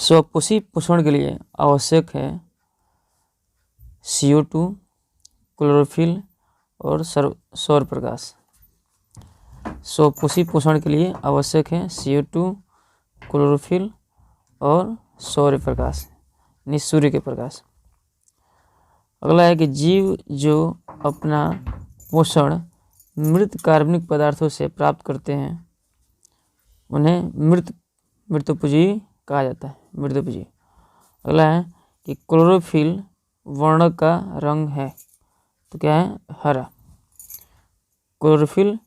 स्वपोषी पोषण के लिए आवश्यक है CO2, क्लोरोफिल और सौर प्रकाश। स्वपोषी पोषण के लिए आवश्यक है CO2, क्लोरोफिल और सौर प्रकाश यानी सूर्य के प्रकाश। अगला है कि जीव जो अपना पोषण मृत कार्बनिक पदार्थों से प्राप्त करते हैं उन्हें मृतोपजीवी कहा जाता है, मृतोपजीवी। अगला है कि क्लोरोफिल वर्ण का रंग है, तो क्या है? हरा। क्लोरोफिल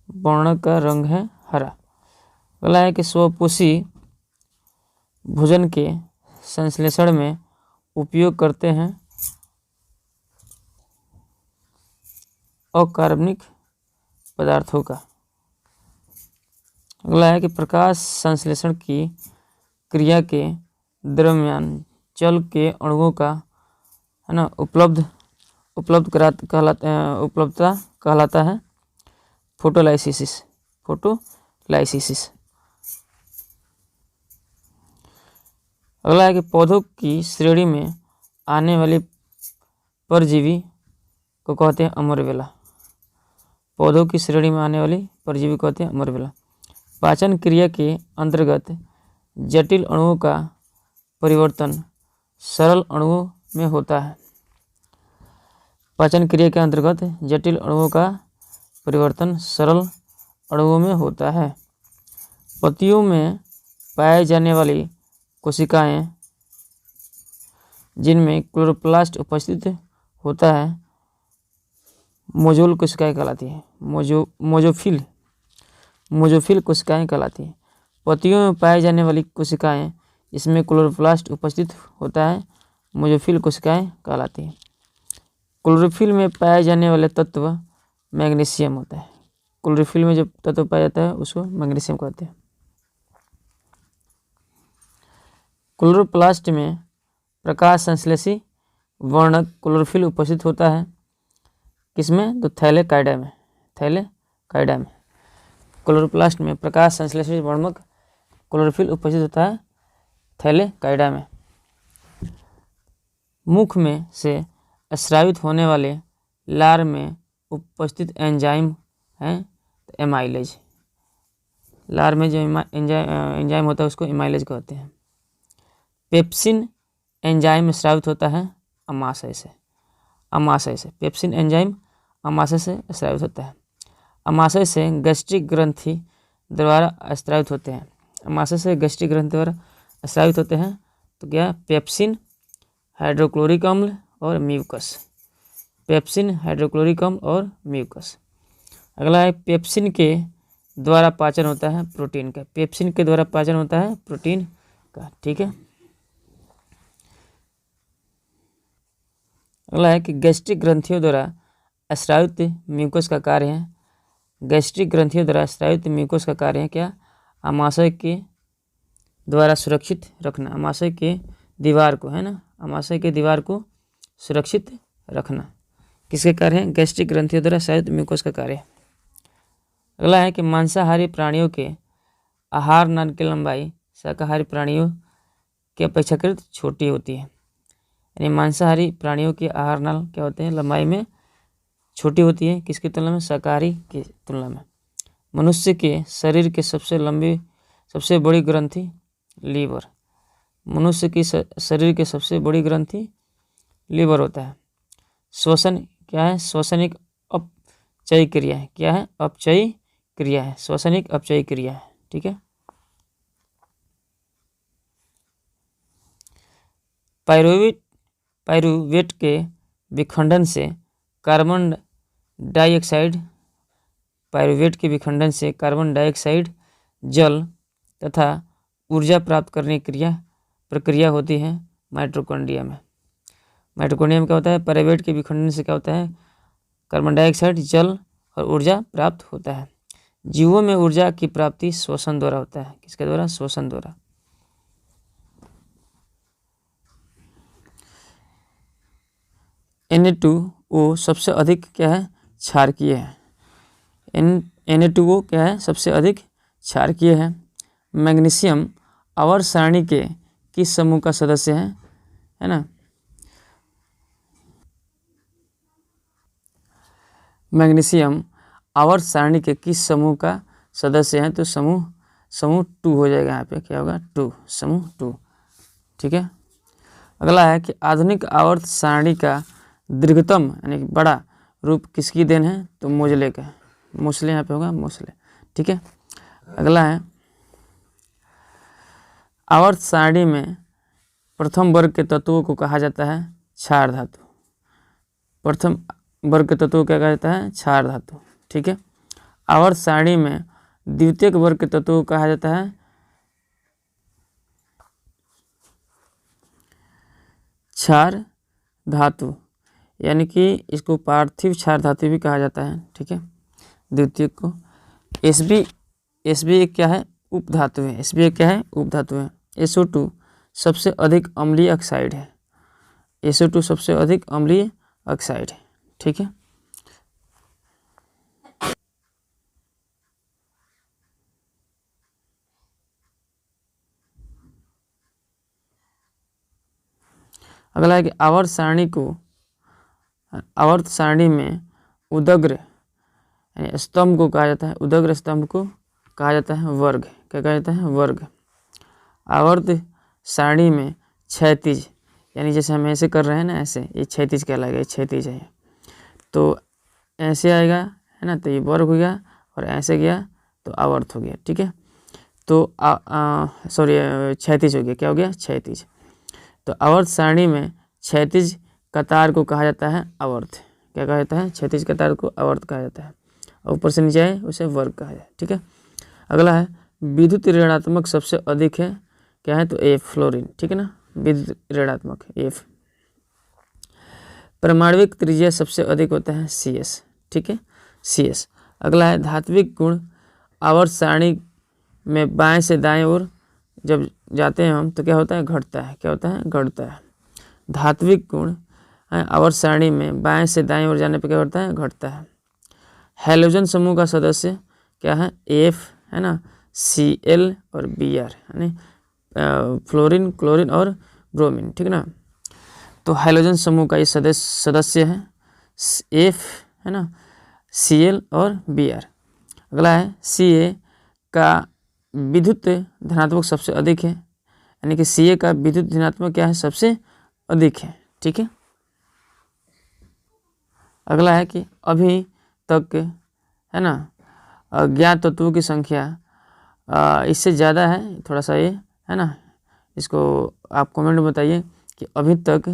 वर्ण का रंग है हरा। अगला है कि स्वपोषी भोजन के संश्लेषण में उपयोग करते हैं अकार्बनिक पदार्थों का। अगला है कि प्रकाश संश्लेषण की क्रिया के दरमियान जल के अणुओं का है ना उपलब्धता कहलाता है फोटोलाइसिस। अगला है कि पौधों की श्रेणी में आने वाली परजीवी को कहते हैं अमरबेला। पौधों की श्रेणी में आने वाली परजीवी को कहते हैं अमरबेला। पाचन क्रिया के अंतर्गत जटिल अणुओं का परिवर्तन सरल अणुओं में होता है। पाचन क्रिया के अंतर्गत जटिल अणुओं का परिवर्तन सरल अणुओं में होता है। पत्तियों में पाए जाने वाली कोशिकाएं जिनमें क्लोरोप्लास्ट उपस्थित होता है मोजोल कोशिकाएं कहलाती हैं। मोजोफिल कोशिकाएं कहलाती हैं। पत्तियों में पाई जाने वाली कोशिकाएं इसमें क्लोरोप्लास्ट उपस्थित होता है मोजोफिल कोशिकाएं कहलाती हैं। क्लोरोफिल में पाए जाने वाले तत्व मैग्नीशियम होता है। क्लोरोफिल में जो तत्व पाया जाता है उसको मैग्नीशियम कहते हैं। क्लोरोप्लास्ट में प्रकाश संश्लेषी वर्णक क्लोरोफिल उपस्थित होता है किसमें? तो थैलेकाइडा में। क्लोरोप्लास्ट में प्रकाश संश्लेषी वर्णक क्लोरोफिल उपस्थित होता है थैलेकाइडा में। मुख में से स्रावित होने वाले लार में उपस्थित एंजाइम है एमाइलेज। लार में जो एंजाइम होता है उसको एमाइलेज कहते हैं। पेप्सिन एंजाइम स्रावित होता है अमाशय से। पेप्सिन एंजाइम अमाशय से स्रावित होता है। अमाशय से गैस्ट्रिक ग्रंथि द्वारा स्रावित होते हैं। तो क्या? पेप्सिन, हाइड्रोक्लोरिक अम्ल और म्यूकस। अगला है पेप्सिन के द्वारा पाचन होता है प्रोटीन का। ठीक है। अगला है कि गैस्ट्रिक ग्रंथियों द्वारा स्रावित म्यूकस का कार्य है क्या? अमाशय के द्वारा सुरक्षित रखना। अमाशय के दीवार को सुरक्षित रखना किसके कार्य है? गैस्ट्रिक ग्रंथियों द्वारा स्रावित म्यूकस का कार्य है। अगला है कि मांसाहारी प्राणियों के आहार नाल की लंबाई शाकाहारी प्राणियों की अपेक्षाकृत छोटी होती है। यानी मांसाहारी प्राणियों के आहार नाल क्या होते हैं? लंबाई में छोटी होती है किसकी तुलना में? शाकाहारी की तुलना में। मनुष्य के शरीर के सबसे बड़ी ग्रंथि लीवर। शरीर की सबसे बड़ी ग्रंथि लीवर होता है। श्वसन क्या है? श्वसनिक अपचयी क्रिया है। क्या है? अपचयी क्रिया है। श्वसनिक अपचयी क्रिया है। ठीक है। पाइरूवेट के विखंडन से कार्बन डाइऑक्साइड जल तथा ऊर्जा प्राप्त करने की प्रक्रिया होती है माइटोकॉन्ड्रिया में। क्या होता है? पाइरूवेट के विखंडन से क्या होता है? कार्बन डाइऑक्साइड जल और ऊर्जा प्राप्त होता है। जीवों में ऊर्जा की प्राप्ति श्वसन द्वारा होता है। किसके द्वारा? श्वसन द्वारा। Na2O सबसे अधिक क्या है? क्षारकीय है। Na2O क्या है? सबसे अधिक क्षारकीय है। मैग्नीशियम आवर्त सारणी के किस समूह का सदस्य है ना। मैग्नीशियम आवर्त सारणी के किस समूह का सदस्य है, तो समूह 2 हो जाएगा। यहाँ पे क्या होगा, 2, समूह 2। ठीक है। अगला है कि आधुनिक आवर्त सारणी का दीर्घतम यानी कि बड़ा रूप किसकी देन है, तो मोजले का। मोसले यहाँ पे होगा, मोसले। ठीक है। अगला है आवर्त सारणी में प्रथम वर्ग के तत्वों को कहा जाता है क्षार धातु। प्रथम वर्ग के तत्वों को क्या कहा जाता है, क्षार धातु। ठीक है। आवर्त सारणी में द्वितीयक वर्ग के तत्वों को कहा जाता है क्षार धातु, यानी कि इसको पार्थिव क्षार धातु भी कहा जाता है। ठीक है। द्वितीयक को एसबी एक क्या है, उपधातु है। एसबी एक क्या है, उपधातु है। SO2 सबसे अधिक अम्लीय ऑक्साइड है। SO2 सबसे अधिक अम्लीय ऑक्साइड है। ठीक है। अगला है कि आवर्त सारणी में उदग्र यानी स्तंभ को कहा जाता है, उदग्र स्तंभ को कहा जाता है वर्ग। क्या कहा जाता है, वर्ग। आवर्त सारणी में क्षैतिज यानी जैसे हम ऐसे कर रहे हैं ना, ऐसे, ये क्षैतिज कहलाएगा, ये क्षैतिज है। तो ऐसे आएगा है ना, तो ये वर्ग हो गया, और ऐसे गया तो आवर्त हो गया। ठीक है। तो सॉरी क्षैतिज हो गया, क्या हो गया, क्षैतिज। तो आवर्त सारणी में क्षैतिज कतार को कहा जाता है आवर्त। क्या कहा जाता है, क्षैतिज कतार को आवर्त कहा जाता है, और ऊपर से नीचे आए उसे वर्ग कहा जाए। ठीक है। अगला है विद्युत ऋणात्मक सबसे अधिक है, क्या है, तो F, फ्लोरीन। ठीक है ना, विद्युत ऋणात्मक F। परमाणविक त्रिज्या सबसे अधिक होता है CS। ठीक है, CS। अगला है धात्विक गुण आवर्त सारणी में बाएं से दाएं ओर जब जाते हैं हम तो क्या होता है, घटता है। क्या होता है, घटता है। धात्विक गुण आवर्त सारणी में बाएं से दाएं ओर जाने पर क्या होता है, घटता है। हैलोजन समूह का सदस्य क्या है, F है ना, Cl और Br यानी फ्लोरीन, क्लोरीन और ब्रोमीन। ठीक ना। तो हैलोजन समूह का ये सदस्य है F है ना, Cl और Br। अगला है Ca का विद्युत धनात्मक सबसे अधिक है, यानी कि Ca का विद्युत धनात्मक क्या है, सबसे अधिक है। ठीक है। अगला है कि अभी तक है ना अज्ञात तत्वों की संख्या इससे ज़्यादा है थोड़ा सा, ये है ना, इसको आप कमेंट में बताइए कि अभी तक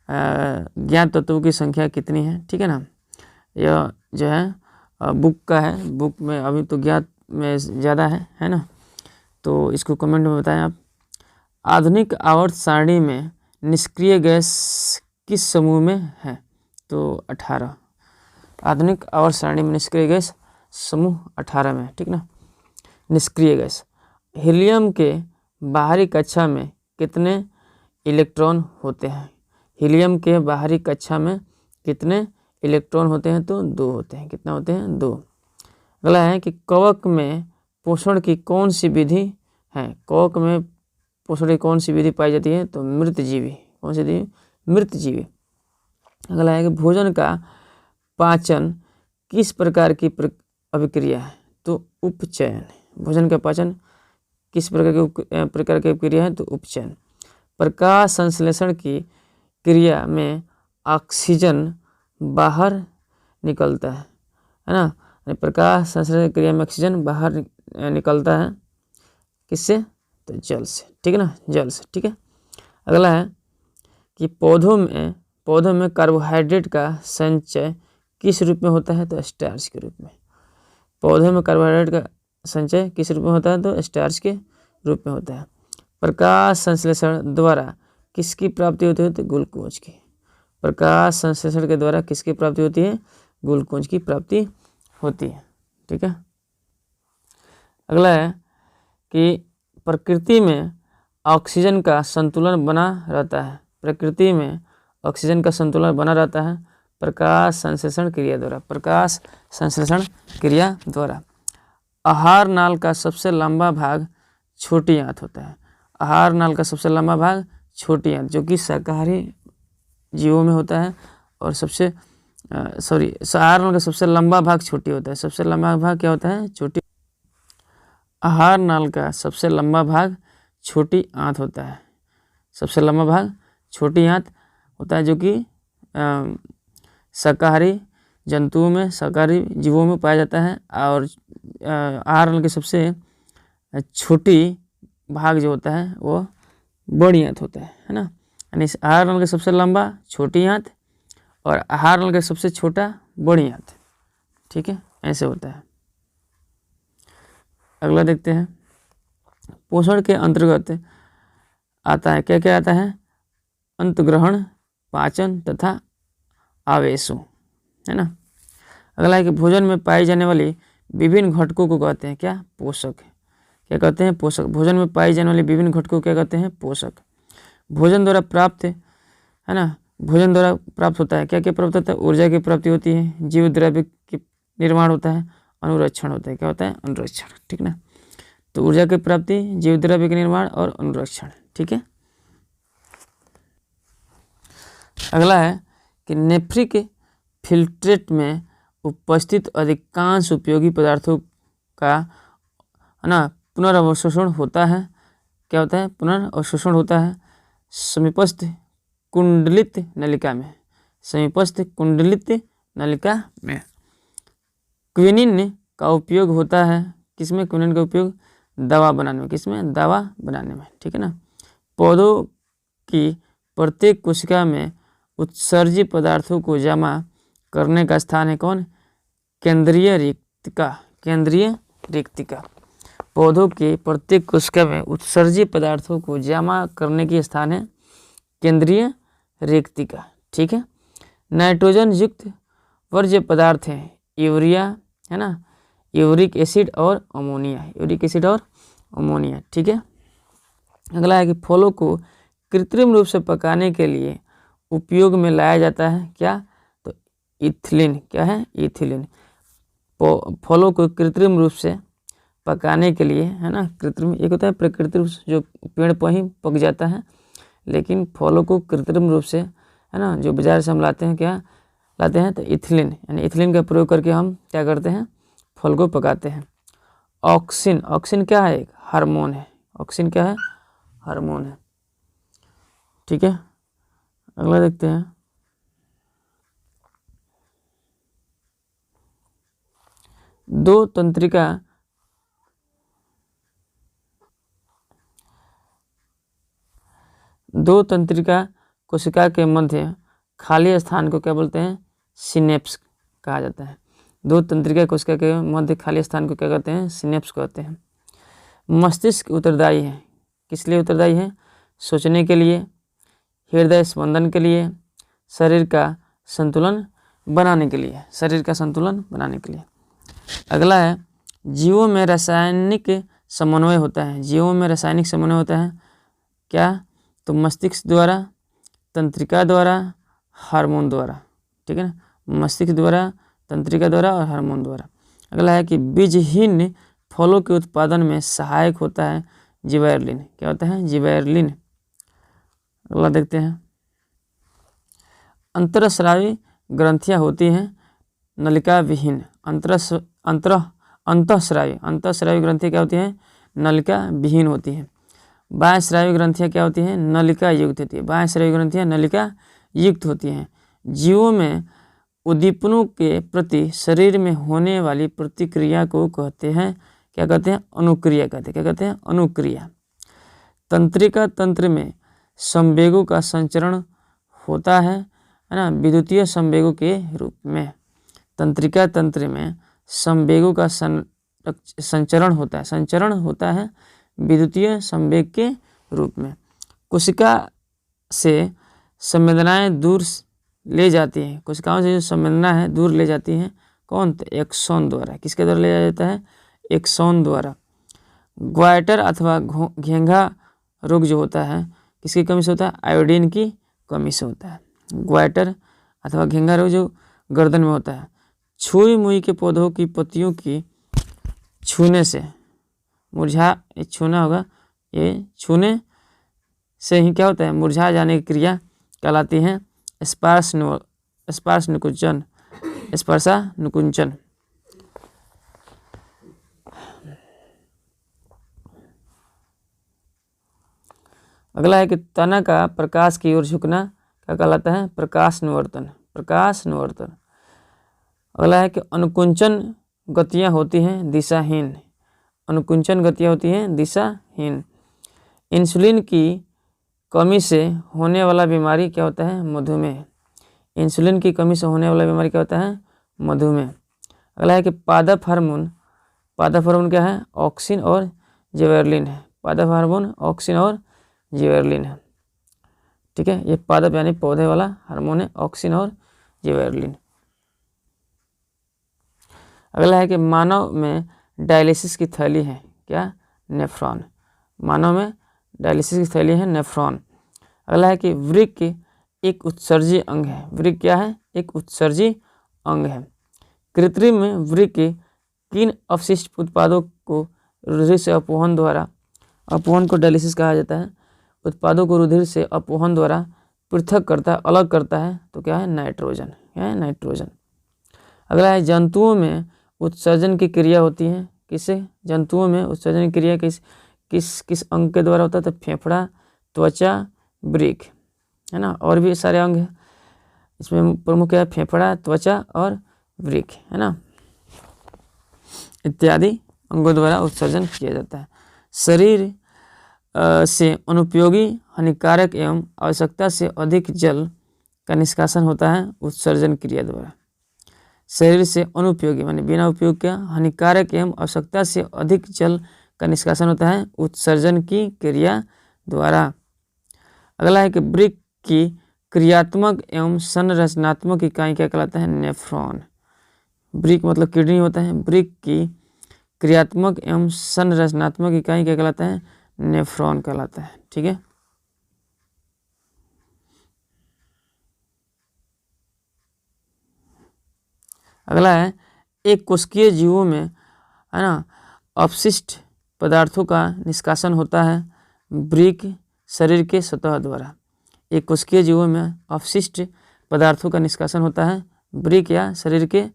ज्ञात तत्वों की संख्या कितनी है। ठीक है ना। यह जो है बुक का है, बुक में अभी तो ज्ञात में ज़्यादा है ना, तो इसको कमेंट में बताएं आप। आधुनिक आवर्त सारणी में निष्क्रिय गैस किस समूह में है, तो 18। आधुनिक आवर्त सारणी में निष्क्रिय गैस समूह 18 में। ठीक ना। निष्क्रिय गैस हीलियम के बाहरी कक्षा में कितने इलेक्ट्रॉन होते हैं। हीलियम के बाहरी कक्षा में कितने इलेक्ट्रॉन होते हैं, तो 2 होते हैं। कितना होते हैं, 2। अगला है कि कवक में पोषण की कौन सी विधि है। कवक में पोषण की कौन सी विधि पाई जाती है, तो मृतजीवी। कौन सी विधि, मृतजीवी। अगला है कि भोजन का पाचन किस प्रकार की अभिक्रिया है, तो उपचयन। भोजन का पाचन किस प्रकार की अभिक्रिया है, तो उपचयन। प्रकाश संश्लेषण की क्रिया में ऑक्सीजन बाहर निकलता है ना, प्रकाश संश्लेषण की क्रिया में ऑक्सीजन बाहर निकलता है किससे, तो जल से। ठीक है ना, जल से। ठीक है। अगला है कि पौधों में कार्बोहाइड्रेट का संचय किस रूप में होता है, तो स्टार्च के रूप में। पौधों में कार्बोहाइड्रेट का संचय किस रूप में होता है, तो स्टार्च के रूप में होता है। प्रकाश संश्लेषण द्वारा किसकी प्राप्ति होती है, तो ग्लूकोज की। प्रकाश संश्लेषण के द्वारा किसकी प्राप्ति होती है, ग्लूकोज की प्राप्ति होती है। ठीक है। अगला है कि प्रकृति में ऑक्सीजन का संतुलन बना रहता है। प्रकृति में ऑक्सीजन का संतुलन बना रहता है प्रकाश संश्लेषण क्रिया द्वारा। प्रकाश संश्लेषण क्रिया द्वारा। आहार नाल का सबसे लंबा भाग छोटी आंत होता है। आहार नाल का सबसे लंबा भाग छोटी आंत, जो कि शाकाहारी जीवों में होता है, और आहार नाल का सबसे लंबा भाग छोटी होता है। सबसे लंबा भाग क्या होता है? छोटी। आहार नाल का सबसे लंबा भाग छोटी आंत होता है। सबसे लंबा भाग छोटी आंत होता है, जो कि शाकाहारी जंतुओं में, शाकाहारी जीवों में पाया जाता है। और आहार नाल की सबसे छोटी भाग जो होता है वो बड़ी आंत होता है ना। यानी आहार नाल का सबसे लंबा छोटी आंत और आहार नाल का सबसे छोटा बड़ी आंत। ठीक है, ऐसे होता है। अगला देखते हैं, पोषण के अंतर्गत आता है, क्या क्या आता है? अंतग्रहण, पाचन तथा आवेशों, है ना। अगला है कि भोजन में पाई जाने वाली विभिन्न घटकों को कहते हैं क्या? पोषक। क्या कहते हैं? पोषक। भोजन में पाई जाने वाली विभिन्न घटकों को क्या कहते हैं? पोषक। भोजन द्वारा प्राप्त, है ना, भोजन द्वारा प्राप्त होता है, क्या क्या प्राप्त होता है? ऊर्जा की प्राप्ति होती है, जीव द्रव्य की निर्माण होता है, अनुरक्षण होता है। क्या होता है? अनुरक्षण। ठीक ना, तो ऊर्जा की प्राप्ति, जीव द्रव्य के निर्माण और अनुरक्षण। ठीक है। अगला है कि नेफ्रिक फिल्ट्रेट में उपस्थित अधिकांश उपयोगी पदार्थों का, है ना, पुनर्अवशोषण होता है। क्या होता है? पुनर्अवशोषण होता है समीपस्थ कुंडलित नलिका में। समीपस्थ कुंडलित नलिका में। क्विनिन का उपयोग होता है किसमें? क्विनिन का उपयोग दवा बनाने में। किसमें? दवा बनाने में। ठीक है ना। पौधों की प्रत्येक कोशिका में उत्सर्जित पदार्थों को जमा करने का स्थान है कौन? केंद्रीय रिक्तिका। केंद्रीय रिक्तिका। पौधों के प्रत्येक कोशिका में उत्सर्जित पदार्थों को जमा करने की स्थान है केंद्रीय रिक्तिका। ठीक है। नाइट्रोजन युक्त वर्ज्य पदार्थ हैं यूरिया, है ना, यूरिक एसिड और अमोनिया। यूरिक एसिड और अमोनिया। ठीक है। अगला है कि फलों को कृत्रिम रूप से पकाने के लिए उपयोग में लाया जाता है क्या? तो इथिलीन। क्या है? इथिलीन। फलों को कृत्रिम रूप से पकाने के लिए, है ना, कृत्रिम, एक होता है प्राकृतिक रूप से जो पेड़ पर ही पक जाता है, लेकिन फलों को कृत्रिम रूप से, है ना, जो बाजार से हम लाते हैं, क्या लाते हैं? तो इथिलीन, यानी इथिलीन का प्रयोग करके हम क्या करते हैं? फल को पकाते हैं। ऑक्सिन। ऑक्सिन क्या है? एक हार्मोन है। ऑक्सिन क्या है? हार्मोन है। ठीक है। अगला देखते हैं, दो तंत्रिका कोशिका के मध्य खाली स्थान को क्या बोलते हैं? सिनेप्स कहा जाता है। दो तंत्रिका कोशिका के मध्य खाली स्थान को क्या कहते हैं? सिनेप्स कहते हैं। मस्तिष्क उत्तरदायी है, किस लिए उत्तरदायी है? सोचने के लिए, हृदय स्पंदन के लिए, शरीर का संतुलन बनाने के लिए। शरीर का संतुलन बनाने के लिए। अगला है, जीवों में रासायनिक समन्वय होता है। जीवों में रासायनिक समन्वय होता है क्या? तो मस्तिष्क द्वारा, तंत्रिका द्वारा, हार्मोन द्वारा। ठीक है ना, मस्तिष्क द्वारा, तंत्रिका द्वारा और हार्मोन द्वारा। अगला है कि बीजहीन फलों के उत्पादन में सहायक होता है जिबेरेलिन। क्या होता है? जिबेरेलिन। अगला देखते हैं, अंतःस्रावी ग्रंथियां होती हैं नलिका विहीन। अंतःस्रावी ग्रंथियां क्या होती हैं? नलिका विहीन होती हैं। बाह्यस्रावी ग्रंथियां क्या होती हैं? नलिका युक्त होती है। बाह्यस्रावी ग्रंथियां नलिका युक्त होती हैं। जीवों में उद्दीपनों के प्रति शरीर में होने वाली प्रतिक्रिया को कहते हैं, क्या कहते हैं? अनुक्रिया कहते हैं। क्या कहते हैं? अनुक्रिया। तंत्रिका तंत्र में संवेगों का संचरण होता है ना, विद्युतीय संवेगों के रूप में। तंत्रिका तंत्र में संवेगों का संचरण होता है विद्युतीय संवेग के रूप में। कोशिका से संवेदनाएं दूर ले जाती हैं। कोशिकाओं से जो संवेदना है दूर ले जाती हैं कौन? तो एक्सॉन द्वारा। किसके द्वारा ले जाता है? एक्सॉन द्वारा। ग्वाइटर अथवा घेंघा रोग जो होता है किसकी कमी से होता है? आयोडीन की कमी से होता है। ग्वाइटर अथवा घेंघा रोग जो गर्दन में होता है। छुई मुई के पौधों की पत्तियों की छूने से छूना होगा, ये छूने से ही क्या होता है, मुरझा जाने की क्रिया कहलाती है स्पर्शानुकुंचन। स्पर्शानुकुंचन। अगला है कि तना का प्रकाश की ओर झुकना क्या कहलाता है, प्रकाशनुवर्तन। प्रकाशनुवर्तन। अगला है कि अनुकुंचन गतियाँ होती हैं दिशाहीन। अनुकुंचन गतियाँ होती हैं दिशाहीन। इंसुलिन की कमी से होने वाला बीमारी क्या होता है, मधुमेह। इंसुलिन की कमी से होने वाला बीमारी क्या होता है, मधुमेह। अगला है कि पादप हार्मोन। पादप हार्मोन क्या है, ऑक्सिन और जिबेरेलिन है। पादप हार्मोन ऑक्सिन और जिबेरेलिन है। ठीक है, ये पादप यानी पौधे वाला हार्मोन है, ऑक्सिन और जिबेरेलिन। अगला है कि मानव में डायलिसिस की थैली है क्या, नेफ्रॉन। मानव में डायलिसिस की थैली है नेफ्रॉन। अगला है कि वृक्क एक उत्सर्जी अंग है। वृक्क क्या है, एक उत्सर्जी अंग है। कृत्रिम में वृक्क किन अवशिष्ट उत्पादों को रुधिर से अपोहन द्वारा, अपोहन को डायलिसिस कहा जाता है, उत्पादों को रुधिर से अपोहन द्वारा पृथक करता है, अलग करता है, तो क्या है, नाइट्रोजन। क्या है, नाइट्रोजन। अगला है जंतुओं में उत्सर्जन की क्रिया होती है किससे, जंतुओं में उत्सर्जन की क्रिया किस अंग के द्वारा होता है, तो फेफड़ा, त्वचा, वृक्क, है ना। और भी सारे अंग हैं, इसमें प्रमुख है फेफड़ा, त्वचा और वृक्क, है ना, इत्यादि अंगों द्वारा उत्सर्जन किया जाता है। शरीर से अनुपयोगी, हानिकारक एवं आवश्यकता से अधिक जल का निष्कासन होता है उत्सर्जन क्रिया द्वारा। शरीर से अनुपयोगी माने बिना उपयोग के, हानिकारक एवं आवश्यकता से अधिक जल का निष्कासन होता है उत्सर्जन की क्रिया द्वारा। अगला है कि वृक्क की क्रियात्मक एवं संरचनात्मक इकाई क्या कहलाता है, नेफ्रॉन। वृक्क मतलब किडनी होता है, वृक्क की क्रियात्मक एवं संरचनात्मक इकाई क्या कहलाता है, नेफ्रॉन कहलाता है। ठीक है, अगला है एक कोशिकीय जीवों में, है ना, अपशिष्ट पदार्थों का निष्कासन होता है वृक्क शरीर के सतह द्वारा। एक कोशिकीय जीवों में अपशिष्ट पदार्थों का निष्कासन होता है वृक्क या शरीर के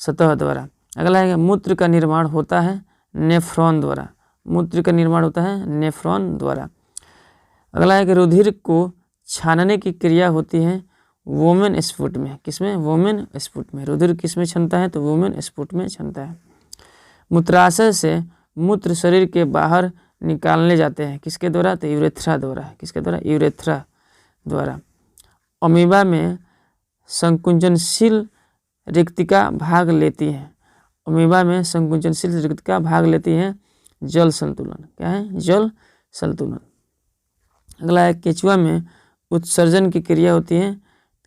सतह द्वारा। अगला है मूत्र का निर्माण होता है नेफ्रॉन द्वारा। मूत्र का निर्माण होता है नेफ्रॉन द्वारा। अगला है कि रुधिर को छानने की क्रिया होती है वोमेन स्फुट में। किसमें, वोमेन स्फुट में। रुधिर किसमें छनता है, तो वोमेन स्फुट में छनता है। मूत्राशय से मूत्र शरीर के बाहर निकालने जाते हैं किसके द्वारा, तो यूरेथ्रा द्वारा। किसके द्वारा, यूरेथ्रा द्वारा। अमीबा में संकुचनशील रिक्तिका भाग लेती है। अमीबा में संकुचनशील रिक्तिका भाग लेती है जल संतुलन। क्या है, जल संतुलन। अगला है केचुआ में उत्सर्जन की क्रिया होती है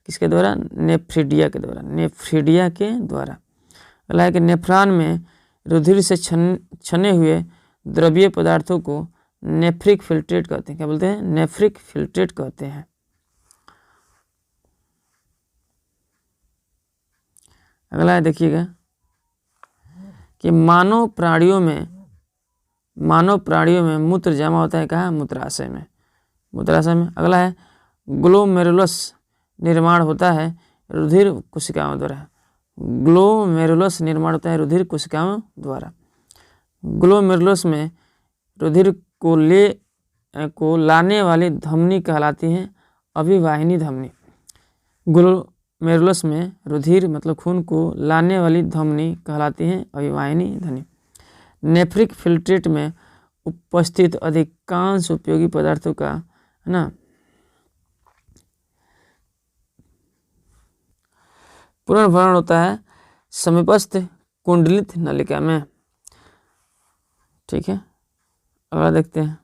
किसके द्वारा, नेफ्रिडिया के द्वारा। नेफ्रिडिया के द्वारा। अगला है कि नेफ्रॉन में रुधिर से छने हुए द्रवीय पदार्थों को नेफ्रिक फिल्ट्रेट कहते हैं। क्या बोलते हैं, नेफ्रिक फिल्ट्रेट कहते हैं। अगला है देखिएगा कि मानव प्राणियों में मूत्र जमा होता है कहाँ, मूत्राशय में। मूत्राशय में। अगला है ग्लोमेरुलस निर्माण होता है रुधिर कोशिकाओं द्वारा। ग्लोमेरुलस निर्माण होता है रुधिर कोशिकाओं द्वारा। ग्लोमेरुलस में रुधिर को लाने वाली धमनी कहलाती है अभिवाहिनी धमनी। ग्लोमेरुलस में रुधिर मतलब खून को लाने वाली धमनी कहलाती है अभिवाहिनी धमनी। नेफ्रिक फिल्ट्रेट में उपस्थित अधिकांश उपयोगी पदार्थों का, है ना, पुनर्भरण होता है समीपस्थ कुंडलित नलिका में। ठीक है, अगला देखते हैं।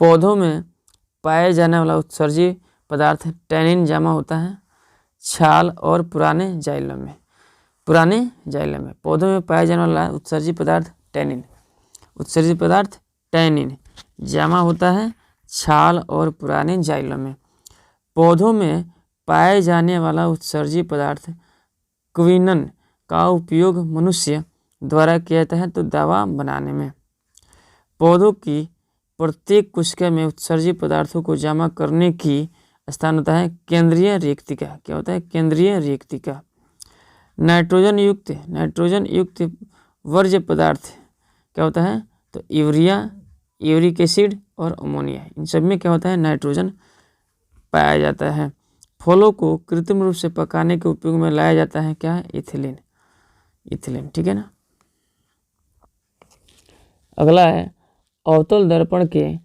पौधों में पाए जाने वाला उत्सर्जी पदार्थ टैनिन जमा होता है छाल और पुराने जाइलम में। पुराने जाइलम में पौधों में पाया जाने वाला उत्सर्जी पदार्थ टैनिन। उत्सर्जी पदार्थ टैनिन जमा होता है छाल और पुराने जाइलम में। पौधों में पाए जाने वाला उत्सर्जी पदार्थ क्विनन का उपयोग मनुष्य द्वारा किया जाता है तो दवा बनाने में। पौधों की प्रत्येक कोशिका में उत्सर्जित पदार्थों को जमा करने की स्थान होता है केंद्रीय रेक्तिका। क्या होता है? केंद्रीय रेक्तिका। नाइट्रोजन युक्त वर्ज्य पदार्थ क्या होता है? तो यूरिया, यूरिक एसिड और अमोनिया, इन सब में क्या होता है? नाइट्रोजन पाया जाता है। फलों को कृत्रिम रूप से पकाने के उपयोग में लाया जाता है क्या? इथिलीन। ठीक है ना। अगला है अवतल दर्पण के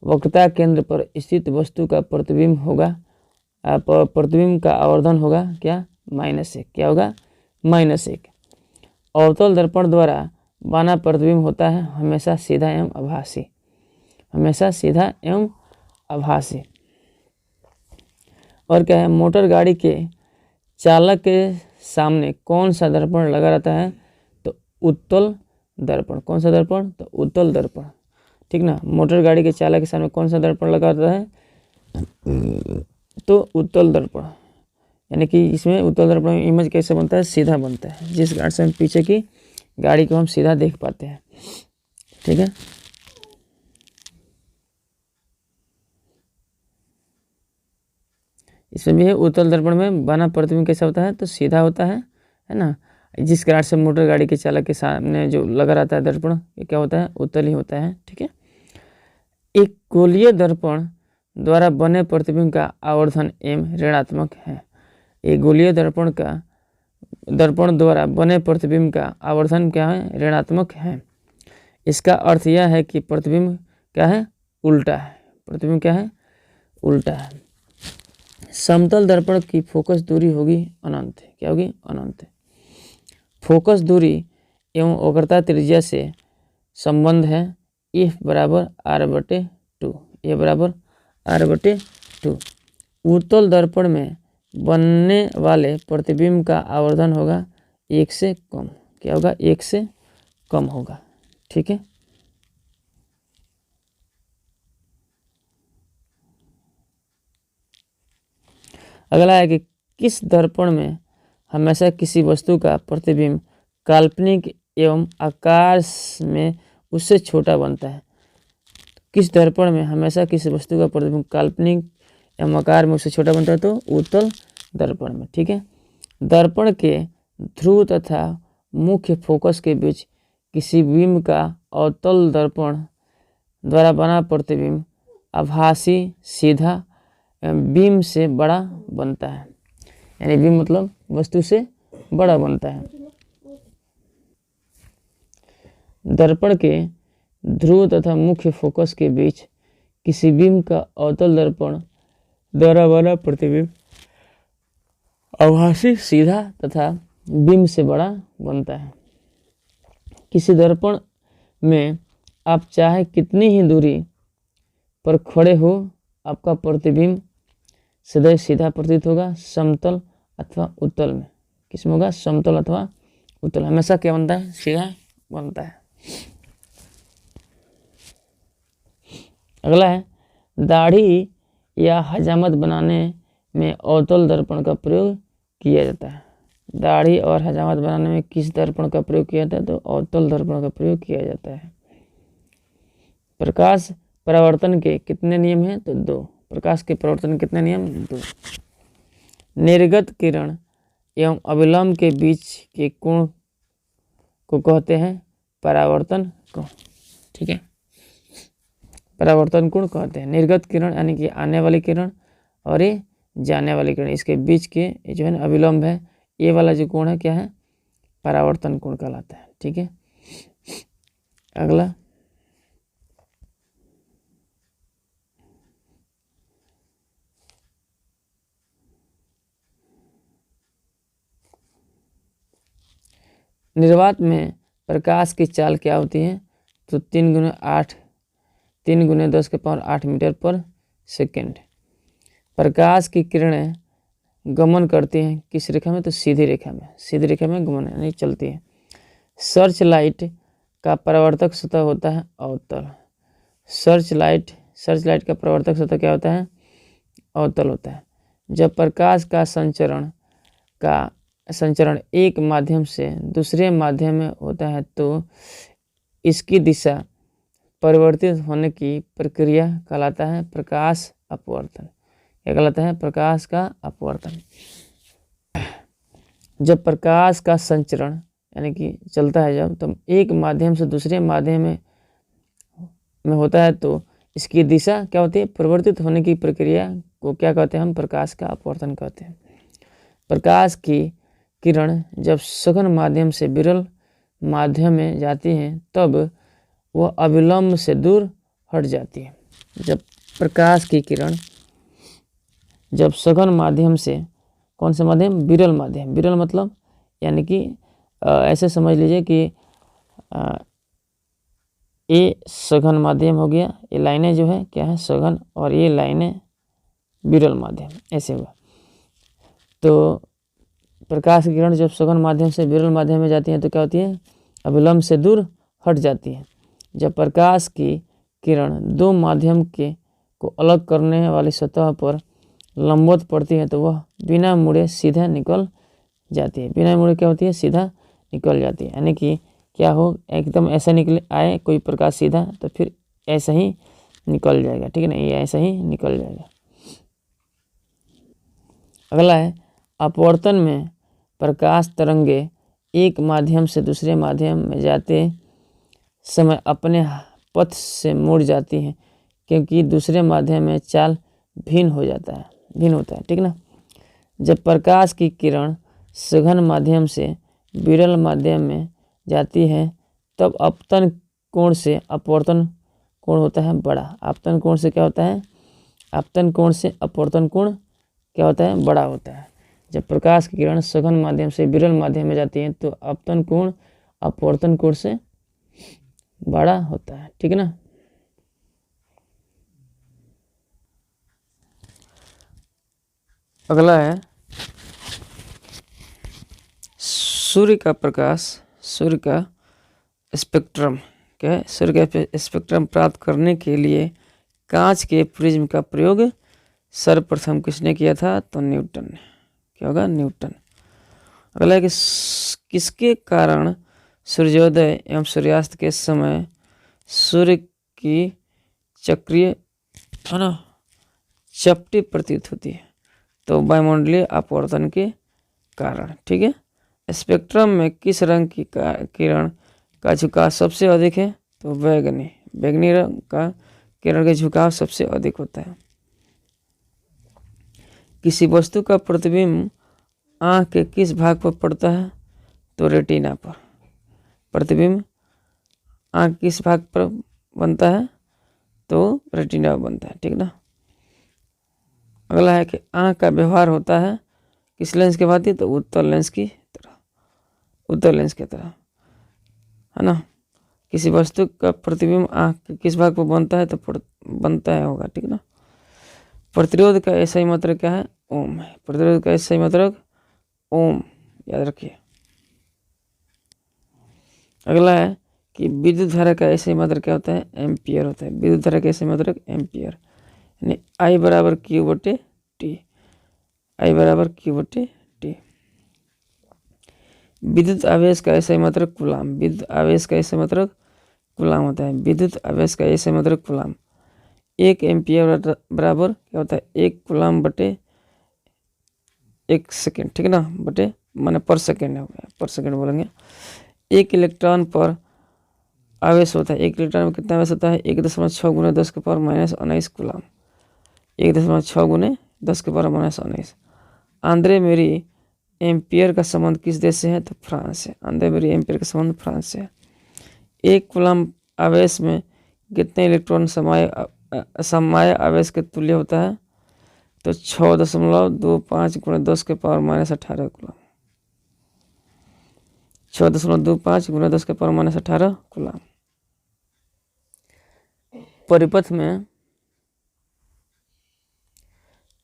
वक्रता केंद्र पर स्थित वस्तु का प्रतिबिंब होगा, प्रतिबिंब का आवर्धन होगा क्या? -1। क्या होगा? -1। अवतल दर्पण द्वारा बना प्रतिबिंब होता है हमेशा सीधा एवं आभासी। हमेशा सीधा एवं आभासी। और क्या है? मोटर गाड़ी के चालक के सामने कौन सा दर्पण लगा रहता है? तो उत्तल दर्पण। कौन सा दर्पण? तो उत्तल दर्पण। ठीक ना। मोटर गाड़ी के चालक के सामने कौन सा दर्पण लगा रहता है? तो उत्तल दर्पण। यानी कि इसमें उत्तल दर्पण में इमेज कैसे बनता है? सीधा बनता है, जिस कारण से हम पीछे की गाड़ी को हम सीधा देख पाते हैं। ठीक है। इसमें भी उत्तल दर्पण में बना प्रतिबिंब कैसा होता है? तो सीधा होता है ना। जिस कारण से मोटर गाड़ी के चालक के सामने जो लगा रहता है दर्पण, ये क्या होता है? उत्तल ही होता है। ठीक है। एक गोलीय दर्पण द्वारा बने प्रतिबिंब का आवर्धन m ऋणात्मक है। एक गोलीय दर्पण द्वारा बने प्रतिबिंब का आवर्धन क्या है? ऋणात्मक है। इसका अर्थ यह है कि प्रतिबिंब क्या है? उल्टा है। प्रतिबिंब क्या है? उल्टा है। समतल दर्पण की फोकस दूरी होगी अनंत। क्या होगी? अनंत। फोकस दूरी एवं वक्रता त्रिज्या से संबंध है F बराबर R/2। F बराबर R/2। उत्तल दर्पण में बनने वाले प्रतिबिंब का आवर्धन होगा 1 से कम। क्या होगा? 1 से कम होगा। ठीक है। अगला है कि किस दर्पण में हमेशा किसी वस्तु का प्रतिबिंब काल्पनिक एवं आकार में उससे छोटा बनता है? किस दर्पण में हमेशा किसी वस्तु का प्रतिबिंब काल्पनिक एवं आकार में उससे छोटा बनता है? तो उत्तल दर्पण में। ठीक है। दर्पण के ध्रुव तथा मुख्य फोकस के बीच किसी बिंब का अवतल दर्पण द्वारा बना प्रतिबिंब आभासी सीधा बिंब से बड़ा बनता है। यानी बिंब मतलब वस्तु से बड़ा बनता है। दर्पण के ध्रुव तथा मुख्य फोकस के बीच किसी बिंब का अवतल दर्पण द्वारा बना प्रतिबिंब आभासी सीधा तथा बिंब से बड़ा बनता है। किसी दर्पण में आप चाहे कितनी ही दूरी पर खड़े हो, आपका प्रतिबिंब सदैव सीधा प्रतीत होगा, समतल अथवा उत्तल में। किसमें होगा? समतल अथवा उत्तल। हमेशा क्या बनता है? सीधा बनता है। अगला है दाढ़ी या हजामत बनाने में अवतल दर्पण का प्रयोग किया जाता है। दाढ़ी और हजामत बनाने में किस दर्पण का प्रयोग किया जाता है? तो अवतल दर्पण का प्रयोग किया जाता है। प्रकाश परावर्तन के कितने नियम हैं? तो 2। प्रकाश के परावर्तन के कितने नियम? 2। निर्गत किरण एवं अभिलंब के बीच के कोण को कहते हैं परावर्तन कोण। ठीक है। परावर्तन कोण कहते हैं निर्गत किरण यानी कि आने वाली किरण और ये जाने वाली किरण, इसके बीच के जो है ना अभिलंब है, ये वाला जो कोण है क्या है? परावर्तन कोण कहलाता है। ठीक है। अगला निर्वात में प्रकाश की चाल क्या होती है? तो 3×10⁸ मीटर पर सेकेंड। प्रकाश की किरणें गमन करती हैं किस रेखा में? तो सीधी रेखा में। सीधी रेखा में गमन यानी चलती है। सर्च लाइट का परावर्तक सतह होता है अवतल। सर्च लाइट का परावर्तक सतह क्या होता है? अवतल होता है। जब प्रकाश का संचरण का संचरण एक माध्यम से दूसरे माध्यम में होता है तो इसकी दिशा परिवर्तित होने की प्रक्रिया कहलाता है प्रकाश अपवर्तन। क्या कहलाता है? प्रकाश का अपवर्तन। जब प्रकाश का संचरण यानी कि चलता है जब, तो एक माध्यम से दूसरे माध्यम में होता है तो इसकी दिशा क्या होती है? परिवर्तित होने की प्रक्रिया को क्या कहते हैं? हम प्रकाश का अपवर्तन कहते हैं। प्रकाश की किरण जब सघन माध्यम से विरल माध्यम में जाती हैं तब वह अविलंब से दूर हट जाती है। जब प्रकाश की किरण जब सघन माध्यम से, कौन से माध्यम? विरल माध्यम। विरल मतलब यानी कि ऐसे समझ लीजिए कि ये सघन माध्यम हो गया, ये लाइनें जो है क्या है? सघन, और ये लाइनें विरल माध्यम, ऐसे हुआ। तो प्रकाश की किरण जब सघन माध्यम से विरल माध्यम में जाती है तो क्या होती है? अविलंब से दूर हट जाती है। जब प्रकाश की किरण दो माध्यम के को अलग करने वाली सतह पर लंबवत पड़ती है तो वह बिना मुड़े सीधा निकल जाती है। बिना मुड़े क्या होती है? सीधा निकल जाती है। यानी कि क्या हो? एकदम ऐसा निकले आए कोई प्रकाश सीधा तो फिर ऐसा ही निकल जाएगा, ठीक है ना? ये ऐसा ही निकल जाएगा। अगला है अपवर्तन में प्रकाश तरंगे एक माध्यम से दूसरे माध्यम में जाते समय अपने पथ से मुड़ जाती हैं क्योंकि दूसरे माध्यम में चाल भिन्न होता है, ठीक ना? जब प्रकाश की किरण सघन माध्यम से विरल माध्यम में जाती है तब अपतन कोण से अपवर्तन कोण होता है बड़ा। अपतन कोण से क्या होता है? अपतन कोण से अपवर्तन कोण क्या होता है? बड़ा होता है। जब प्रकाश की किरण सघन माध्यम से विरल माध्यम में जाती है तो अपतन कोण अपवर्तन कोण से बड़ा होता है, ठीक है ना? अगला है सूर्य का प्रकाश, सूर्य का स्पेक्ट्रम। क्या है? सूर्य का स्पेक्ट्रम प्राप्त करने के लिए कांच के प्रिज्म का प्रयोग सर्वप्रथम किसने किया था? तो न्यूटन ने। क्या होगा? न्यूटन। अगला है कि किसके कारण सूर्योदय एवं सूर्यास्त के समय सूर्य की चक्रीय, है ना, चपटी प्रतीत होती है? तो वायुमंडलीय अपवर्तन के कारण, ठीक है। स्पेक्ट्रम में किस रंग की किरण का झुकाव सबसे अधिक है? तो बैगनी रंग का किरण का झुकाव सबसे अधिक होता है। किसी वस्तु का प्रतिबिंब आँख के किस भाग पर पड़ता है? तो रेटिना पर। प्रतिबिंब आँख किस भाग पर बनता है? तो रेटिना पर बनता है, ठीक ना। अगला है कि आँख का व्यवहार होता है किस लेंस के भांति? तो उत्तल लेंस की तरह, उत्तल लेंस की तरह, है ना। किसी वस्तु का प्रतिबिंब आँख के किस भाग पर बनता है? तो बनता है होगा, ठीक ना। प्रतिरोध का ऐसा ही मात्रक क्या है? ओम है। प्रतिरोध का ऐसा ही मात्रक ओम, याद रखिए। अगला है कि विद्युत धारा का ऐसा ही मात्रक क्या होता है? एम्पियर होता है। विद्युत धारा का ऐसा ही मात्रक एम्पियर, यानी आई बराबर क्यू बटे टी, आई बराबर क्यू बटे टी। विद्युत आवेश का ऐसा ही मात्रक कूलाम, विद्युत आवेश का ऐसा मात्रक कूलाम होता है। विद्युत आवेश का ऐसा मात्रक कूलाम। 1 एम्पियर बराबर क्या होता है? 1 कूलाम बटे 1 सेकेंड, ठीक है ना, बटे माने पर सेकेंड हो गया, पर सेकेंड बोलेंगे। 1 इलेक्ट्रॉन पर आवेश होता है, 1 इलेक्ट्रॉन में कितना आवेश होता है? 1.6 गुना 10 के पावर -19 कूलाम, 1.6 गुने 10 के पावर -19। आंद्रे मेरी एम्पियर का संबंध किस देश से है? तो फ्रांस से। आंद्रे मेरी एम्पियर का संबंध फ्रांस से है। 1 कूलाम आवेश में कितने इलेक्ट्रॉन समाय आवेश के तुल्य होता है? तो 6.25 गुणे 10 के पावर -18 कूलाम, 6.25 गुणे 10 के पावर -18 कूलाम।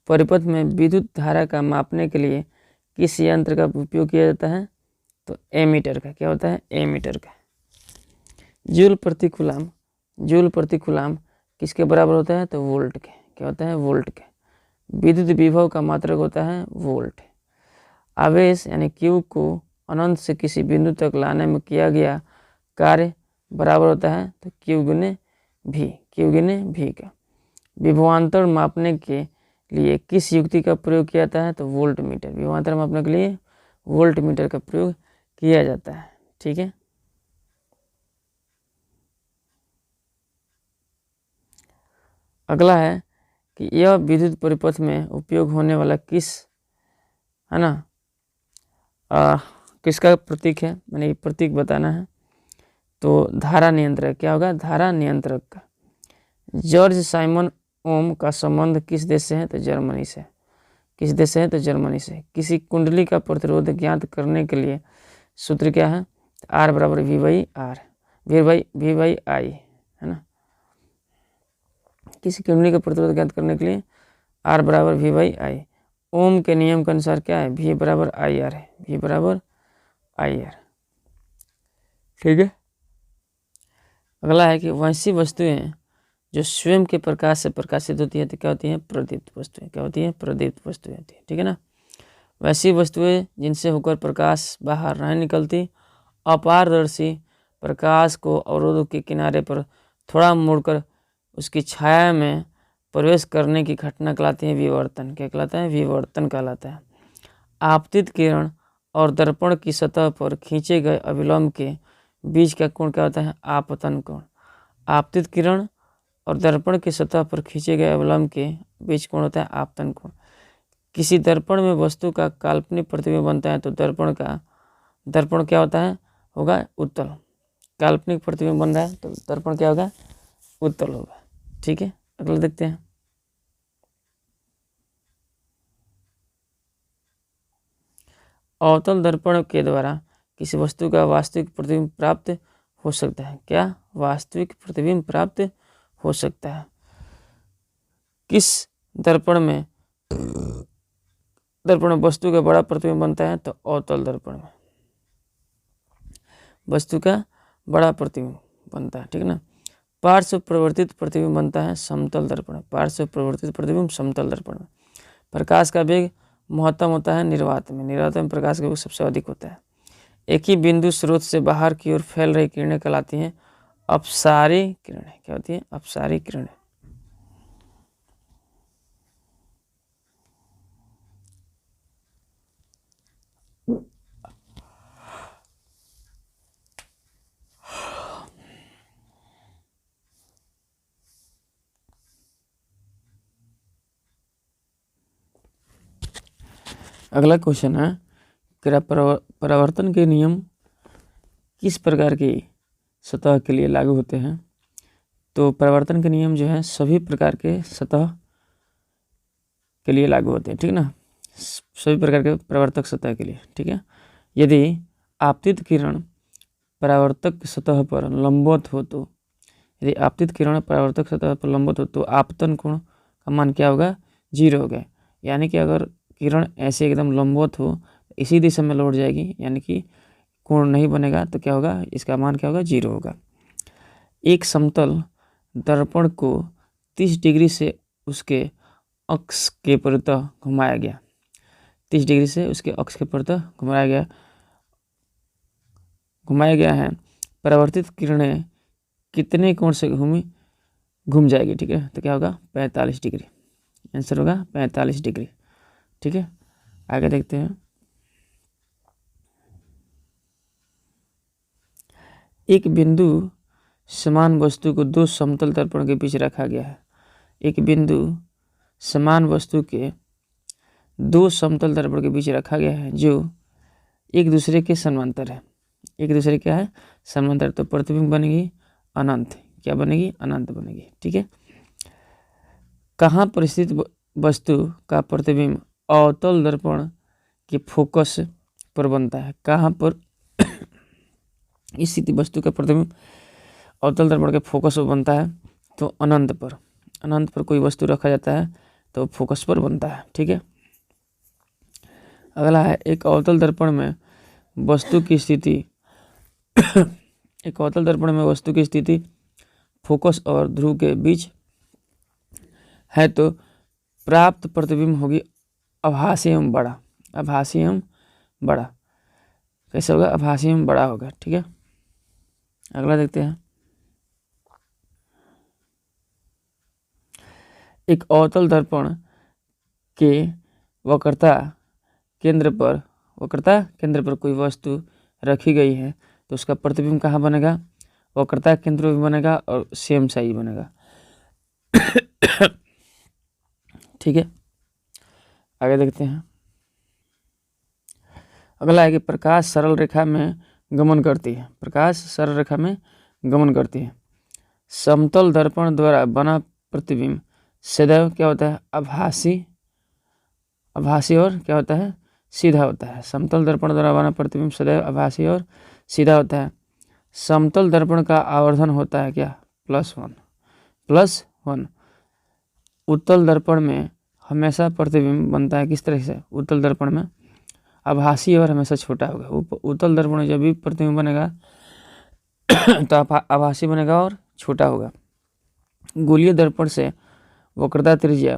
परिपथ में विद्युत धारा का मापने के लिए किस यंत्र का उपयोग किया जाता है? तो एमीटर का। क्या होता है? एमीटर का। जूल प्रति कूलाम, जूल प्रति कूलाम किसके बराबर होता है? तो वोल्ट के। क्या होता है? वोल्ट के। विद्युत विभव का मात्रक होता है वोल्ट। आवेश यानी Q को अनंत से किसी बिंदु तक लाने में किया गया कार्य बराबर होता है तो Q गुने V का। विभवांतर मापने के लिए किस युक्ति का प्रयोग किया जाता है तो वोल्ट मीटर। विभवांतर मापने के लिए वोल्ट मीटर का प्रयोग किया जाता है। ठीक है, अगला है कि यह विद्युत परिपथ में उपयोग होने वाला है ना किसका प्रतीक है, मैंने प्रतीक बताना है। तो धारा नियंत्रक क्या होगा, धारा नियंत्रक का। जॉर्ज साइमन ओम का संबंध किस देश से है तो जर्मनी से। किस देश से है तो जर्मनी से। किसी कुंडली का प्रतिरोध ज्ञात करने के लिए सूत्र क्या है, R बराबर V/I है ना। किसी कुंडली का प्रतिरोध ज्ञात करने के लिए R बराबर V/I। ओम के नियम के अनुसार क्या है, V बराबर IR है, V बराबर IR। ठीक है, अगला है कि वैसी वस्तुएं जो स्वयं के प्रकाश से प्रकाशित होती है तो क्या होती हैं, प्रदीप्त वस्तुएं। क्या होती हैं, प्रदीप्त वस्तुएं होती है। ठीक है ना। वैसी वस्तुएं जिनसे होकर प्रकाश बाहर नहीं निकलती, अपारदर्शी प्रकाश को अवरोध के किनारे पर थोड़ा मोड़कर उसकी छाया में प्रवेश करने की घटना कहलाती है विवर्तन। क्या कहलाता है, विवर्तन कहलाता है। आपतित किरण और दर्पण की सतह पर खींचे गए अभिलंब के बीच का कोण क्या होता है, आपतन कोण। आपतित किरण और दर्पण की सतह पर खींचे गए अवलंब के बीच कोण होता है आपतन कोण। किसी दर्पण में वस्तु का काल्पनिक प्रतिबिंब बनता है तो दर्पण क्या होता है, होगा उत्तल। काल्पनिक प्रतिबिंब बन रहा है तो दर्पण क्या होगा, उत्तल होगा। ठीक है, अगला देखते हैं। अवतल दर्पण के द्वारा किसी वस्तु का वास्तविक प्रतिबिंब प्राप्त हो सकता है। क्या, वास्तविक प्रतिबिंब प्राप्त हो सकता है। किस दर्पण में वस्तु का बड़ा प्रतिबिंब बनता है तो अवतल दर्पण में वस्तु का बड़ा प्रतिबिंब बनता है। ठीक है ना। पार्श्व प्रवर्तित प्रतिबिंब बनता है समतल दर्पण। पार्श्व प्रवर्तित प्रतिबिंब समतल दर्पण में। प्रकाश का वेग महत्तम होता है निर्वात में। निर्वात में प्रकाश का वेग सबसे अधिक होता है। एक ही बिंदु स्रोत से बाहर की ओर फैल रही किरणें कहलाती हैं अपसारी किरणें। क्या होती हैं, अपसारी किरणें। अगला क्वेश्चन है, परावर्तन के नियम किस प्रकार की सतह के लिए लागू होते हैं। तो परावर्तन के नियम जो है सभी प्रकार के सतह के लिए लागू होते हैं। ठीक है ना, सभी प्रकार के परावर्तक सतह के लिए। ठीक है, यदि आपतित किरण परावर्तक सतह पर लंबवत हो तो तो आपतन कोण का मान क्या होगा, 0 होगा। यानी कि अगर किरण ऐसे एकदम लंबवत हो इसी दिशा में लौट जाएगी, यानी कि कोण नहीं बनेगा, तो क्या होगा, इसका मान क्या होगा, 0 होगा। एक समतल दर्पण को 30 डिग्री से उसके अक्ष के परितः घुमाया गया। 30 डिग्री से उसके अक्ष के परितः घुमाया गया है। परावर्तित किरणें कितने कोण से घूम जाएगी। ठीक है, तो क्या होगा, 45 डिग्री। आंसर होगा 45 डिग्री। ठीक है, आगे देखते हैं। एक बिंदु समान वस्तु को 2 समतल दर्पण के बीच रखा गया है। एक बिंदु समान वस्तु के 2 समतल दर्पण के बीच रखा गया है जो एक दूसरे के समांतर है। एक दूसरे क्या है, समांतर। तो प्रतिबिंब बनेगी अनंत। क्या बनेगी, अनंत बनेगी। ठीक है, कहाँ पर स्थित वस्तु का प्रतिबिंब अवतल दर्पण के फोकस पर बनता है। कहाँ पर स्थित वस्तु का प्रतिबिंब अवतल दर्पण के फोकस पर बनता है तो अनंत पर। अनंत पर कोई वस्तु रखा जाता है तो फोकस पर बनता है। ठीक है, अगला है, एक अवतल दर्पण में वस्तु की स्थिति फोकस और ध्रुव के बीच है तो प्राप्त प्रतिबिंब होगी आभासी एवं बड़ा। आभासी एवं बड़ा। कैसे होगा? आभासी में बड़ा होगा। ठीक है, अगला देखते हैं। एक अवतल दर्पण के वक्रता केंद्र पर कोई वस्तु रखी गई है तो उसका प्रतिबिंब कहाँ बनेगा? वक्रता केंद्र में बनेगा और सेम साइज बनेगा। ठीक है, आगे देखते हैं। अगला है कि प्रकाश सरल रेखा में गमन करती है। प्रकाश सरल रेखा में गमन करती है। समतल दर्पण द्वारा बना प्रतिबिंब सदैव क्या होता है? आभासी और क्या होता है? सीधा होता है। समतल दर्पण द्वारा बना प्रतिबिंब सदैव आभासी और सीधा होता है। समतल दर्पण का आवर्धन होता है क्या? +1। उत्तल दर्पण में हमेशा प्रतिबिंब बनता है किस तरह से? उत्तल दर्पण में आभासी और हमेशा छोटा होगा। उत्तल दर्पण में जब भी प्रतिबिंब बनेगा तो आभासी बनेगा और छोटा होगा। गोलीय दर्पण से वक्रता त्रिज्या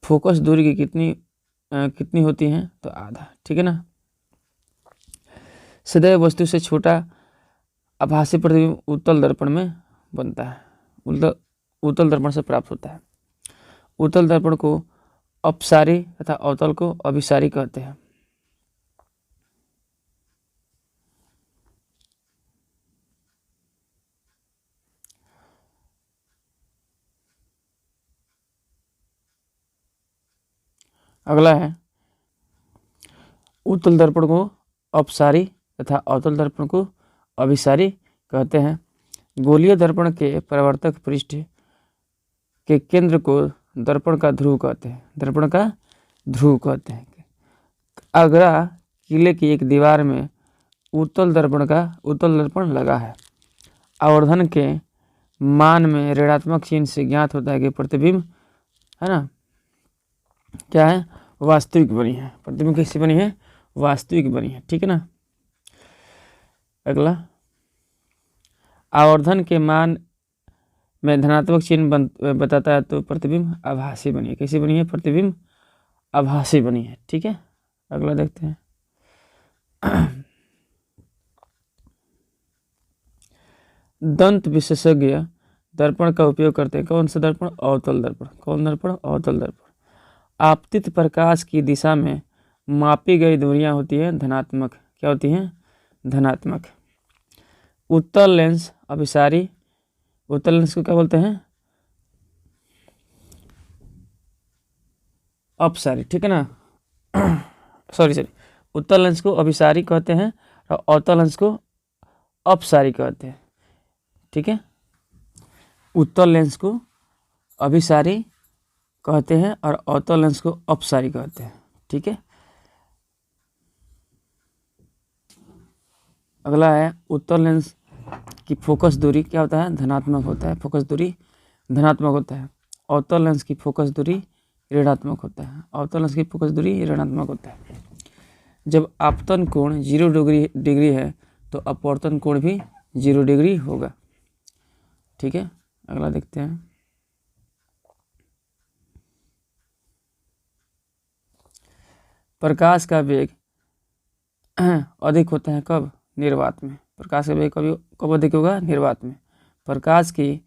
फोकस दूरी की कितनी होती है? तो आधा। ठीक है ना। सदैव वस्तु से छोटा आभासी प्रतिबिंब उत्तल दर्पण में बनता है, उत्तल दर्पण से प्राप्त होता है। उत्तल दर्पण को अपसारी तथा अवतल को अभिसारी कहते हैं। अगला है उत्तल दर्पण को अपसारी तथा अवतल दर्पण को अभिसारी कहते हैं। गोलीय दर्पण के परावर्तक पृष्ठ के केंद्र को दर्पण का ध्रुव कहते हैं। दर्पण का ध्रुव कहते हैं। आगरा किले की एक दीवार में उत्तल दर्पण लगा है। आवर्धन के मान में ऋणात्मक चिन्ह से ज्ञात होता है कि प्रतिबिंब है ना क्या है? वास्तविक बनी है। प्रतिबिंब कैसी बनी है? वास्तविक बनी है। ठीक है ना। अगला, आवर्धन के मान में धनात्मक चिन्ह बताता है तो प्रतिबिंब आभासी बनी है। कैसी बनी है? प्रतिबिंब आभासी बनी है। ठीक है, अगला देखते हैं। दंत विशेषज्ञ दर्पण का उपयोग करते हैं। कौन सा दर्पण? अवतल दर्पण। कौन दर्पण? अवतल दर्पण। आपतित प्रकाश की दिशा में मापी गई दूरियां होती है धनात्मक। क्या होती हैं? धनात्मक। उत्तल लेंस अभिसारी। उत्तल लेंस को क्या बोलते हैं? अपसारी। ठीक है ना। सॉरी उत्तल लेंस को अभिसारी कहते हैं और अवतल लेंस को अपसारी कहते हैं। ठीक है, उत्तल लेंस को अभिसारी कहते हैं और अवतल लेंस को अपसारी कहते हैं। ठीक है, अगला है उत्तल लेंस की फोकस दूरी क्या होता है? धनात्मक होता है। फोकस दूरी धनात्मक होता है। अवतल लेंस की फोकस दूरी ऋणात्मक होता है। अवतल लेंस की फोकस दूरी ऋणात्मक होता है। जब आपतन कोण 0 डिग्री है तो अपवर्तन कोण भी 0 डिग्री होगा। ठीक है, अगला देखते हैं। प्रकाश का वेग अधिक होता है कब? निर्वात में। प्रकाश का वेग कब अधिक होगा? निर्वात में। प्रकाश की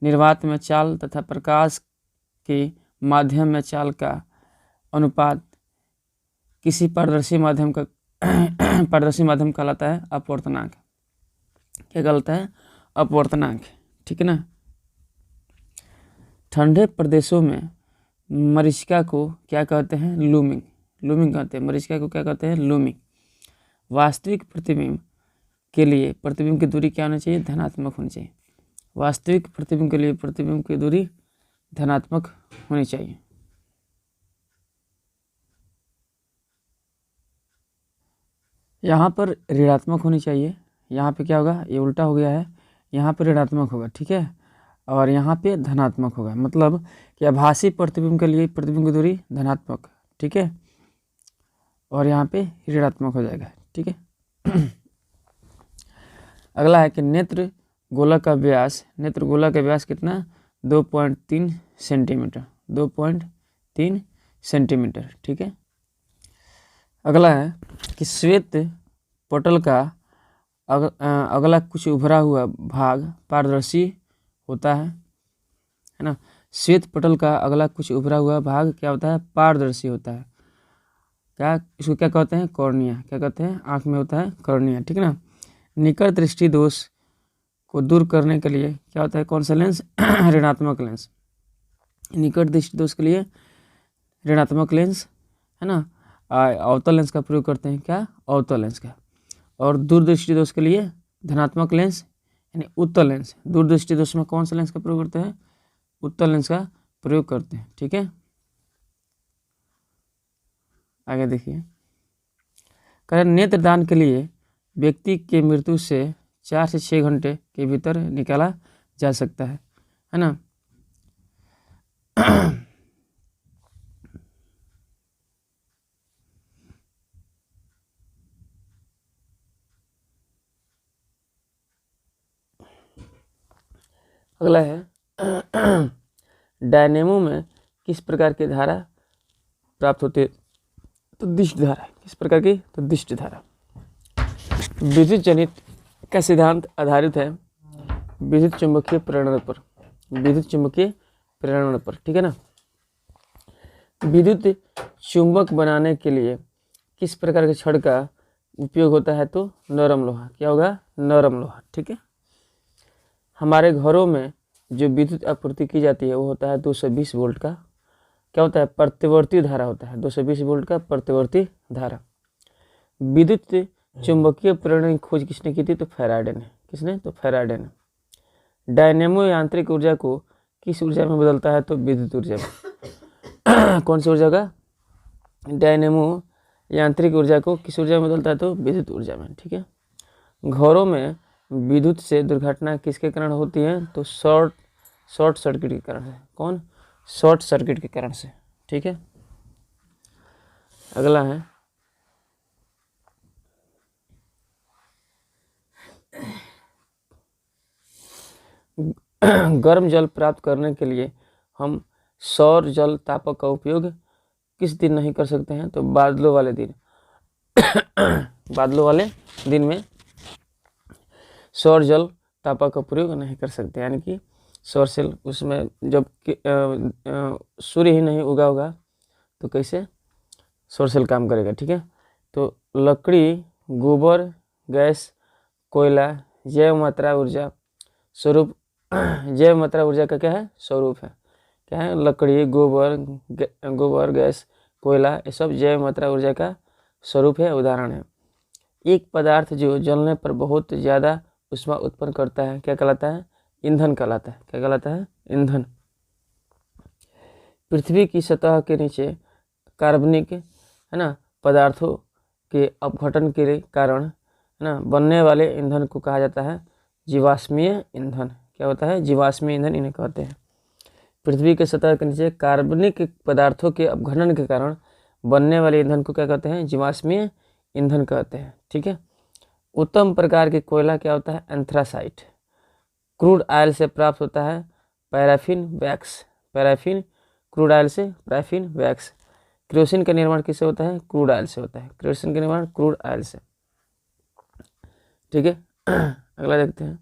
निर्वात में चाल तथा प्रकाश के माध्यम में चाल का अनुपात किसी पारदर्शी माध्यम कहलाता है अपवर्तनांक। क्या कहलाता है? अपवर्तनांक। ठीक है ना। ठंडे प्रदेशों में मरीचिका को क्या कहते हैं? लूमिंग कहते हैं। मरीचिका को क्या कहते हैं? लूमिंग। वास्तविक प्रतिबिंब के लिए प्रतिबिंब की दूरी क्या होनी चाहिए? धनात्मक होनी चाहिए। वास्तविक प्रतिबिंब के लिए प्रतिबिंब की दूरी धनात्मक होनी चाहिए। यहाँ पर ऋणात्मक होनी चाहिए। यहाँ पे क्या होगा? ये उल्टा हो गया है। यहाँ पर ऋणात्मक होगा। ठीक है, और यहाँ पे धनात्मक होगा। मतलब कि आभासी प्रतिबिंब के लिए प्रतिबिंब की दूरी धनात्मक। ठीक है, और यहाँ पे ऋणात्मक हो जाएगा। ठीक है। अगला है कि नेत्र गोला का व्यास कितना? 2.3 सेंटीमीटर। 2.3 सेंटीमीटर। ठीक है, अगला है कि श्वेत पटल का अगला कुछ उभरा हुआ भाग पारदर्शी होता है ना। श्वेत पटल का अगला कुछ उभरा हुआ भाग क्या होता है? पारदर्शी होता है। क्या इसको क्या कहते हैं? कॉर्निया। क्या कहते हैं? आँख में होता है कॉर्निया, ठीक है ना। निकट दृष्टि दोष को दूर करने के लिए क्या होता है? कौन सा लेंस? ऋणात्मक लेंस। निकट दृष्टि दोष के लिए ऋणात्मक लेंस, है ना। अवतल लेंस का प्रयोग करते हैं। क्या? अवतल लेंस का। और दूरदृष्टि दोष के लिए धनात्मक लेंस यानी उत्तल लेंस। दूरदृष्टि दोष में कौन सा लेंस का प्रयोग करते हैं? उत्तल लेंस का प्रयोग करते हैं, ठीक है। आगे देखिए, कारण नेत्रदान के लिए व्यक्ति के मृत्यु से 4 से 6 घंटे के भीतर निकाला जा सकता है ना। अगला है डायनेमो में किस प्रकार की धारा प्राप्त होती है? तो दिष्ट धारा। किस प्रकार की? तो दिष्ट धारा। विद्युत जनित का सिद्धांत आधारित है विद्युत चुंबकीय प्रेरण पर। विद्युत चुंबकीय प्रेरण पर, ठीक है ना। विद्युत चुंबक बनाने के लिए किस प्रकार के छड़ का उपयोग होता है? तो नरम लोहा। क्या होगा? नरम लोहा, ठीक है। हमारे घरों में जो विद्युत आपूर्ति की जाती है वो होता है 220 वोल्ट का। क्या होता है? प्रतिवर्ती धारा होता है। 220 वोल्ट का प्रतिवर्ती धारा। विद्युत चुंबकीय प्रेरण की खोज किसने की थी? तो फैराडे ने। किसने? तो फैराडे ने। डायनेमो यांत्रिक ऊर्जा को किस ऊर्जा में बदलता है? तो विद्युत ऊर्जा में। कौन सी ऊर्जा का? डायनेमो यांत्रिक ऊर्जा को किस ऊर्जा में बदलता है? तो विद्युत ऊर्जा में, ठीक है। घरों में विद्युत से दुर्घटना किसके कारण होती है? तो शॉर्ट सर्किट के कारण से। कौन? शॉर्ट सर्किट के कारण से, ठीक है। अगला है गर्म जल प्राप्त करने के लिए हम सौर जल तापक का उपयोग किस दिन नहीं कर सकते हैं? तो बादलों वाले दिन। बादलों वाले दिन में सौर जल तापक का प्रयोग नहीं कर सकते, यानी कि सौर सेल उसमें जब सूर्य ही नहीं उगा होगा तो कैसे सौर सेल काम करेगा, ठीक है। तो लकड़ी, गोबर, गैस, कोयला जैव मात्रा ऊर्जा स्वरूप। जैव मात्रा ऊर्जा का क्या है? स्वरूप है। क्या है? लकड़ी, गोबर, गैस, कोयला ये सब जैव मात्रा ऊर्जा का स्वरूप है, उदाहरण है। एक पदार्थ जो जलने पर बहुत ज़्यादा ऊष्मा उत्पन्न करता है क्या कहलाता है? ईंधन कहलाता है। क्या कहलाता है? ईंधन। पृथ्वी की सतह के नीचे कार्बनिक, है ना, पदार्थों के अपघटन के कारण, है ना, बनने वाले ईंधन को कहा जाता है जीवाश्मीय ईंधन। क्या होता है? जीवाश्मीय ईंधन इन्हें कहते हैं। पृथ्वी के सतह के नीचे कार्बनिक पदार्थों के अपघटन के कारण बनने वाले ईंधन को क्या कहते हैं? जीवाश्मीय ईंधन कहते हैं, ठीक है। उत्तम प्रकार के कोयला क्या होता है? एंथ्रासाइट। क्रूड ऑयल से प्राप्त होता है paraffin wax. Paraffin, crude oil से पैराफिन वैक्स। केरोसिन का निर्माण किससे होता है? क्रूड ऑयल से होता है। केरोसिन का निर्माण क्रूड ऑयल से, ठीक है। अगला देखते हैं।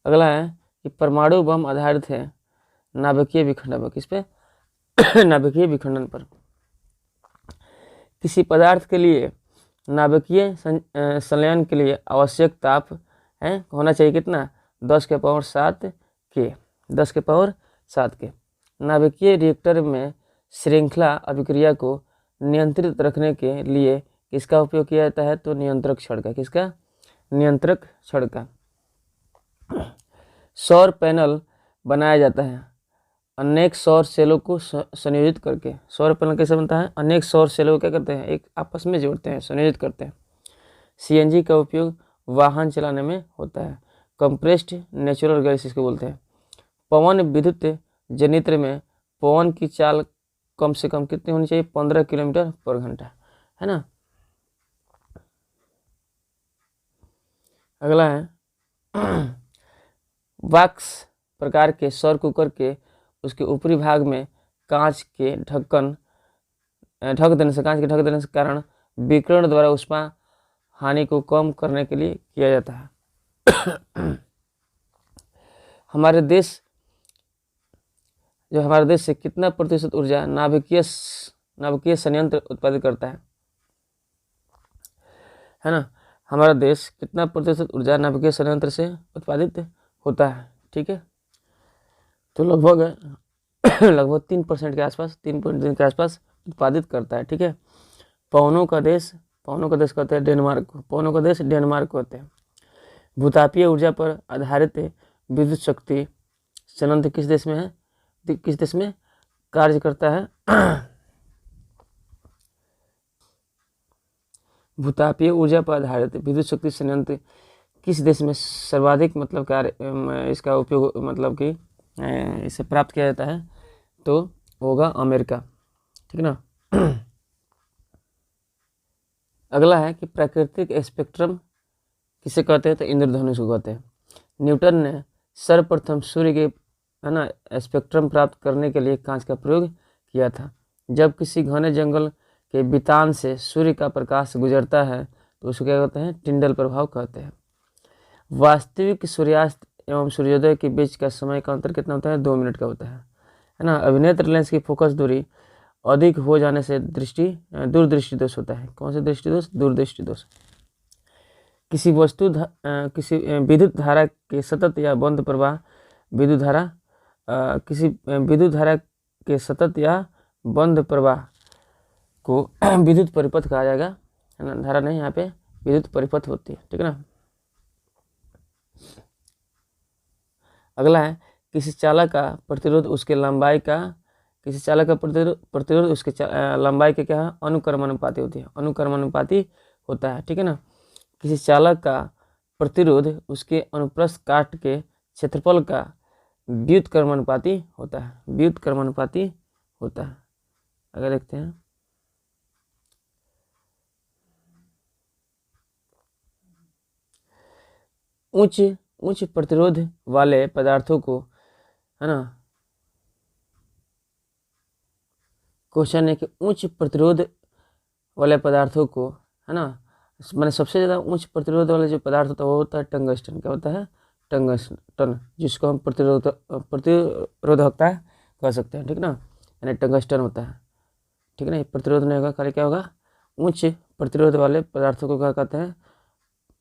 अगला है कि परमाणु बम आधारित है नाभिकीय विखंडन पर। किस पे? नाभिकीय विखंडन पर। किसी पदार्थ के लिए नाभिकीय संलयन के लिए आवश्यक ताप है होना चाहिए कितना? 10 के पावर 7 के। 10 के पावर 7 के। नाभिकीय रिएक्टर में श्रृंखला अभिक्रिया को नियंत्रित रखने के लिए किसका उपयोग किया जाता है? तो नियंत्रक छड़ का। किसका? नियंत्रक छड़ का। सौर पैनल बनाया जाता है अनेक सौर सेलों को संयोजित करके। सौर पैनल कैसे बनता है? अनेक सौर सेलों को क्या करते हैं? एक आपस में जोड़ते हैं, संयोजित करते हैं। सीएनजी का उपयोग वाहन चलाने में होता है। कंप्रेस्ड नेचुरल गैस इसको बोलते हैं। पवन विद्युत जनित्र में पवन की चाल कम से कम कितनी होनी चाहिए? 15 किलोमीटर पर घंटा, है ना। अगला है वाक्स प्रकार के सौर कुकर के उसके ऊपरी भाग में कांच के ढक देने से कारण विकिरण द्वारा ऊष्मा हानि को कम करने के लिए किया जाता है। हमारे देश से कितना प्रतिशत ऊर्जा नाभिकीय संयंत्र उत्पादित करता है ना। हमारा देश कितना प्रतिशत ऊर्जा नाभिकीय संयंत्र से उत्पादित होता है, ठीक है। तो लगभग 3% के आसपास, 3.3 के आसपास उत्पादित करता है, ठीक है। पवनों का देश कहते हैं डेनमार्क, पवनों का देश डेनमार्क होते हैं। भूतापीय ऊर्जा पर आधारित विद्युत शक्ति संयंत्र किस देश में कार्य करता है? भूतापीय ऊर्जा पर आधारित विद्युत शक्ति संयंत्र किस देश में सर्वाधिक मतलब कार्य इसका उपयोग मतलब कि इसे प्राप्त किया जाता है? तो होगा अमेरिका, ठीक ना। अगला है कि प्राकृतिक स्पेक्ट्रम किसे कहते हैं? तो इंद्रधनुष को कहते हैं। न्यूटन ने सर्वप्रथम सूर्य के स्पेक्ट्रम प्राप्त करने के लिए कांच का प्रयोग किया था। जब किसी घने जंगल के बितान से सूर्य का प्रकाश गुजरता है तो उसको क्या कहते हैं? टिंडल प्रभाव कहते हैं। वास्तविक सूर्यास्त एवं सूर्योदय के बीच का समय का अंतर कितना होता है? 2 मिनट का होता है ना। अभिनेत्र लेंस की फोकस दूरी अधिक हो जाने से दूरदृष्टि दोष होता है। कौन सा दृष्टि दोष? दूरदृष्टि दोष। किसी विद्युत धारा के सतत या बंद प्रवाह किसी विद्युत धारा के सतत या बंद प्रवाह को विद्युत परिपथ कहा जाएगा, है ना। धारा नहीं, यहाँ पे विद्युत परिपथ होती है, ठीक है ना। अगला है किसी चालक का प्रतिरोध उसके लंबाई का लंबाई के क्या है? अनुक्रमानुपाती होती है, अनुक्रमानुपाती होता है, ठीक है ना। किसी चालक का प्रतिरोध उसके अनुप्रस्थ काट के क्षेत्रफल का व्युत्क्रमानुपाती होता है, अगर देखते हैं उच्च प्रतिरोध वाले पदार्थों को, है ना। क्वेश्चन है कि उच्च प्रतिरोध वाले पदार्थों को, है ना, मैंने सबसे ज़्यादा उच्च प्रतिरोध वाले जो पदार्थ होता है वो होता है टंगस्टन। क्या होता है? टंगस्टन, जिसको हम प्रतिरोधकता कह सकते हैं, ठीक ना। यानी टंगस्टन होता है, ठीक है ना। प्रतिरोध नहीं होगा, खाली क्या होगा? उच्च प्रतिरोध वाले पदार्थों को क्या कहते हैं?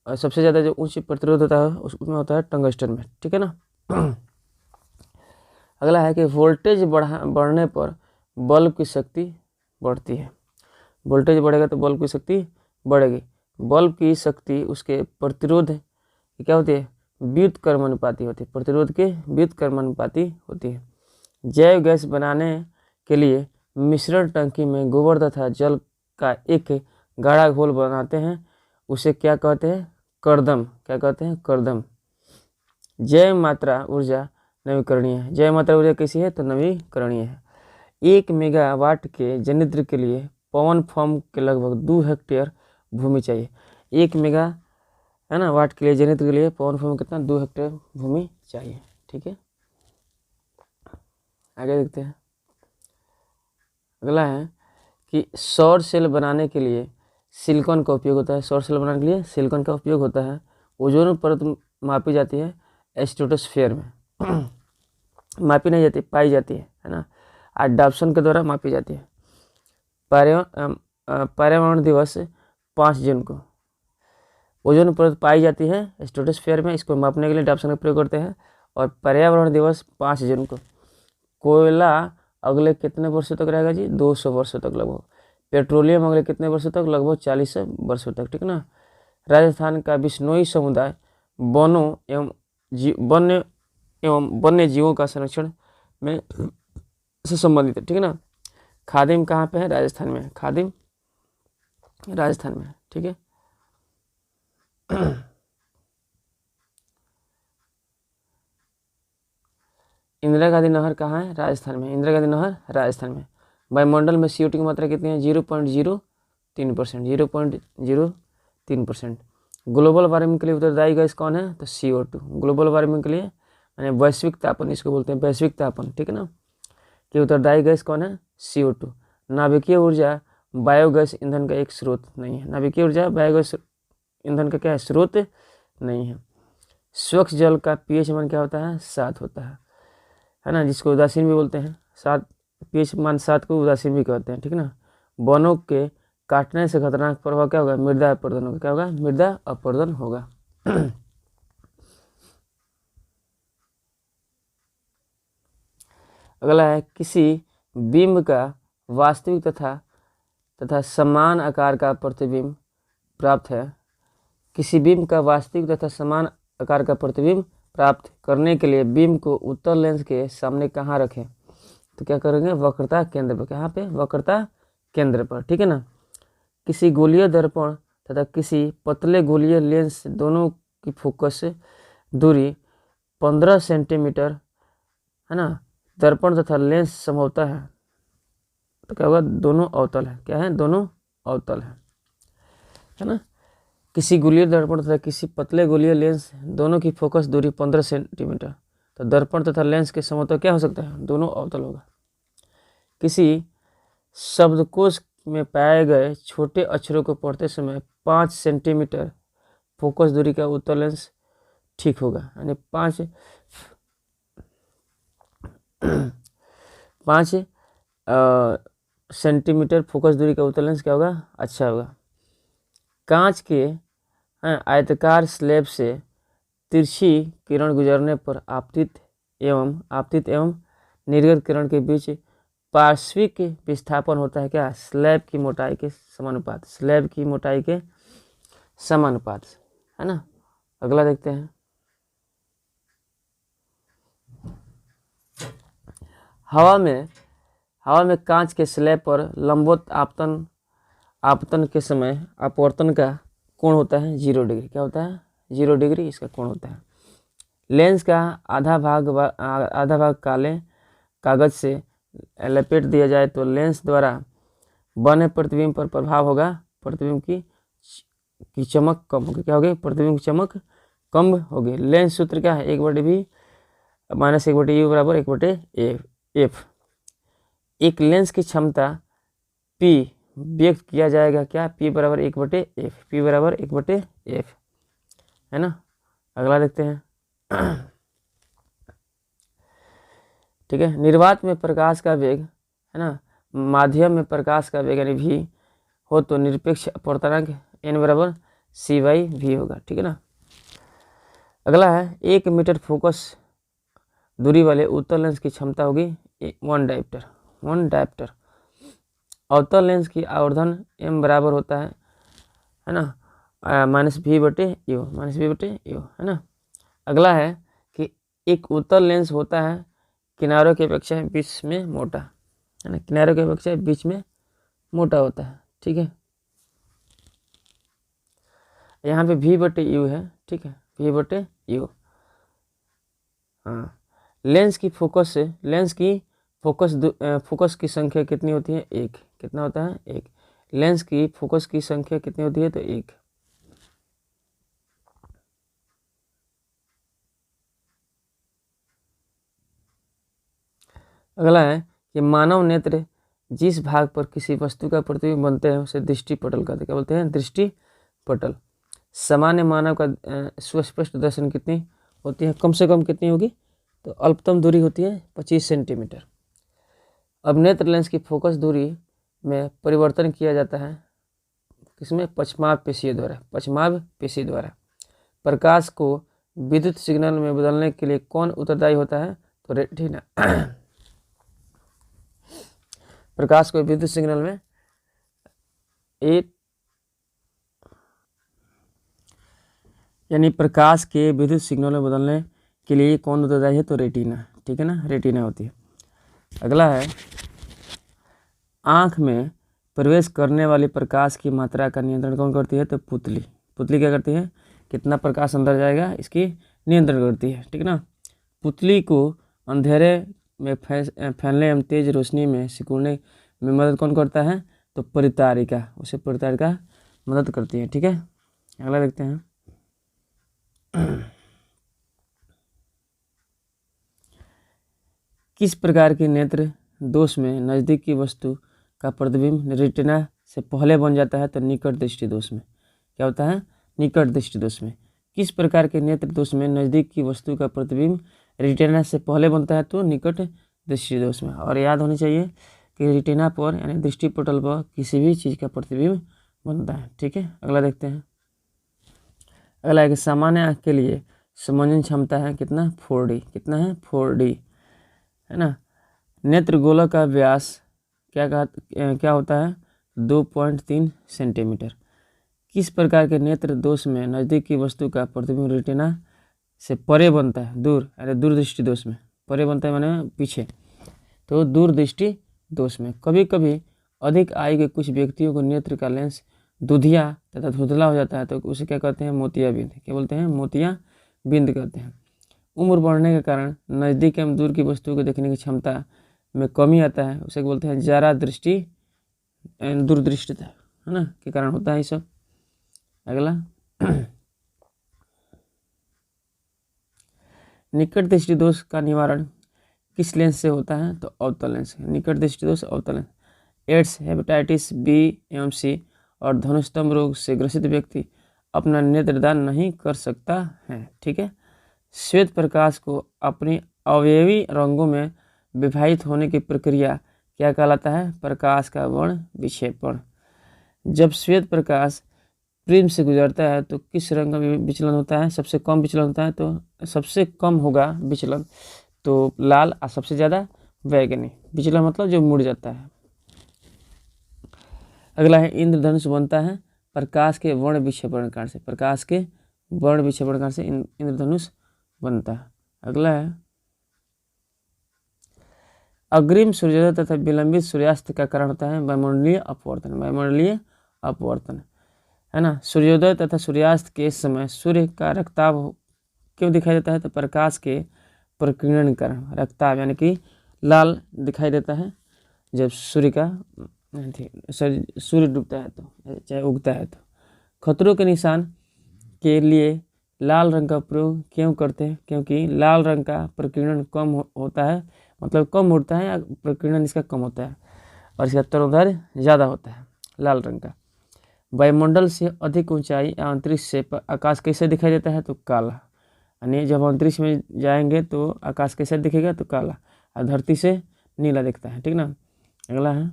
और सबसे ज़्यादा जो उच्च प्रतिरोध होता है उसमें होता है टंगस्टन में, ठीक है ना। अगला है कि वोल्टेज बढ़ने पर बल्ब की शक्ति बढ़ती है। वोल्टेज बढ़ेगा तो बल्ब की शक्ति बढ़ेगी। बल्ब की शक्ति उसके प्रतिरोध क्या होती है? व्युत्क्रमानुपाती होती है, प्रतिरोध के व्युत्क्रमानुपाती होती है। जैव गैस बनाने के लिए मिश्रण टंकी में गोबर तथा जल का एक गाढ़ा घोल बनाते हैं, उसे क्या कहते हैं? कर्दम। क्या कहते हैं? कर्दम। जैव मात्रा ऊर्जा नवीकरणीय है। जैव मात्रा ऊर्जा कैसी है? तो नवीकरणीय है। 1 मेगावाट के जनरेटर के लिए पवन फॉर्म के लगभग 2 हेक्टेयर भूमि चाहिए। 1 मेगा, है ना, वाट के लिए जनरेटर के लिए पवन फॉर्म कितना? 2 हेक्टेयर भूमि चाहिए, ठीक है। आगे देखते हैं। अगला है कि सौर सेल बनाने के लिए सिलिकॉन का उपयोग होता है। सौर सेल बनाने के लिए सिलिकॉन का उपयोग होता है। ओजोन परत मापी जाती है स्ट्रेटोस्फीयर में मापी नहीं जाती, पाई जाती है ना। एडाप्शन के द्वारा मापी जाती है। पर्यावरण दिवस 5 जून को ओजोन परत पाई जाती है स्ट्रेटोस्फीयर में, इसको मापने के लिए एडाप्शन का प्रयोग करते हैं। और पर्यावरण दिवस 5 जून को। कोयला अगले कितने वर्षों तक रहेगा जी? 200 वर्षों तक लगभग। पेट्रोलियम अगले कितने वर्षों तक? लगभग 40 वर्षों तक, ठीक ना। राजस्थान का बिश्नोई समुदाय वनों एवं वन्य जीवों का संरक्षण में से संबंधित है, ठीक है ना। खादिम कहाँ पे है? राजस्थान में। खादिम राजस्थान में, ठीक है। इंदिरा गांधी नहर कहाँ है? राजस्थान में। इंदिरा गांधी नहर राजस्थान में। वायुमंडल में CO2 की मात्रा कितनी है? 0.03%। 0.03%। ग्लोबल वार्मिंग के लिए उत्तरदायी गैस कौन है? तो CO2। ग्लोबल वार्मिंग के लिए यानी वैश्विक तापन इसको बोलते हैं, वैश्विक तापन, ठीक है ना। कि उत्तरदायी गैस कौन है, CO2। नाभिकीय ऊर्जा बायोगैस ईंधन का एक स्रोत नहीं है, नाभिकीय ऊर्जा बायोगैस ईंधन का क्या है, स्रोत नहीं है। स्वच्छ जल का pH मान क्या होता है, 7 होता है ना, जिसको उदासीन भी बोलते हैं। 7 pH मान 7 को उदासीन भी कहते हैं, ठीक है ना। वनों के काटने से खतरनाक प्रभाव क्या होगा, मृदा अपरदन होगा। क्या होगा, मृदा अपरदन होगा। अगला है, किसी बिंब का वास्तविक तथा समान आकार का प्रतिबिंब प्राप्त है। किसी बिंब का वास्तविक तथा समान आकार का प्रतिबिंब प्राप्त करने के लिए बिंब को उत्तल लेंस के सामने कहाँ रखें, तो क्या करेंगे, वक्रता केंद्र पर। कहाँ पे, वक्रता केंद्र पर, ठीक है ना। किसी गोलीय दर्पण तथा किसी पतले गोलीय लेंस दोनों की फोकस दूरी 15 सेंटीमीटर है ना। दर्पण तथा लेंस संभवतः है, तो क्या होगा, दोनों अवतल है। क्या है, दोनों अवतल है ना। किसी गोलीय दर्पण तथा किसी पतले गोलीय लेंस दोनों की फोकस दूरी 15 सेंटीमीटर, तो दर्पण तथा लेंस के समतल क्या हो सकता है, दोनों अवतल होगा। किसी शब्दकोश में पाए गए छोटे अक्षरों को पढ़ते समय 5 सेंटीमीटर फोकस दूरी का उत्तल लेंस ठीक होगा, यानी 5 सेंटीमीटर फोकस दूरी का उत्तल लेंस क्या होगा, अच्छा होगा। कांच के आयताकार स्लैब से तिरछी किरण गुजरने पर आपतित एवं निर्गत किरण के बीच पार्श्विक विस्थापन होता है। क्या, स्लैब की मोटाई के समानुपात, स्लैब की मोटाई के समानुपात, है ना। अगला देखते हैं, हवा में कांच के स्लैब पर लंबवत आपतन के समय अपवर्तन का कोण होता है 0 डिग्री। क्या होता है, 0 डिग्री इसका कोण होता है। लेंस का आधा भाग काले कागज से लपेट दिया जाए तो लेंस द्वारा बने प्रतिबिंब पर प्रभाव होगा, प्रतिबिंब की चमक कम होगी। क्या होगी, प्रतिबिंब की चमक कम होगी। लेंस सूत्र क्या है, 1/v माइनस 1/u बराबर 1/f। एक लेंस की क्षमता P व्यक्त किया जाएगा, क्या, P बराबर 1/f, P बराबर 1/f, है ना। अगला देखते हैं, ठीक है। निर्वात में प्रकाश का वेग, है ना, माध्यम में प्रकाश का वेग यानी v हो तो निरपेक्ष अपवर्तनांक n बराबर c/v होगा, ठीक है ना। अगला है, 1 मीटर फोकस दूरी वाले उत्तल लेंस की क्षमता होगी 1 डायप्टर। अवतल लेंस की आवर्धन m बराबर होता है ना, -v/u, है ना। अगला है कि एक उत्तल लेंस होता है किनारों की अपेक्षा बीच में मोटा, है ना, किनारों की अपेक्षा बीच में मोटा होता है, ठीक है। यहाँ पे v/u है, ठीक है, v/u। हाँ, लेंस की फोकस की संख्या कितनी होती है, 1। कितना होता है, 1। लेंस की फोकस की संख्या कितनी होती है, तो 1। अगला है कि मानव नेत्र जिस भाग पर किसी वस्तु का प्रतिबिंब बनते हैं उसे दृष्टिपटल कहते हैं। क्या बोलते हैं, दृष्टिपटल। सामान्य मानव का सुस्पष्ट दर्शन कितनी होती है, कम से कम कितनी होगी, तो अल्पतम दूरी होती है 25 सेंटीमीटर। अब नेत्र लेंस की फोकस दूरी में परिवर्तन किया जाता है किसमें, पश्चाभ पेशी द्वारा। प्रकाश को विद्युत सिग्नल में बदलने के लिए कौन उत्तरदायी होता है, तो रेटिना। प्रकाश को विद्युत सिग्नल में यानी प्रकाश के विद्युत सिग्नल में बदलने के लिए कौन उत्तरदायी है, तो रेटिना, ठीक है ना, रेटिना होती है। अगला है, आँख में प्रवेश करने वाली प्रकाश की मात्रा का नियंत्रण कौन करती है, तो पुतली क्या करती है, कितना प्रकाश अंदर जाएगा इसकी नियंत्रण करती है, ठीक है ना। पुतली को अंधेरे में फैलने एवं तेज रोशनी में सिकुड़ने में मदद कौन करता है, तो परितारिका, उसे परितारिका मदद करती है, ठीक है। अगला देखते हैं, किस प्रकार के नेत्र दोष में नज़दीक की वस्तु का प्रतिबिंब रेटिना से पहले बन जाता है तो निकट दृष्टि दोष में क्या होता है, निकट दृष्टि दोष में। किस प्रकार के नेत्र दोष में नज़दीक की वस्तु का प्रतिबिंब रेटिना से पहले बनता है तो निकट दृष्टि दोष में। और याद होनी चाहिए कि रेटिना पर यानी दृष्टिपटल पर किसी भी चीज़ का प्रतिबिंब बनता है। ठीक है, अगला देखते हैं। अगला है कि सामान्य आँख के लिए समंजन क्षमता है कितना, 4D। कितना है, 4D है ना। नेत्र गोलक का व्यास क्या होता है, 2.3 सेंटीमीटर। किस प्रकार के नेत्र दोष में नज़दीक की वस्तु का प्रतिबिंब रेटिना से परे बनता है, दूर, अरे दूरदृष्टि दोष में। परे बनता है माने पीछे, तो दूरदृष्टि दोष में। कभी कभी अधिक आयु के कुछ व्यक्तियों को नेत्र का लेंस दुधिया तथा धुंधला हो जाता है तो उसे क्या कहते हैं, मोतियाबिंद। क्या बोलते हैं, मोतियाबिंद कहते हैं। उम्र बढ़ने के कारण नज़दीक एवं दूर की वस्तुओं को देखने की क्षमता में कमी आता है, उसे बोलते हैं जरा दृष्टि, दूरदृष्टिता है ना, के कारण होता है ये सब। अगला निकट दृष्टि दोष का निवारण किस लेंस से होता है तो अवतल लेंस। निकट दृष्टि दोष अवतल लेंस। एड्स, हेपेटाइटिस बी एवं सी और धनुस्तंभ रोग से ग्रसित व्यक्ति अपना नेत्रदान नहीं कर सकता है। ठीक है। श्वेत प्रकाश को अपनी अवयवी रंगों में विभाजित होने की प्रक्रिया क्या कहलाता है, प्रकाश का वर्ण विक्षेपण। जब श्वेत प्रकाश प्रिज्म से गुजरता है तो किस रंग का विचलन होता है, सबसे कम विचलन होता है, तो सबसे कम होगा विचलन तो लाल, और सबसे ज़्यादा बैगनी। विचलन मतलब जो मुड़ जाता है। अगला है इंद्रधनुष बनता है प्रकाश के वर्ण विक्षेपण कारण से। प्रकाश के वर्ण विक्षेपण कारण से इंद्रधनुष बनता है। अगला है अग्रिम सूर्योदय तथा विलंबित सूर्यास्त का कारण होता है वायुमंडलीय अपवर्तन। वायुमंडलीय अपवर्तन है ना। सूर्योदय तथा सूर्यास्त के समय सूर्य का रक्ताभ क्यों दिखाई देता है तो प्रकाश के प्रकीर्णन कारण। रक्ताभ यानी कि लाल दिखाई देता है जब सूर्य डूबता है तो, चाहे उगता है तो। खतरों के निशान के लिए लाल रंग का प्रयोग क्यों करते हैं, क्योंकि लाल रंग का प्रकीर्णन कम होता है, मतलब कम उड़ता है या प्रकीर्णन इसका कम होता है, और इसका तरंगदैर्घ्य ज़्यादा होता है लाल रंग का। वायुमंडल से अधिक ऊंचाई या अंतरिक्ष से आकाश कैसे दिखाई देता है तो काला। यानी जब अंतरिक्ष में जाएंगे तो आकाश कैसे दिखेगा तो काला, और धरती से नीला दिखता है। ठीक ना। अगला है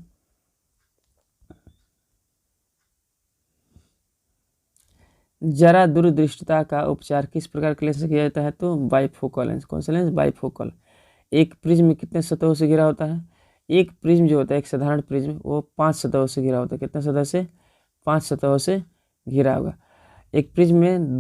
जरा दूरदृष्टिता का उपचार किस प्रकार के लेंस से किया जाता है तो बाइफोकल लेंस। कौन सा लेंस, बाइफोकल। एक प्रिज्म कितने सतहों से घिरा होता है, एक प्रिज्म जो होता है, एक साधारण प्रिज्म, वो 5 सतहों से घिरा होता है। कितने सतह से, 5 सतहों से घिरा होगा। एक प्रिज्म में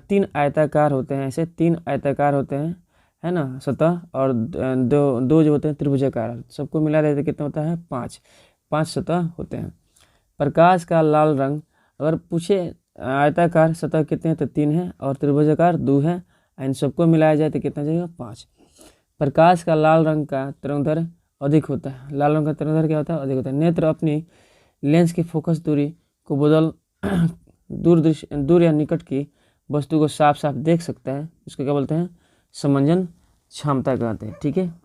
3 आयताकार होते हैं, ऐसे 3 आयताकार होते हैं है ना सतह, और दो जो होते हैं त्रिभुजाकार। सबको मिला देते कितना होता है, 5 सतह होते हैं। प्रकाश का लाल रंग अगर पूछे आयताकार सतह कितने हैं तो 3 है, और त्रिभुजाकार 2 है, इन सबको मिलाया जाए तो कितना जाएगा, 5। प्रकाश का लाल रंग का तरंगदैर्घ्य अधिक होता है। लाल रंग का तरंगदैर्घ्य क्या होता है, अधिक होता है। नेत्र अपनी लेंस की फोकस दूरी को बदल दूर या निकट की वस्तु को साफ साफ देख सकता है, उसको क्या बोलते हैं, समंजन क्षमता कहते हैं। ठीक है।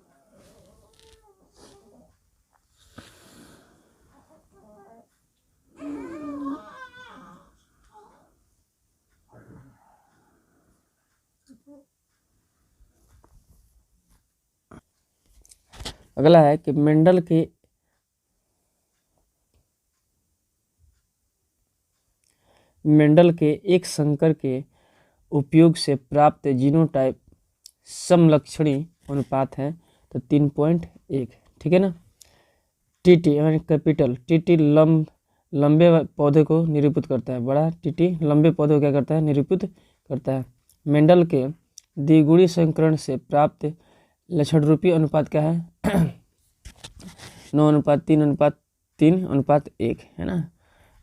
अगला है कि मेंडल के एक संकर के उपयोग से प्राप्त जीनोटाइप समलक्षणी अनुपात है तो 3.1। ठीक है ना। टीटी यानी कैपिटल टीटी लंबे पौधे को निरूपित करता है। बड़ा टीटी लंबे पौधे को क्या करता है, निरूपित करता है। मेंडल के द्विगुणी संकरण से प्राप्त लक्षण रूपी अनुपात क्या है 9:3:3:1 है ना।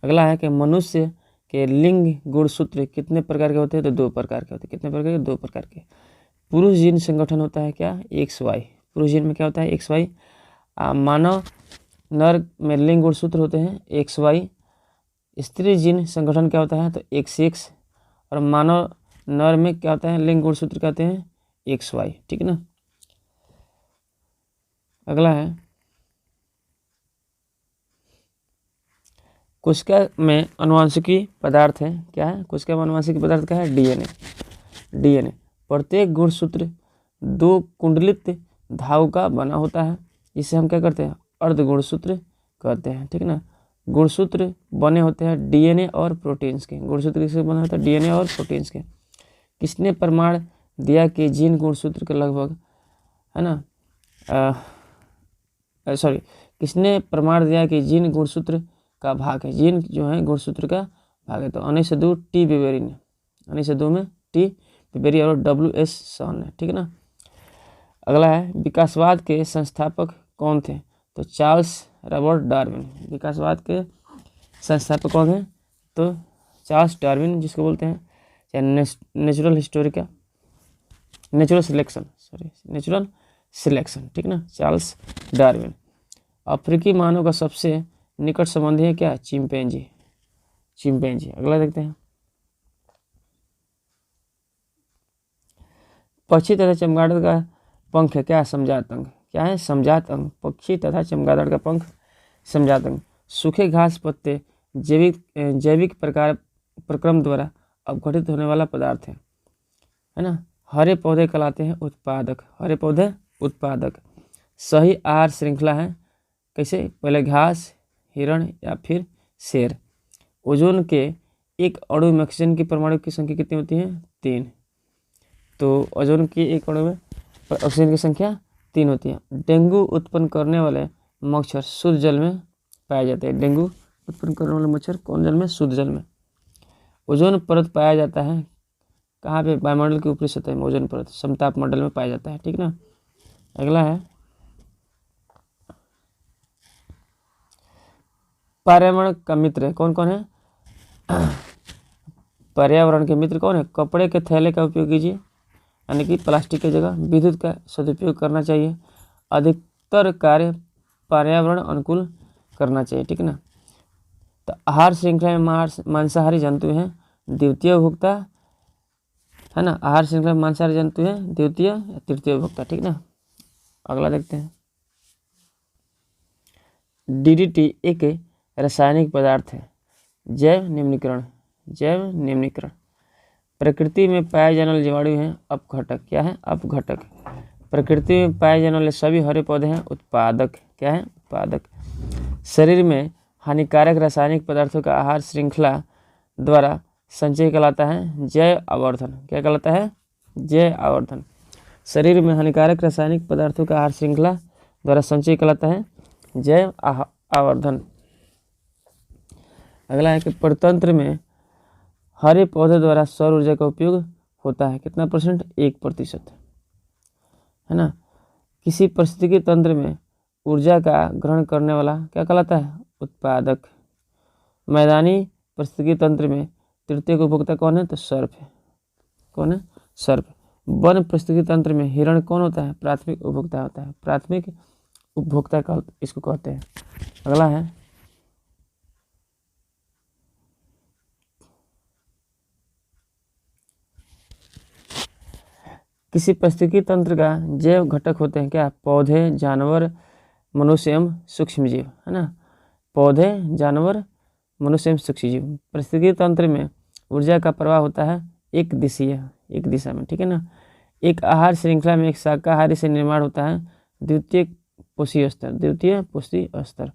अगला है कि मनुष्य के लिंग गुणसूत्र कितने प्रकार के होते हैं तो 2 प्रकार के होते हैं। कितने प्रकार के, 2 प्रकार के। पुरुष जीन संगठन होता है क्या, XY। पुरुष जीन में क्या होता है, XY। मानव नर में लिंग गुणसूत्र होते हैं XY। स्त्री जीन संगठन क्या होता है तो XX, और मानव नर में क्या होता है लिंग गुणसूत्र कहते हैं XY। ठीक है ना। अगला है कोशिका में अनुवांशिकी पदार्थ है, क्या है कोशिका में अनुवांशिकी पदार्थ क्या है, डीएनए। प्रत्येक गुणसूत्र 2 कुंडलित धातु का बना होता है, इसे हम क्या करते हैं, अर्ध गुणसूत्र कहते हैं, ठीक ना। गुणसूत्र बने होते हैं डीएनए और प्रोटीन्स के। गुणसूत्र किससे बना होता है, डीएनए और प्रोटीन्स के। किसने प्रमाण दिया कि जीन गुणसूत्र के लगभग, है ना, किसने प्रमाण दिया कि जीन गुणसूत्र का भाग है, जीन जो है गुणसूत्र का भाग है, तो अनिसदू टी बेबेरी ने, अनिसदू में टी बेबेरी और WS सॉन ने, ठीक है ना। अगला है विकासवाद के संस्थापक कौन थे, तो चार्ल्स रॉबर्ट डार्विन। विकासवाद के संस्थापक कौन है, तो चार्ल्स डार्विन, जिसको बोलते हैं नेचुरल सिलेक्शन, ठीक ना, चार्ल्स डार्विन। अफ्रीकी मानव का सबसे निकट संबंधी है क्या, चिंपैंजी। अगला देखते हैं पक्षी तथा चमगादड़ का पंख है क्या, समजात अंग, क्या है, समजात अंग। पक्षी तथा चमगादड़ का पंख समजात अंग। सूखे घास पत्ते जैविक प्रक्रम द्वारा अपघटित होने वाला पदार्थ है ना। हरे पौधे कहलाते हैं उत्पादक। सही आहार श्रृंखला है कैसे, पहले घास, हिरण या फिर शेर। ओजोन के एक अणु में ऑक्सीजन की परमाणु की संख्या कितनी होती है, 3। तो ओजोन की एक अणु में ऑक्सीजन की संख्या 3 होती है। डेंगू उत्पन्न करने वाले मच्छर शुद्ध जल में पाए जाते हैं। डेंगू उत्पन्न करने वाले मच्छर कौन जल में, शुद्ध जल में। ओजोन परत पाया जाता है कहाँ पे, वायुमंडल की ऊपरी सतह में ओजोन परत समताप मंडल में पाया जाता है, ठीक ना। अगला है पर्यावरण का मित्र कौन कौन है, पर्यावरण के मित्र कौन है, कपड़े के थैले का उपयोग कीजिए, यानी कि प्लास्टिक की जगह। विद्युत का सदुपयोग करना चाहिए। अधिकतर कार्य पर्यावरण अनुकूल करना चाहिए, ठीक है ना। तो आहार श्रृंखला में मांसाहारी जंतु हैं, द्वितीय उपभोक्ता, है ना। आहार श्रृंखला में मांसाहारी जंतु हैं, द्वितीय या तृतीय उपभोक्ता, ठीक ना। अगला देखते हैं DDT एक रासायनिक पदार्थ है। जैव निम्नीकरण। प्रकृति में पाए जाने वाले जीवाणु हैं अपघटक, क्या है, अपघटक। प्रकृति में पाए जाने वाले सभी हरे पौधे हैं उत्पादक, क्या है, उत्पादक। शरीर में हानिकारक रासायनिक पदार्थों का आहार श्रृंखला द्वारा संचय कहलाता है जैव आवर्धन, क्या कहलाता है, जैव आवर्धन। शरीर में हानिकारक रासायनिक पदार्थों का आहार श्रृंखला द्वारा संचय कहलाता है जैव आवर्धन। अगला है कि प्रतंत्र में हरे पौधे द्वारा सौर ऊर्जा का उपयोग होता है, कितना %, 1%, है ना। किसी पारिस्थितिकी तंत्र में ऊर्जा का ग्रहण करने वाला क्या कहलाता है, उत्पादक। मैदानी पारिस्थितिकी तंत्र में तृतीय उपभोक्ता कौन है, तो सर्प है, कौन है, सर्प। वन पारिस्थितिकी तंत्र में हिरण कौन होता है, प्राथमिक उपभोक्ता होता है, प्राथमिक उपभोक्ता का इसको कहते हैं। अगला है किसी पारिस्थितिकी तंत्र का जैव घटक होते हैं क्या, पौधे, जानवर, मनुष्य एवं सूक्ष्मजीव, है ना। पौधे, जानवर, मनुष्य एवं सूक्ष्मजीव। पारिस्थितिकी तंत्र में ऊर्जा का प्रवाह होता है एक दिशा में, ठीक है ना। एक आहार श्रृंखला में एक शाकाहारी से निर्माण होता है द्वितीय पोषी स्तर।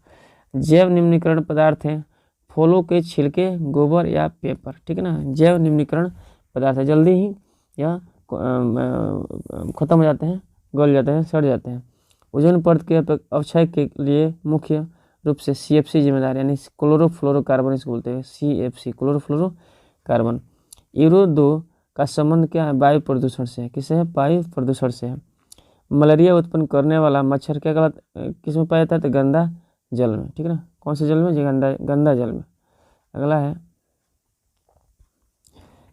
जैव निम्नीकरण पदार्थ है फलों के छिलके, गोबर या पेपर, ठीक है ना। जैव निम्नीकरण पदार्थ है, जल्दी ही या खत्म हो जाते हैं, गल जाते हैं, सड़ जाते हैं। ओजोन परत के अवक्षय के लिए मुख्य रूप से CFC जिम्मेदार, यानी क्लोरोफ्लोरोकार्बन इसको बोलते हैं, CFC क्लोरोफ्लोरोकार्बन। यूरो 2 का संबंध क्या है, वायु प्रदूषण से है, किससे है, वायु प्रदूषण से है। मलेरिया उत्पन्न करने वाला मच्छर क्या कहलाता, किस में पाया जाता है, तो गंदा जल में, ठीक है ना। कौन से जल में, गंदा जल में। अगला है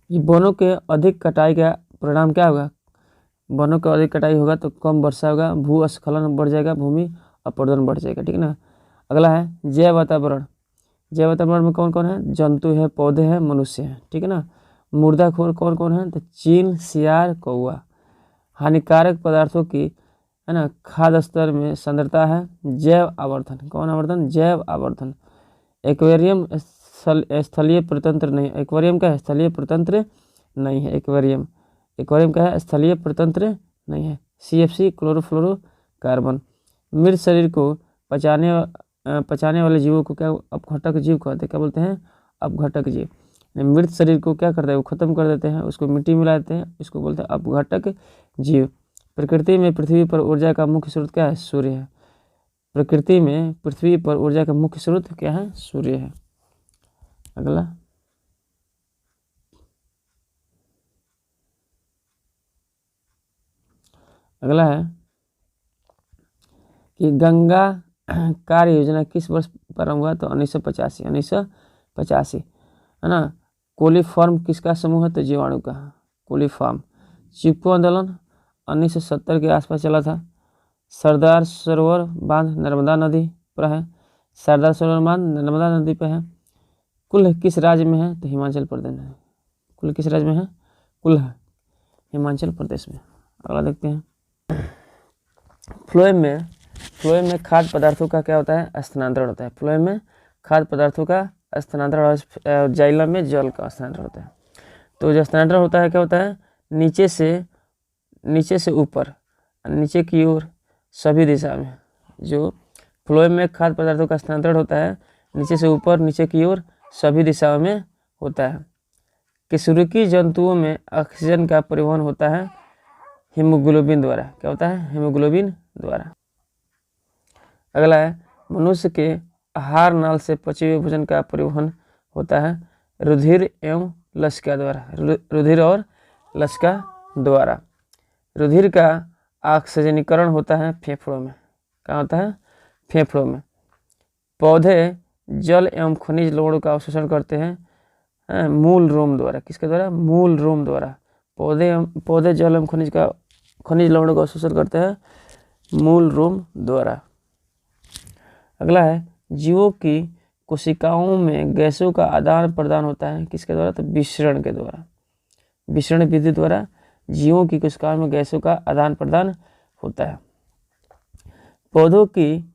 ये वनों के अधिक कटाई का परिणाम क्या होगा, वनों का अधिक कटाई होगा तो कम वर्षा होगा, भूस्खलन बढ़ जाएगा, भूमि अपरदन बढ़ जाएगा, ठीक है ना। अगला है जैव वातावरण में कौन कौन है, जंतु है, पौधे हैं, मनुष्य हैं, ठीक है ना। मुर्दाखोर कौन कौन है, तो चील, सियार, कौआ। हानिकारक पदार्थों की है ना। खाद्य स्तर में सांद्रता है। जैव आवर्धन, कौन आवर्धन? जैव आवर्धन। एक्वेरियम स्थलीय प्रतंत्र नहीं, एक्वेरियम का स्थलीय प्रतंत्र नहीं है। एक्वेरियम का है स्थलीय प्रतंत्र नहीं है। CFC chlorofluorocarbon. मृत शरीर को पचाने वाले जीवों को क्या अपघटक जीव कहते हैं? क्या बोलते हैं? अपघटक जीव। मृत शरीर को क्या करता है? वो खत्म कर देते हैं, उसको मिट्टी मिला देते हैं, इसको बोलते हैं अपघटक जीव। प्रकृति में पृथ्वी पर ऊर्जा का मुख्य स्रोत क्या है? सूर्य है। प्रकृति में पृथ्वी पर ऊर्जा का मुख्य स्रोत क्या है? सूर्य है। अगला है कि गंगा कार्य योजना किस वर्ष प्रारंभ हुआ? तो 1985 है ना। कोलीफॉर्म किसका समूह है? तो जीवाणु का। कोलीफॉर्म। चिपको आंदोलन 1970 के आसपास चला था। सरदार सरोवर बांध नर्मदा नदी पर है। सरदार सरोवर बांध नर्मदा नदी पर है। कुल्ह किस राज्य में है? तो हिमाचल प्रदेश में। कुल्ह किस राज्य में है? कुल्ह हिमाचल प्रदेश में। अगला देखते हैं। फ्लोएम में खाद्य पदार्थों का क्या होता है? स्थानांतरण होता है। फ्लोएम में खाद्य पदार्थों का स्थानांतरण और जाइलम में जल का स्थानांतरण होता है। तो जो स्थानांतरण होता है क्या होता है? नीचे से ऊपर, नीचे की ओर, सभी दिशा में। जो फ्लोएम में खाद्य पदार्थों का स्थानांतरण होता है नीचे से ऊपर, नीचे की ओर, सभी दिशाओं में होता है। किशोरकी जंतुओं में ऑक्सीजन का परिवहन होता है हीमोग्लोबिन द्वारा। क्या होता है? हीमोग्लोबिन द्वारा। अगला है मनुष्य के आहार नाल से पचे हुए भोजन का परिवहन होता है रुधिर एवं लसिका द्वारा। रुधिर और लसिका द्वारा। रुधिर का ऑक्सीजनीकरण होता है फेफड़ों में। क्या होता है? फेफड़ों में। पौधे जल एवं खनिज लवणों का अवशोषण करते हैं मूल रोम द्वारा। किसके द्वारा? मूल रोम द्वारा। पौधे जल एवं खनिज लवणों का अवशोषण करते हैं मूल रोम द्वारा। अगला है जीवों की कोशिकाओं में गैसों का आदान प्रदान होता है किसके द्वारा? तो विसरण के द्वारा। विसरण विधि द्वारा जीवों की कोशिकाओं में गैसों का आदान प्रदान होता है। पौधों की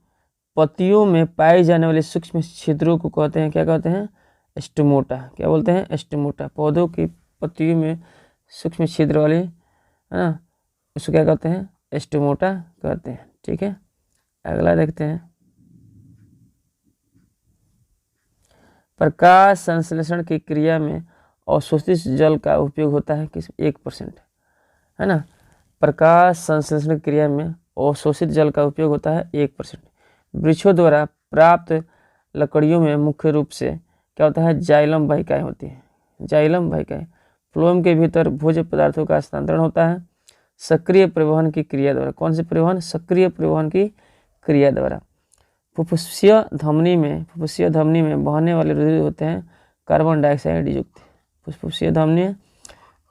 पत्तियों में पाई जाने वाले सूक्ष्म छिद्रों को कहते हैं, क्या कहते हैं? स्टोमोटा। क्या बोलते हैं? स्टोमोटा। पौधों की पत्तियों में सूक्ष्म छिद्र वाले, है ना, उसको क्या कहते हैं? स्टोमोटा कहते हैं। ठीक है। अगला देखते हैं। प्रकाश संश्लेषण की क्रिया में अवशोषित जल का उपयोग होता है किस? 1%, है ना। प्रकाश संश्लेषण क्रिया में अवशोषित जल का उपयोग होता है 1%। वृक्षों द्वारा प्राप्त लकड़ियों में मुख्य रूप से क्या होता है? जाइलम वाहिकाएं होती है। जाइलम वाहिकाएं। फ्लोएम के भीतर भोज्य पदार्थों का स्थानांतरण होता है सक्रिय परिवहन की क्रिया द्वारा। कौन से परिवहन? सक्रिय परिवहन की क्रिया द्वारा। फुफ्फुसीय धमनी में बहने वाले रुधिर होते हैं कार्बन डाइऑक्साइड युक्त। फुफ्फुसीय धमनी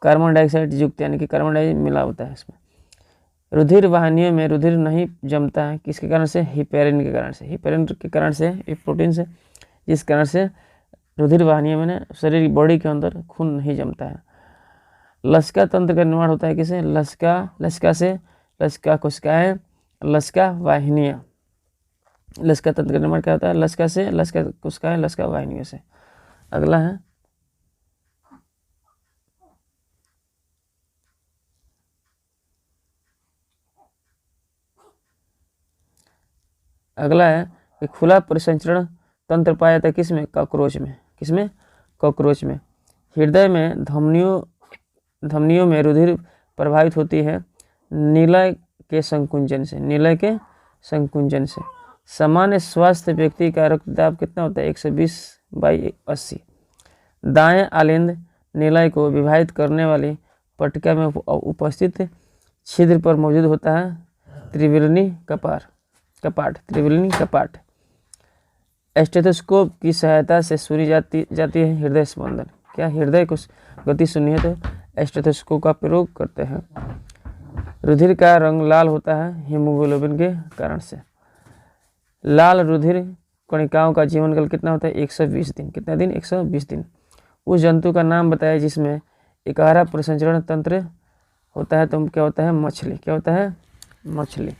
कार्बन डाइऑक्साइड युक्त, यानी कि कार्बन डाइऑक्साइड मिला होता है इसमें। रुधिर वाहिनियों में रुधिर नहीं जमता है किसके कारण से? हिपेरिन के कारण से। हिपेरिन के कारण से, एक प्रोटीन से, जिस कारण से रुधिर वाहिनियों में ना शरीर की बॉडी के अंदर खून नहीं जमता है। लसिका तंत्र का निर्माण होता है किसे? लसिका से, लसिका कोशिकाएं, लसिका वाहिनियाँ। लसिका तंत्र का निर्माण क्या होता है? लसिका से, लसिका कोशिकाएं, लसिका वाहिनियों से। अगला है कि खुला परिसंचरण तंत्र पाया जाता है किसमें? कॉकरोच में। किसमें? कॉकरोच में। हृदय में धमनियों में रुधिर प्रभावित होती है नीलय के संकुंचन से। सामान्य स्वस्थ व्यक्ति का रक्तदाब कितना होता है? 120/80। दाएं आलिंद नीलय को विभाजित करने वाली पट्टिका में उपस्थित छिद्र पर मौजूद होता है त्रिविलनी कपाट। स्टेथोस्कोप की सहायता से सुनी जाती है हृदय स्पंदन। क्या हृदय को गति सुननी है तो स्टेथोस्कोप का प्रयोग करते हैं। रुधिर का रंग लाल होता है हीमोग्लोबिन के कारण से। लाल रुधिर कणिकाओं का जीवन काल कितना होता है? 120 दिन। कितना दिन? 120 दिन। उस जंतु का नाम बताया जिसमें एकहरा परिसंचरण तंत्र होता है, तो क्या होता है? मछली। क्या होता है? मछली।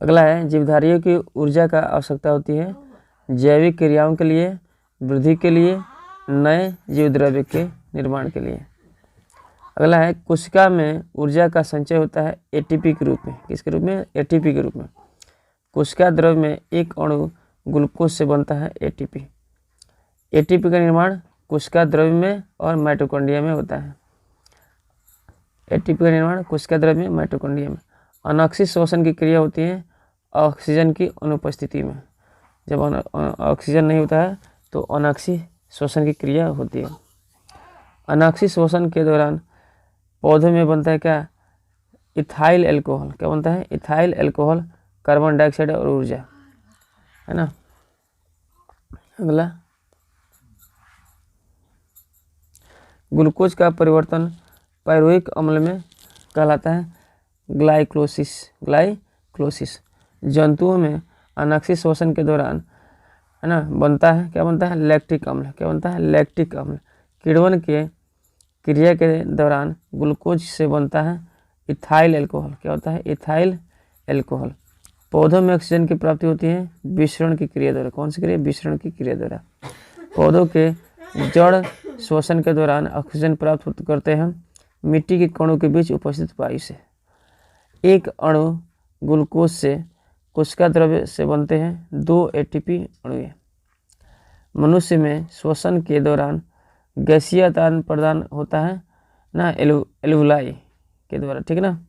अगला है जीवधारियों की ऊर्जा का आवश्यकता होती है जैविक क्रियाओं के लिए, वृद्धि के लिए, नए जीवद्रव्य के निर्माण के लिए। अगला है कोशिका में ऊर्जा का संचय होता है एटीपी के रूप में। किसके रूप में? एटीपी के रूप में। कोशिका द्रव्य में एक अणु ग्लूकोज से बनता है एटीपी। एटीपी का निर्माण कोशिका द्रव्य में और माइटोकॉन्ड्रिया में होता है। एटीपी का निर्माण कोशिका द्रव्य में, माइटोकॉन्ड्रिया में। अनाक्षिक श्वसन की क्रिया होती है ऑक्सीजन की अनुपस्थिति में। जब ऑक्सीजन नहीं होता है तो अनाक्षिक श्वसन की क्रिया होती है। अनाक्षिक श्वसन के दौरान पौधों में बनता है क्या? Ethyl alcohol. क्या बनता है? इथाइल एल्कोहल, कार्बन डाइऑक्साइड और ऊर्जा, है ना। अगला ग्लूकोज का परिवर्तन पायरुविक अम्ल में कहलाता है ग्लाइकोलिसिस। जंतुओं में अनाक्षिक श्वसन के दौरान, है ना, बनता है क्या? बनता है लैक्टिक अम्ल। क्या बनता है? लैक्टिक अम्ल। किण्वन के क्रिया के दौरान ग्लूकोज से बनता है इथाइल एल्कोहल। क्या होता है? Ethyl alcohol. पौधों में ऑक्सीजन की प्राप्ति होती है विसरण की क्रिया द्वारा। कौन सी क्रिया? विसरण की क्रिया द्वारा। पौधों के जड़ श्वसन के दौरान ऑक्सीजन प्राप्त करते हैं मिट्टी के कणों के बीच उपस्थित वायु से। एक अणु ग्लूकोज से कोशिका द्रव्य से बनते हैं 2 एटीपी अणु। मनुष्य में श्वसन के दौरान गैसीय आदान प्रदान होता है ना एल्वुलाई के द्वारा, ठीक है ना।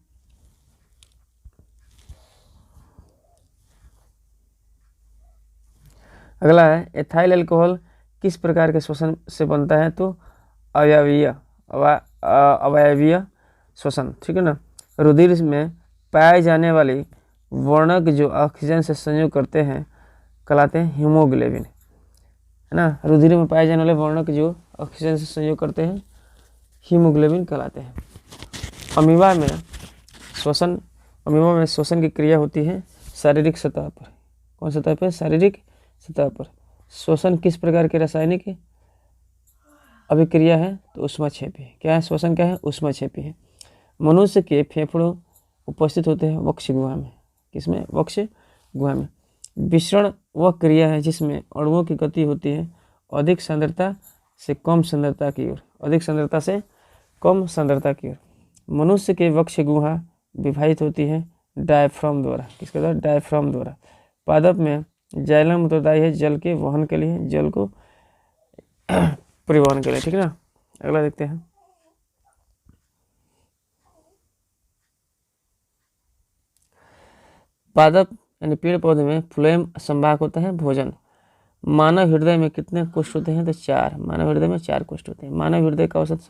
अगला है एथाइल अल्कोहल किस प्रकार के श्वसन से बनता है? तो अवयवीय श्वसन, ठीक है ना। रुधिर में पाए जाने वाली वर्णक जो ऑक्सीजन से संयोग करते हैं कहलाते हैं हीमोग्लोबिन, है ना। रुधिर में पाए जाने वाले वर्णक जो ऑक्सीजन से संयोग करते हैं हीमोग्लोबिन कहलाते हैं। अमीबा में श्वसन की क्रिया होती है शारीरिक सतह पर। कौन सतह पर? शारीरिक सतह पर। श्वसन किस प्रकार के रासायनिक अभिक्रिया है? तो ऊष्माक्षेपी। क्या है? श्वसन क्या है? ऊष्माक्षेपी है। मनुष्य के फेफड़ों उपस्थित होते हैं वक्ष गुहा में। किसमें? वक्ष गुहा में। विसरण वह क्रिया है जिसमें अणुओं की गति होती है अधिक सांद्रता से कम सांद्रता की ओर। अधिक सांद्रता से कम सांद्रता की ओर। मनुष्य के वक्ष गुहा विभाजित होती है डायफ्राम द्वारा। किसके द्वारा? डायफ्राम द्वारा। पादप में जाइलम उत्तरदायी है जल के वहन के लिए, जल को परिवहन के लिए, ठीक है ना। अगला देखते हैं। पादप यानी पेड़ पौधे में फ्लोएम संभाग होता है भोजन। मानव हृदय में कितने कोष्ठ होते हैं? तो 4। मानव हृदय में 4 कोष्ठ होते हैं। मानव हृदय का औसत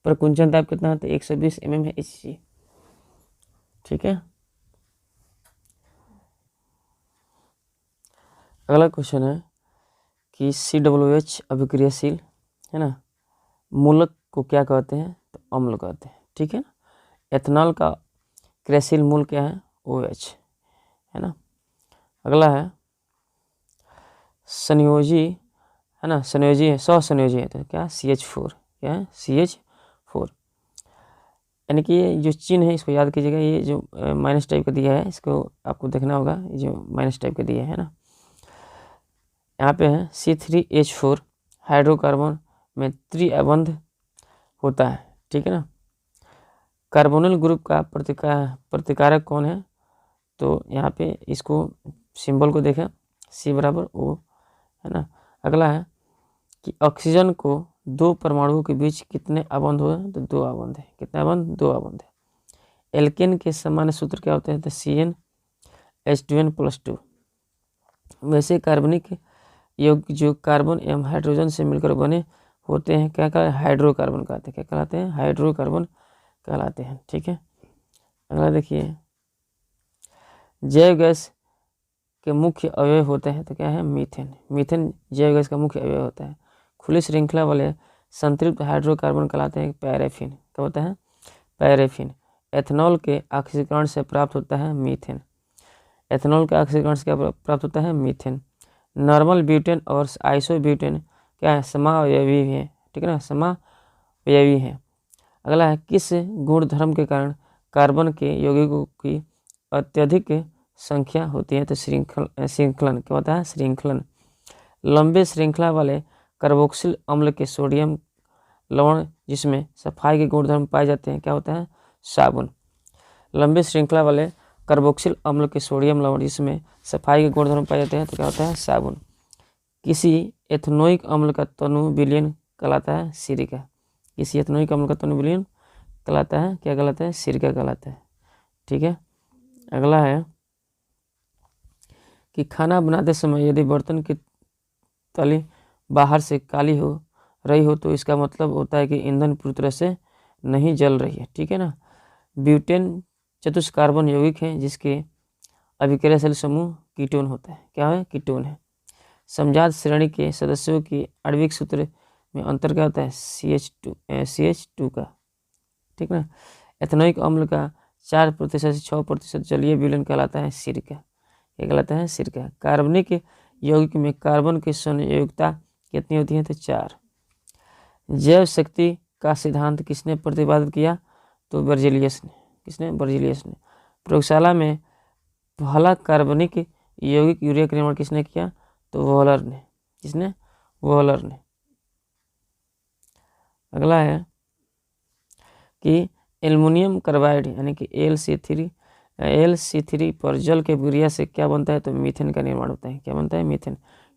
प्रकुंचन दाब कितना है? तो 120 mm है HG, ठीक है। अगला क्वेश्चन है कि COOH अभिक्रियाशील, है ना, मूलक को क्या कहते हैं? तो अम्ल कहते हैं, ठीक है ना। एथनॉल का क्रियाशील मूल क्या है? OH, है ना। अगला है संयोजी, है ना, संयोजी है, सहसंयोजी है तो क्या? CH4। क्या है? CH4। यानी कि ये जो चिन्ह है इसको याद कीजिएगा। ये जो माइनस टाइप का दिया है इसको आपको देखना होगा। ये जो माइनस टाइप का दिया है ना, यहाँ पे है C3H4 हाइड्रोकार्बन में त्रिअबंध होता है, ठीक है ना। कार्बोनिल ग्रुप का प्रतिकारक कौन है? तो यहाँ पे इसको सिंबल को देखें C=O, है ना। अगला है कि ऑक्सीजन को 2 परमाणुओं के बीच कितने अबंध हो? तो 2 अबंध है। कितने अबंध? 2 अबंध है। एल्केन के सामान्य सूत्र क्या होते हैं? तो CnH2n+2। वैसे कार्बनिक यौगिक जो कार्बन एवं हाइड्रोजन से मिलकर बने होते हैं क्या कहलाते हैं? हाइड्रोकार्बन कहते हैं। क्या कहलाते हैं? हाइड्रोकार्बन कहलाते हैं, ठीक है। अगला देखिए, जैव गैस के मुख्य अवयव होते हैं तो क्या है? मीथेन। मीथेन जैव गैस का मुख्य अवयव होता है। खुली श्रृंखला वाले संतृप्त हाइड्रोकार्बन कहलाते हैं पैराफिन। क्या होता है? पैराफिन। एथेनॉल के ऑक्सीकरण से प्राप्त होता है मीथेन। एथेनॉल के ऑक्सीकरण से क्या प्राप्त होता है? मीथेन। नॉर्मल ब्यूटेन और आइसोब्यूटेन क्या है? समावयवी है, ठीक है ना, समावयवी है। अगला है किस गुण धर्म के कारण कार्बन के यौगिकों की अत्यधिक संख्या होती है तो श्रृंखलन क्या होता है, श्रृंखलन। लंबे श्रृंखला वाले कार्बोक्सिल अम्ल के सोडियम लवण जिसमें सफाई के गुणधर्म पाए जाते हैं क्या होता है, साबुन। लंबे श्रृंखला वाले कार्बोक्सिल अम्ल के सोडियम लवण जिसमें सफाई के गुणधर्म पाए जाते हैं तो क्या होता है, साबुन। किसी एथनोइक अम्ल का तनु विलयन कहलाता है सिरका। किसी एथनोइक अम्ल का तनु विलयन कहलाता है, क्या कहलाता है, सिरका कहलाता है। ठीक है, अगला है कि खाना बनाते समय यदि बर्तन की तली बाहर से काली हो रही हो तो इसका मतलब होता है कि ईंधन पूरी तरह से नहीं जल रही है। ठीक है ना। ब्यूटेन चतुष्कार्बन यौगिक है जिसके अभिक्रियाशील समूह कीटोन होता है, क्या है, कीटोन है। समजात श्रेणी के सदस्यों की आणविक सूत्र में अंतर क्या होता है, CH2 का। ठीक ना। एथनोइक अम्ल का 4% से 6% जलीय विलयन कहलाता है सिरका, क्या कहलाता है, सिरका। कार्बनिक यौगिक में कार्बन की संयोजकता कितनी होती है, तो 4। जैव शक्ति का सिद्धांत किसने प्रतिपादित किया, तो बर्जेलियस ने। किसने, बर्जेलियस ने। प्रयोगशाला में पहला कार्बनिक यौगिक यूरिया का निर्माण किसने किया, तो वोहलर ने। किसने, वोहलर ने। अगला है कि एल्युमिनियम कार्बाइड यानी कि LC3 पर जल के अभिक्रिया से क्या बनता है, तो मीथेन का निर्माण होता है। क्या बनता है, मीथेन।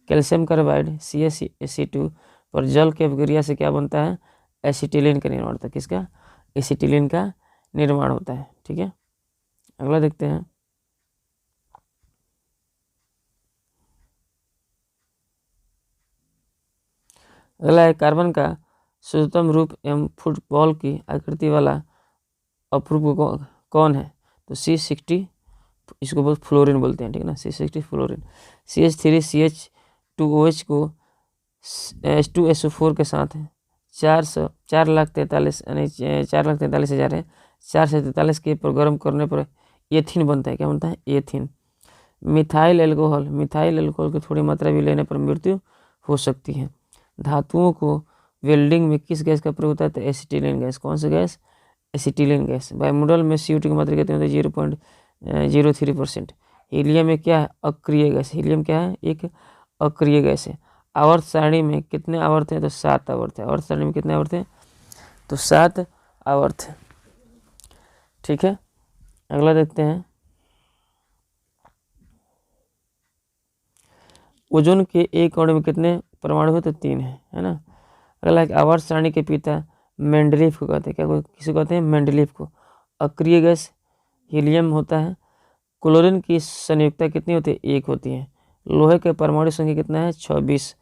कैल्शियम कार्बाइड CaC2 पर जल के अभिक्रिया से क्या बनता है, एसिटिलीन का निर्माण होता है। किसका, एसिटिलीन का निर्माण होता है। ठीक है, अगला देखते हैं। अगला है कार्बन का शुद्धतम रूप एवं फुटबॉल की आकृति वाला अपरूप कौन है, तो C60, इसको फ्लोरीन बोलते हैं। ठीक है ना, C60 फ्लोरीन। CH3CH2OH को H2SO4 के साथ है 4,43,000 है 443 के पर गर्म करने पर एथिन बनता है। क्या बनता है, एथिन। मिथाइल एल्कोहल की थोड़ी मात्रा भी लेने पर मृत्यु हो सकती है। धातुओं को वेल्डिंग में किस गैस का प्रयोग होता है, तो एसिटिलीन गैस। कौन सी गैस, एसिटिलीन गैस। वायुमंडल में CO2 की मात्रा कितनी होती है, 0.03%। हीलियम में क्या है, अक्रिय गैस। हीलियम क्या है, एक अक्रिय गैस है। आवर्त सारणी में कितने आवर्त हैं, तो 7 आवर्त है। आवर्त सारणी में कितने आवर्त हैं, तो 7 आवर्त है। ठीक है, अगला देखते हैं। ओजोन के एक अणु में कितने परमाणु है, तो 3 है ना। अगला आवर्त सारणी के पिता मेंडलीफ को कहते हैं। क्या किसे कहते हैं, मेंडलीफ को। अक्रिय गैस हीलियम होता है। क्लोरीन की संयुक्ता कितनी होती है, 1 होती है। लोहे के परमाणु संख्या कितना है, 26।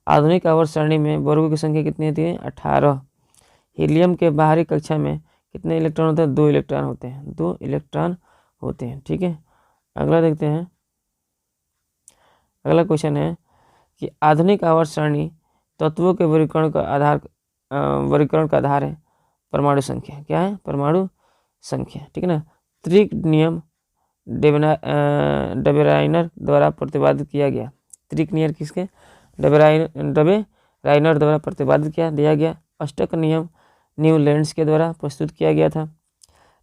आधुनिक आवर्त सारणी में वर्गों की संख्या कितनी होती है, 18। हीलियम के बाहरी कक्षा में कितने इलेक्ट्रॉन होते हैं, 2 इलेक्ट्रॉन होते हैं। 2 इलेक्ट्रॉन होते हैं। ठीक है, अगला देखते हैं। अगला क्वेश्चन है कि आधुनिक आवर्त सारणी तत्वों के वर्गीकरण का आधार है परमाणु संख्या। क्या है, परमाणु संख्या। ठीक है ना। त्रिक नियम डबेराइनर द्वारा प्रतिपादित किया गया। त्रिक नियम किसके, डबेराइनर द्वारा प्रतिपादित दिया गया। अष्टक नियम न्यूलैंड्स के द्वारा प्रस्तुत किया गया था।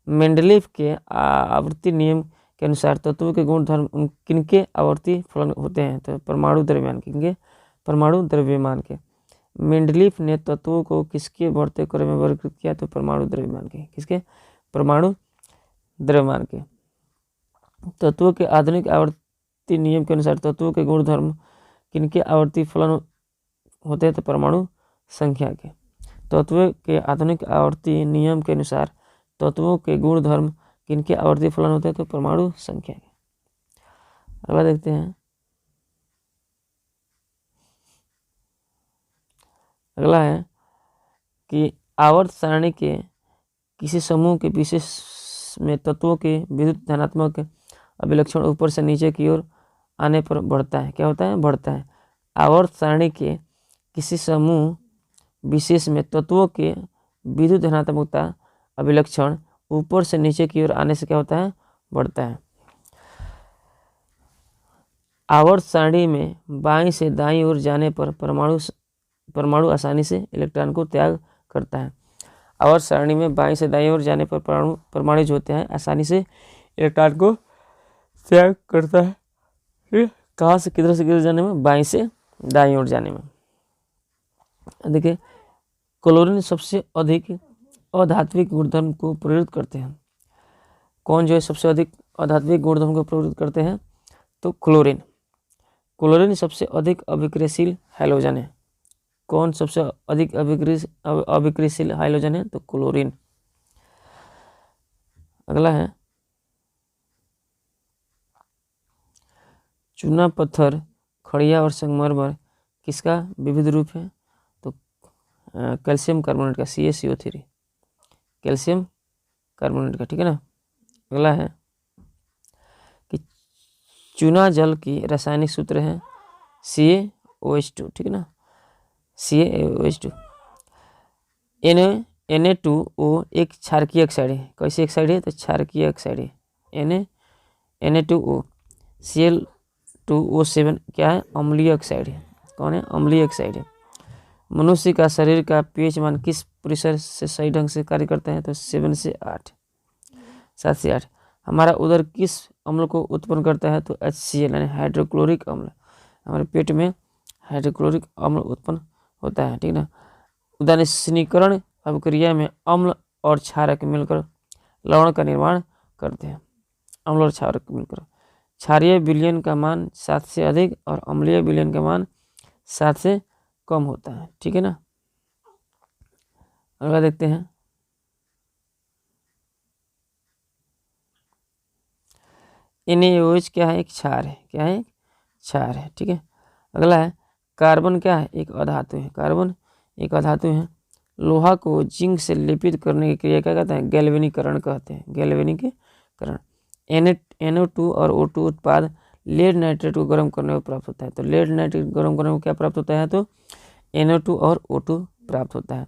मेंडलीफ के आवर्ती नियम के अनुसार तत्वों के गुण धर्म किनके आवर्ती फलन होते हैं, तो परमाणु द्रव्यमान के। किनके, परमाणु द्रव्यमान के। मेंडलीफ ने तत्वों को किसके बढ़ते क्रम में वर्गीकृत किया, तो परमाणु द्रव्यमान के। किसके, परमाणु द्रव्यमान के। तत्वों के आधुनिक आवर्ती नियम के अनुसार तत्वों के गुण धर्म किनके आवर्ती फलन होते हैं, तो परमाणु संख्या के। तत्वों के आधुनिक आवर्ती नियम के अनुसार तत्वों के गुण धर्म किनके आवर्ती फलन होते हैं, तो परमाणु संख्या के। अगला देखते हैं। अगला है कि आवर्त सारणी के किसी समूह के विशेष में तत्वों के विद्युत धनात्मक अभिलक्षण ऊपर से नीचे की ओर आने पर बढ़ता है। क्या होता है, बढ़ता है। आवर्त सारणी के किसी समूह विशेष में तत्वों के विद्युत धनात्मकता अभिलक्षण ऊपर से नीचे की ओर आने से क्या होता है, बढ़ता है। आवर्त सारणी में बाईं से दाईं ओर जाने पर परमाणु आसानी से इलेक्ट्रॉन को त्याग करता है। आवर्त सारणी में बाईं से दाईं ओर जाने पर परमाणु जो होते हैं आसानी से इलेक्ट्रॉन को त्याग करता है। कहाँ से किधर जाने में? बाएं से दाएं ओर जाने में। देखिए क्लोरीन सबसे अधिक अधात्विक गुणधर्म को प्रेरित करते हैं। कौन जो है सबसे अधिक अधात्विक गुणधर्म को प्रेरित करते हैं? तो क्लोरीन। क्लोरीन सबसे अधिक अभिक्रियाशील हैलोजन है। कौन सबसे अधिक अभिक्रियाशील हैलोजन है? तो क्लोरीन। अगला है चूना पत्थर, खड़िया और संगमरमर किसका विविध रूप है? तो कैल्शियम कार्बोनेट का, CaCO3, कैल्शियम कार्बोनेट का, ठीक है ना। अगला है कि चूना जल की रासायनिक सूत्र है CaOH2, ठीक है ना, CaOH2। Na2O एक क्षारकीय ऑक्साइड है। कैसे ऑक्साइड है? तो क्षारकीय ऑक्साइड है। Na2O। Cl2O7 क्या है? अम्लीय ऑक्साइड है। कौन है? अम्लीय ऑक्साइड है। मनुष्य का शरीर का pH मान किस परिसर से सही ढंग से कार्य करता है? तो 7 से 8, 7 से 8। हमारा उदर किस अम्ल को उत्पन्न करता है? तो HCl यानी हाइड्रोक्लोरिक अम्ल। हमारे पेट में हाइड्रोक्लोरिक अम्ल उत्पन्न होता है, ठीक ना। उदासीनीकरण अभिक्रिया में अम्ल और क्षारक मिलकर लवण का निर्माण करते हैं। अम्ल और क्षारक मिलकर क्षारीय विलयन का मान 7 से अधिक और अम्लीय विलयन का मान 7 से कम होता है, ठीक है ना। अगला देखते हैं NaOH क्या है? एक क्षार है। क्या है? क्षार है, ठीक है। अगला है कार्बन क्या है? एक अधातु है। कार्बन एक अधातु है। लोहा को जिंक से लेपित करने की क्रिया क्या कहते हैं? गैल्वेनीकरण कहते हैं। गैल्वेनीकरण। NO2 और O2 उत्पाद लेड नाइट्रेट को गर्म करने में प्राप्त होता है। तो लेड नाइट्रेट गर्म करने में क्या प्राप्त होता है? तो NO2 और O2 प्राप्त होता है।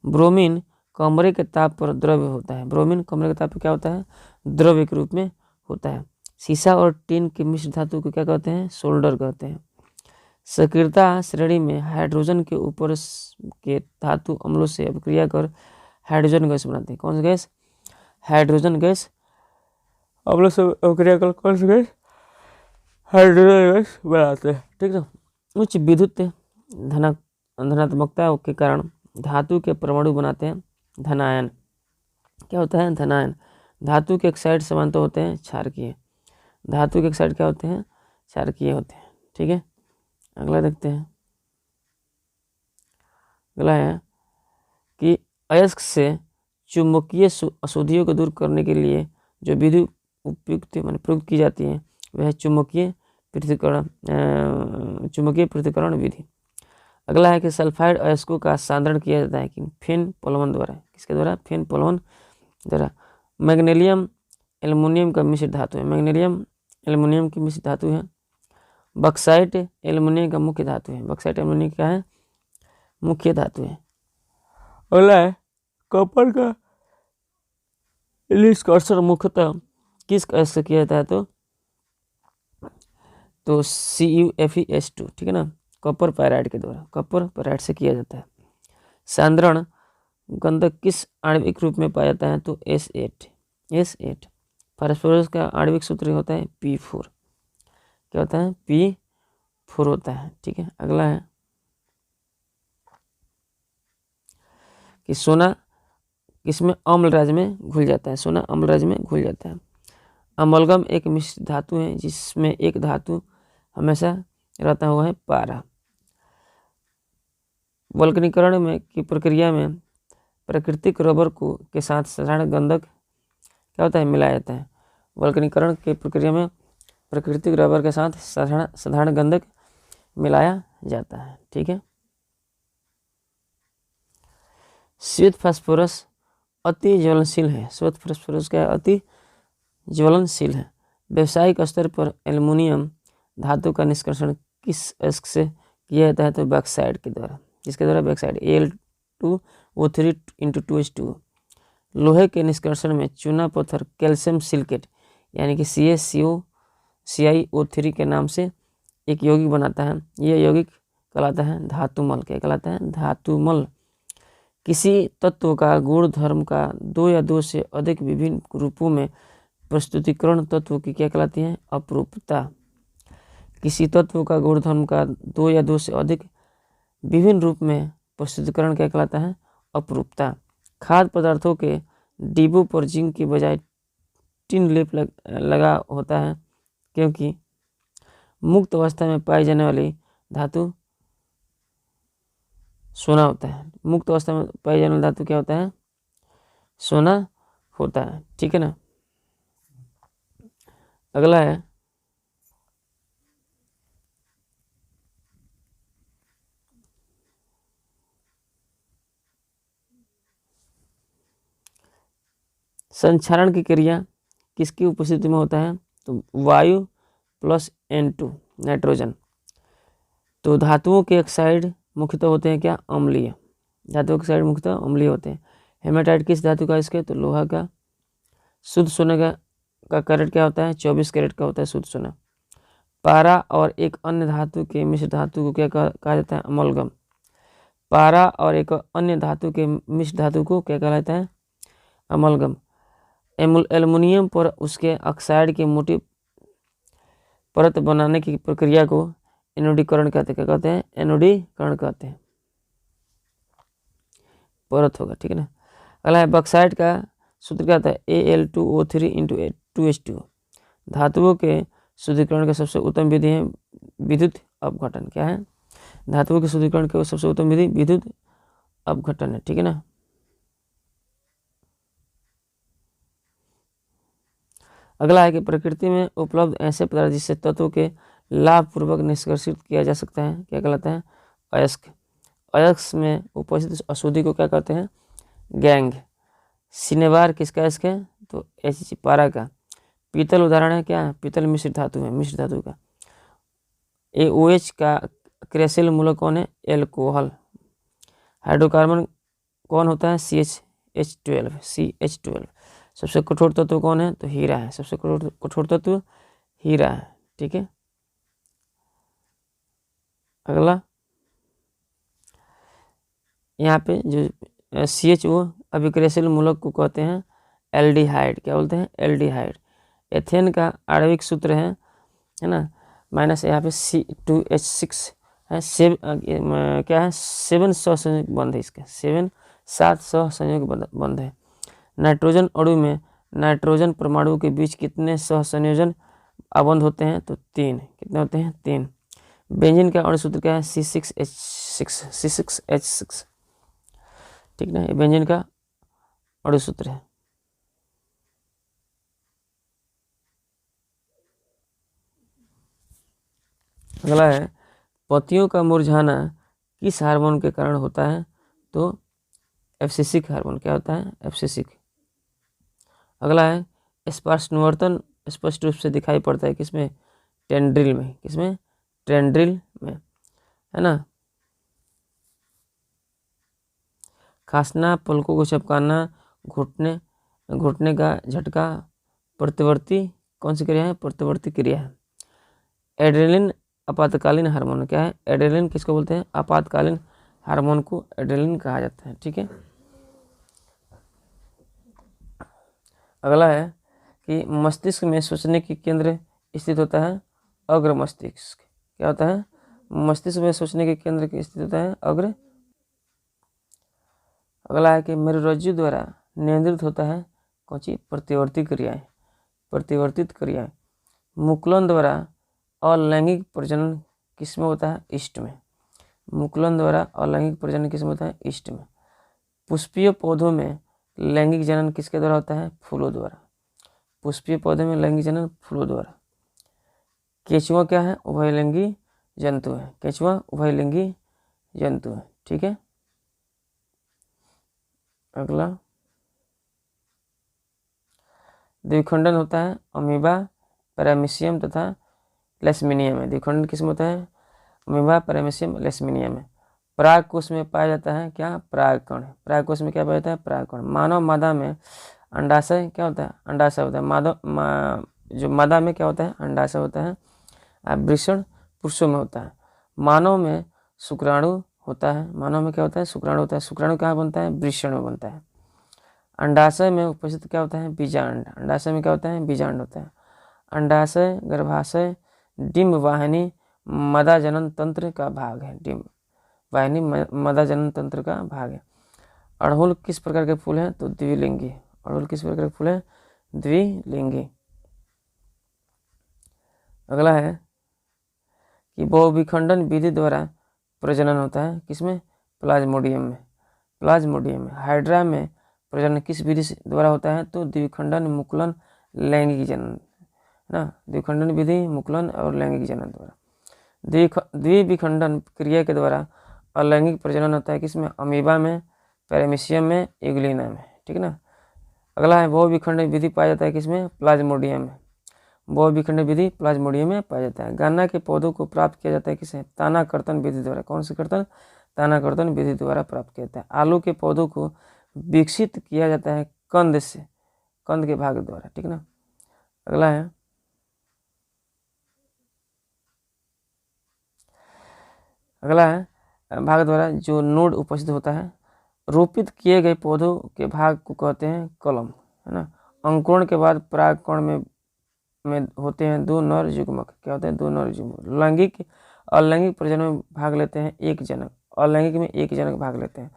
ब्रोमीन कमरे के ताप पर द्रव्य होता है। ब्रोमीन कमरे के ताप पर क्या होता है? द्रव्य के रूप में होता है। सीसा और टिन के मिश्र धातु को क्या कहते हैं? सोल्डर कहते हैं। सक्रियता श्रेणी में हाइड्रोजन के ऊपर के धातु अम्लों से अभिक्रिया कर हाइड्रोजन गैस बनाते हैं। कौन सी गैस? Hydrogen gas. अम्लों से अभिक्रिया कर कौन सी गैस? हाइड्रोजन गैस बनाते हैं, ठीक है। उच्च विद्युत धनात्मकता के कारण धातु के परमाणु बनाते हैं धनायन। क्या होता है? धनायन। धातु के ऑक्साइड समानतः होते हैं क्षारकीय। धातु के ऑक्साइड क्या होते हैं? क्षारकीय होते हैं, ठीक है। अगला देखते हैं। अगला है कि अयस्क से चुंबकीय अशुद्धियों को दूर करने के लिए जो विधि उपयुक्त प्रयुक्त की जाती है वह चुंबकीय पृथक्करण विधि। अगला है कि सल्फाइड अयस्कों का सांद्रण किया जाता है कि फेन पोलवन द्वारा। किसके द्वारा? फेन पोलवन द्वारा। मैग्नीशियम एल्युमिनियम का मिश्र धातु है। मैग्नीशियम एल्युमिनियम की मिश्र धातु है। बक्साइट एल्युमिनियम का मुख्य धातु है। बक्साइट एल्युमिनियम क्या है? मुख्य धातु है। अगला है कॉपर का निष्कर्षण मुख्यतः किस अयस्क से किया जाता है? तो CuFeS2, ठीक है ना, कॉपर पायराइड के द्वारा। कॉपर पायराइड से किया जाता है। सांद्रण गंधक किस आणविक रूप में पाया जाता है? तो S8। फास्फोरस का आणविक सूत्र होता है P4। क्या होता है? P4 होता है, ठीक है। अगला है कि सोना किसमें अम्ल राज्य में घुल जाता है? सोना अम्ल राज्य में घुल जाता है। अमलगम एक मिश्र धातु है जिसमें एक धातु हमेशा रहता हुआ है पारा। वल्कनीकरण में की प्रक्रिया में प्राकृतिक रबर को के साथ साधारण गंधक क्या होता है? मिलाया जाता है। वल्कनीकरण की प्रक्रिया में प्राकृतिक रबर के साथ साधारण गंधक मिलाया जाता है, ठीक है। श्वेत फास्फोरस अति ज्वलनशील है। श्वेत फास्फोरस क्या है? अति ज्वलनशील है। व्यावसायिक स्तर पर एल्युमिनियम धातु का निष्कर्षण किस अयस्क से किया जाता है? तो बॉक्साइट के द्वारा। किसके द्वारा? Bauxite Al2O3 × 2H2। लोहे के निष्कर्षण में चूना पत्थर कैल्शियम सिलिकेट यानी कि CaCO3 के नाम से एक यौगिक बनाता है। यह यौगिक कहलाता है धातुमल। क्या कहलाता है? धातुमल। किसी तत्व का गुण धर्म का 2 या 2 से अधिक विभिन्न रूपों में प्रस्तुतिकरण तत्व की क्या कहलाती है? अपरूपता। किसी तत्व का गुणधर्म का दो या दो से अधिक विभिन्न रूप में प्रस्तुतिकरण क्या कहलाता है? अपरूपता। खाद्य पदार्थों के डिब्बों पर जिंक की बजाय टिन लेप लगा होता है क्योंकि मुक्त अवस्था में पाई जाने वाली धातु सोना होता है। मुक्त अवस्था में पाई जाने वाली धातु क्या होता है? सोना होता है। ठीक है ना। अगला है संक्षारण की क्रिया किसकी उपस्थिति में होता है? तो वायु प्लस N2 नाइट्रोजन। तो धातुओं के ऑक्साइड मुख्यतः होते हैं क्या? अम्लीय। धातुओं के ऑक्साइड मुख्यतः अम्लीय होते हैं। हेमाटाइट किस धातु का? इसके तो लोहा का। शुद्ध सोने का कैरेट क्या होता है? 24 कैरेट का होता है शुद्ध सोना। पारा और एक अन्य धातु के मिश्र धातु को क्या कहा जाता है? अमलगम। पारा और एक अन्य धातु के मिश्र धातु को क्या कहलाता है? अमलगम। एल्युमिनियम पर उसके ऑक्साइड की मोटी परत बनाने की प्रक्रिया को एनोडीकरण कहते हैं। क्या कहते हैं? एनोडीकरण कहते हैं। परत होगा। ठीक है ना। अगला है बॉक्साइट का सूत्र क्या होता है? Al2O3 × 2H2। धातुओं के शुद्धिकरण का सबसे उत्तम विधि है विद्युत अपघटन। क्या है? धातुओं के शुद्धिकरण की सबसे उत्तम विधि विद्युत अपघटन है। ठीक है ना। अगला है कि प्रकृति में उपलब्ध ऐसे पदार्थ जिससे तत्वों के लाभपूर्वक निष्कर्षित किया जा सकता है क्या कहलाता है? अयस्क। अयस्क में उपस्थित अशुद्धि को क्या कहते हैं? गैंग। सिनेबार किसका अयस्क है? तो H पारा का। पीतल उदाहरण है क्या? पीतल मिश्र धातु है, मिश्र धातु का। AOH का क्रियाशील मूलक कौन है? एल्कोहल। हाइड्रोकार्बन कौन होता है? CH12। सबसे कठोर तत्व कौन है? तो हीरा है। सबसे कठोर तत्व हीरा है। ठीक है। अगला यहाँ पे जो CHO अभिक्रियाशील मूलक को कहते हैं एल्डिहाइड। क्या बोलते हैं? एल्डिहाइड। एथेन का आणविक सूत्र है ना, माइनस यहाँ पे C2H6 है। क्या है? 7 सहसंयोग बंध है इसका। 7 सहसंयोग बंध है। नाइट्रोजन अणु में नाइट्रोजन परमाणु के बीच कितने सहसंयोजन आबंध होते हैं? तो 3। कितने होते हैं? 3। बेंजीन का अणु सूत्र क्या है? C6H6। ठीक ना। ये बेंजीन का अणु सूत्र है। अगला है पत्तियों का मुरझाना किस हार्मोन के कारण होता है? तो एब्सिसिक हार्मोन। क्या होता है? एब्सिसिक। अगला है स्पर्शनुवर्तन स्पष्ट रूप से दिखाई पड़ता है किसमें? टेंड्रिल में। किसमें? टेंड्रिल में, है ना। खांसना, पलकों को चपकाना, घुटने का झटका प्रतिवर्ती कौन सी क्रिया है? प्रतिवर्ती क्रिया है। एड्रेलिन आपातकालीन हार्मोन। क्या है? एड्रेलिन किसको बोलते हैं? आपातकालीन हार्मोन को एड्रेलिन कहा जाता है। ठीक है। अगला है कि मस्तिष्क में सोचने की केंद्र स्थित होता है अग्र मस्तिष्क। क्या होता है? मस्तिष्क में सोचने के केंद्र की स्थित होता है अग्र। अगला है कि मेरुरज्जु द्वारा नियंत्रित होता है कौन सी? प्रतिवर्ती क्रियाएं। प्रतिवर्तित क्रियाएं। मुकुलन द्वारा अलैंगिक प्रजनन किसमें होता है? ईस्ट में। मुकुलन द्वारा अलैंगिक प्रजनन किसमें होता है? ईस्ट में। पुष्पीय पौधों में लैंगिक जनन किसके द्वारा होता है? फूलों द्वारा। पुष्पीय पौधे में लैंगिक जनन फूलों द्वारा। केंचुआ क्या है? उभयलिंगी जंतु है। केंचुआ उभयलिंगी जंतु है। ठीक है। अगला द्विखंडन होता है अमीबा, पैरामीशियम तथा लेशमिनिया में। द्विखंडन किसमें होता है? अमीबा, पैरामीशियम, लेशमिनिया में। परागकोश में पाया जाता है क्या? परागकण। परागकोश में क्या पाया जाता है? परागकण। मानव मादा में अंडाशय क्या होता है? अंडाशय होता है। जो मादा में क्या होता है? अंडाशय होता है। वृषण पुरुषों में होता है। मानव में शुक्राणु होता है। मानव में क्या होता है? शुक्राणु होता है। शुक्राणु कहाँ बनता है? वृषण में बनता है। अंडाशय में उपस्थित क्या होता है? बीजांड। अंडाशय में क्या होता है? बीजांड होता है। अंडाशय गर्भाशय डिंब वाहिनी मदाजनन तंत्र का भाग है। डिंब वाहिनी मदाजनन तंत्र का भाग है। अड़हुल किस प्रकार के फूल हैं? तो द्विलिंगी। अड़हुल किस प्रकार के फूल हैं? द्विलिंगी। अगला है कि बहुविखंडन विधि द्वारा प्रजनन होता है किसमें? प्लाज्मोडियम में। प्लाज्मोडियम में। हाइड्रा में प्रजनन किस विधि द्वारा होता है? तो द्विखंडन, मुकुलन, लैंगिक जनन ना। द्विखंडन विधि, मुकुलन और लैंगिक जनन द्वारा। द्विविखंडन क्रिया के द्वारा अलैंगिक प्रजनन होता है किसमें? अमीबा में, पैरामीशियम में, यूग्लिना में। ठीक है ना। अगला है बहुविखंडन विधि पाया जाता है किसमें? प्लाज्मोडियम में। बहुविखंडन विधि प्लाज्मोडियम में पाया जाता है। गन्ना के पौधों को प्राप्त किया जाता है किससे? ताना कर्तन विधि द्वारा। कौन से कर्तन? ताना कर्तन विधि द्वारा प्राप्त किया जाता है। आलू के पौधों को विकसित किया जाता है कंद से, कंद के भाग द्वारा। ठीक ना। अगला है भाग द्वारा जो नोड उपस्थित होता है। रोपित किए गए पौधों के भाग को कहते हैं कलम, है ना। अंकुरण के बाद परागकण में होते हैं दो नर युग्मक। क्या होते हैं? दो नर युग्मक। लैंगिक अलैंगिक प्रजनन में भाग लेते हैं एक जनक। अलैंगिक में एक जनक भाग लेते हैं।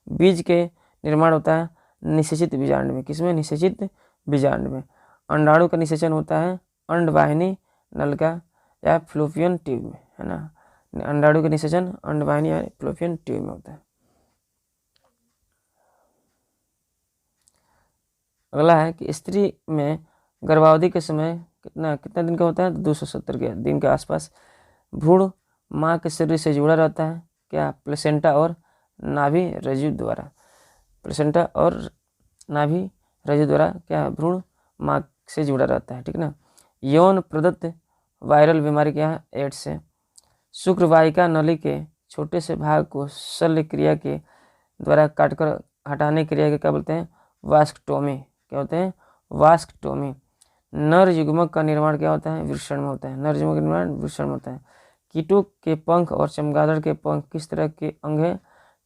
बीज के निर्माण होता है निषेचित बीजांड में। किसमें? निषेचित बीजांड में। अंडाणु का निषेचन होता है अंडवाहिनी नलिका या फ्लोपियन ट्यूब में, है ना। अंडाणु का निषेचन अंडवाहिनी या फ्लोपियन ट्यूब में होता है। अगला है कि स्त्री में गर्भावधि के समय कितना दिन का होता है? 270 के दिन के आसपास। भ्रूण माँ के शरीर से जुड़ा रहता है क्या? प्लेसेंटा और नाभि रज्जु द्वारा। प्लेसेंटा और नाभि रज्जु द्वारा क्या? भ्रूण माँ से जुड़ा रहता है। ठीक ना। यौन प्रदत्त वायरल बीमारी क्या है? एड्स है। शुक्रवाहिका नली के छोटे से भाग को शल्य क्रिया के द्वारा काटकर हटाने क्रिया के क्या बोलते हैं? वास्क्टोमी। क्या होते हैं? वास्क्टोमी। नर युग्मक का निर्माण क्या होता है? वृषण में होता है। नर युग्मक का निर्माण वृषण में होता है। कीटों के पंख और चमगादड़ के पंख किस तरह के अंग है?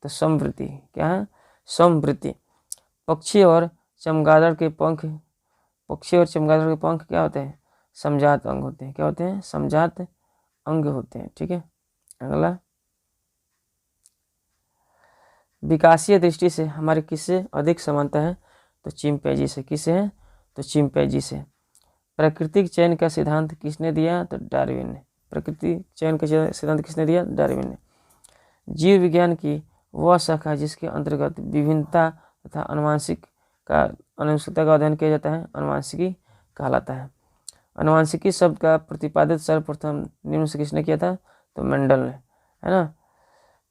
तो समवृत्ति। क्या है? समवृत्ति। पक्षी और चमगादड़ के पंख क्या होते हैं? समजात अंग होते हैं। क्या होते हैं? समजात अंग होते हैं। ठीक है। अगला, विकासीय दृष्टि से हमारे किससे अधिक समानता है? तो चिंपैंजी से। किससे है? तो चिंपैंजी से। प्राकृतिक चयन का सिद्धांत किसने दिया? तो डार्विन ने। प्राकृतिक चयन का सिद्धांत किसने दिया? डार्विन ने। जीव विज्ञान की वह शाखा जिसके अंतर्गत विभिन्नता तथा अनुवांशिकता का अध्ययन किया जाता है अनुवांशिकी कहलाता है। अनुवांशिकी शब्द का प्रतिपादित सर्वप्रथम निम्न से किसने किया था? तो मेंडल ने, है ना।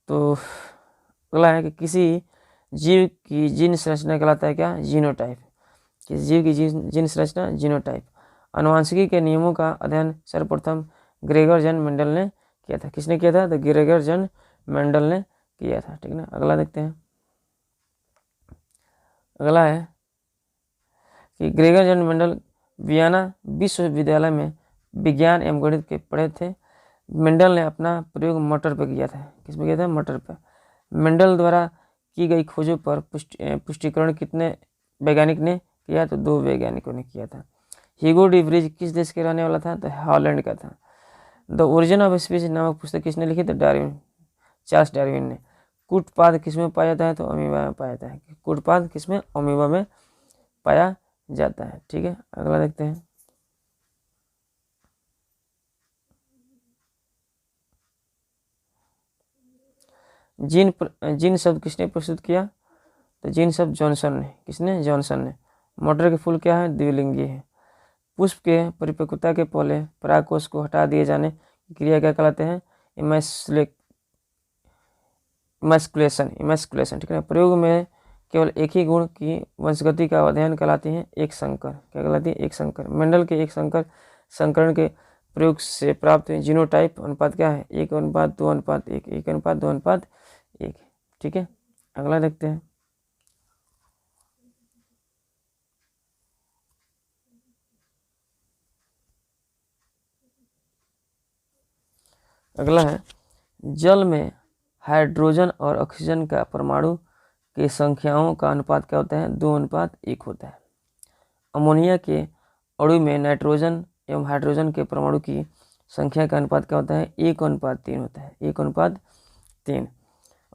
तो अगला है कि किसी जीव की जीन संरचना कहलाता है क्या? जीनोटाइप। किसी जीव की जीन संरचना जीनोटाइप। अनुवांशिकी के नियमों का अध्ययन सर्वप्रथम ग्रेगर जन मेंडल ने किया था। किसने किया था? तो ग्रेगर जन मेंडल ने किया था। ठीक ना। अगला देखते हैं। अगला है कि ग्रेगर जन मेंडल वियना विश्वविद्यालय में विज्ञान एवं गणित के पढ़े थे। मेंडल ने अपना प्रयोग मटर पर किया था। किस पे किया था? मटर पर। मेंडल द्वारा की गई खोजों पर पुष्टिकरण कितने वैज्ञानिक ने किया? तो 2 वैज्ञानिकों ने किया था। ह्यूगो डी व्रीज किस देश के रहने वाला था? तो हॉलैंड का था। द ओरिजिन ऑफ स्पीसीज नामक पुस्तक किसने लिखी? तो डार्विन, चार्ल्स डार्विन ने। कूटपाद किसमें पाया जाता है? तो अमीबा में पाया जाता है। कूटपाद किसमें? अमीबा में पाया जाता है। ठीक है। अगला देखते हैं। जीन शब्द किसने प्रस्तुत किया? तो जीन शब्द जॉनसन ने। किसने? जॉनसन ने। मटर के फूल क्या है? द्विलिंगी है। पुष्प के परिपक्वता के पहले परागकोश को हटा दिए जाने की क्रिया क्या कहलाते हैं? इमैस्कुलेशन। ठीक है। प्रयोग में केवल एक ही गुण की वंशगति का अध्ययन कहलाती है एक संकर। क्या कहलाती है? एक संकर। मेंडल के एक संकरण के प्रयोग से प्राप्त जीनोटाइप अनुपात क्या है? 1:2:1, 1:2:1। ठीक है। अगला देखते हैं। अगला है जल में हाइड्रोजन और ऑक्सीजन का परमाणु की संख्याओं का अनुपात क्या होता है? 2:1 होता है। अमोनिया के अणु में नाइट्रोजन एवं हाइड्रोजन के परमाणु की संख्या का अनुपात क्या होता है? 1:3 होता है। 1:3।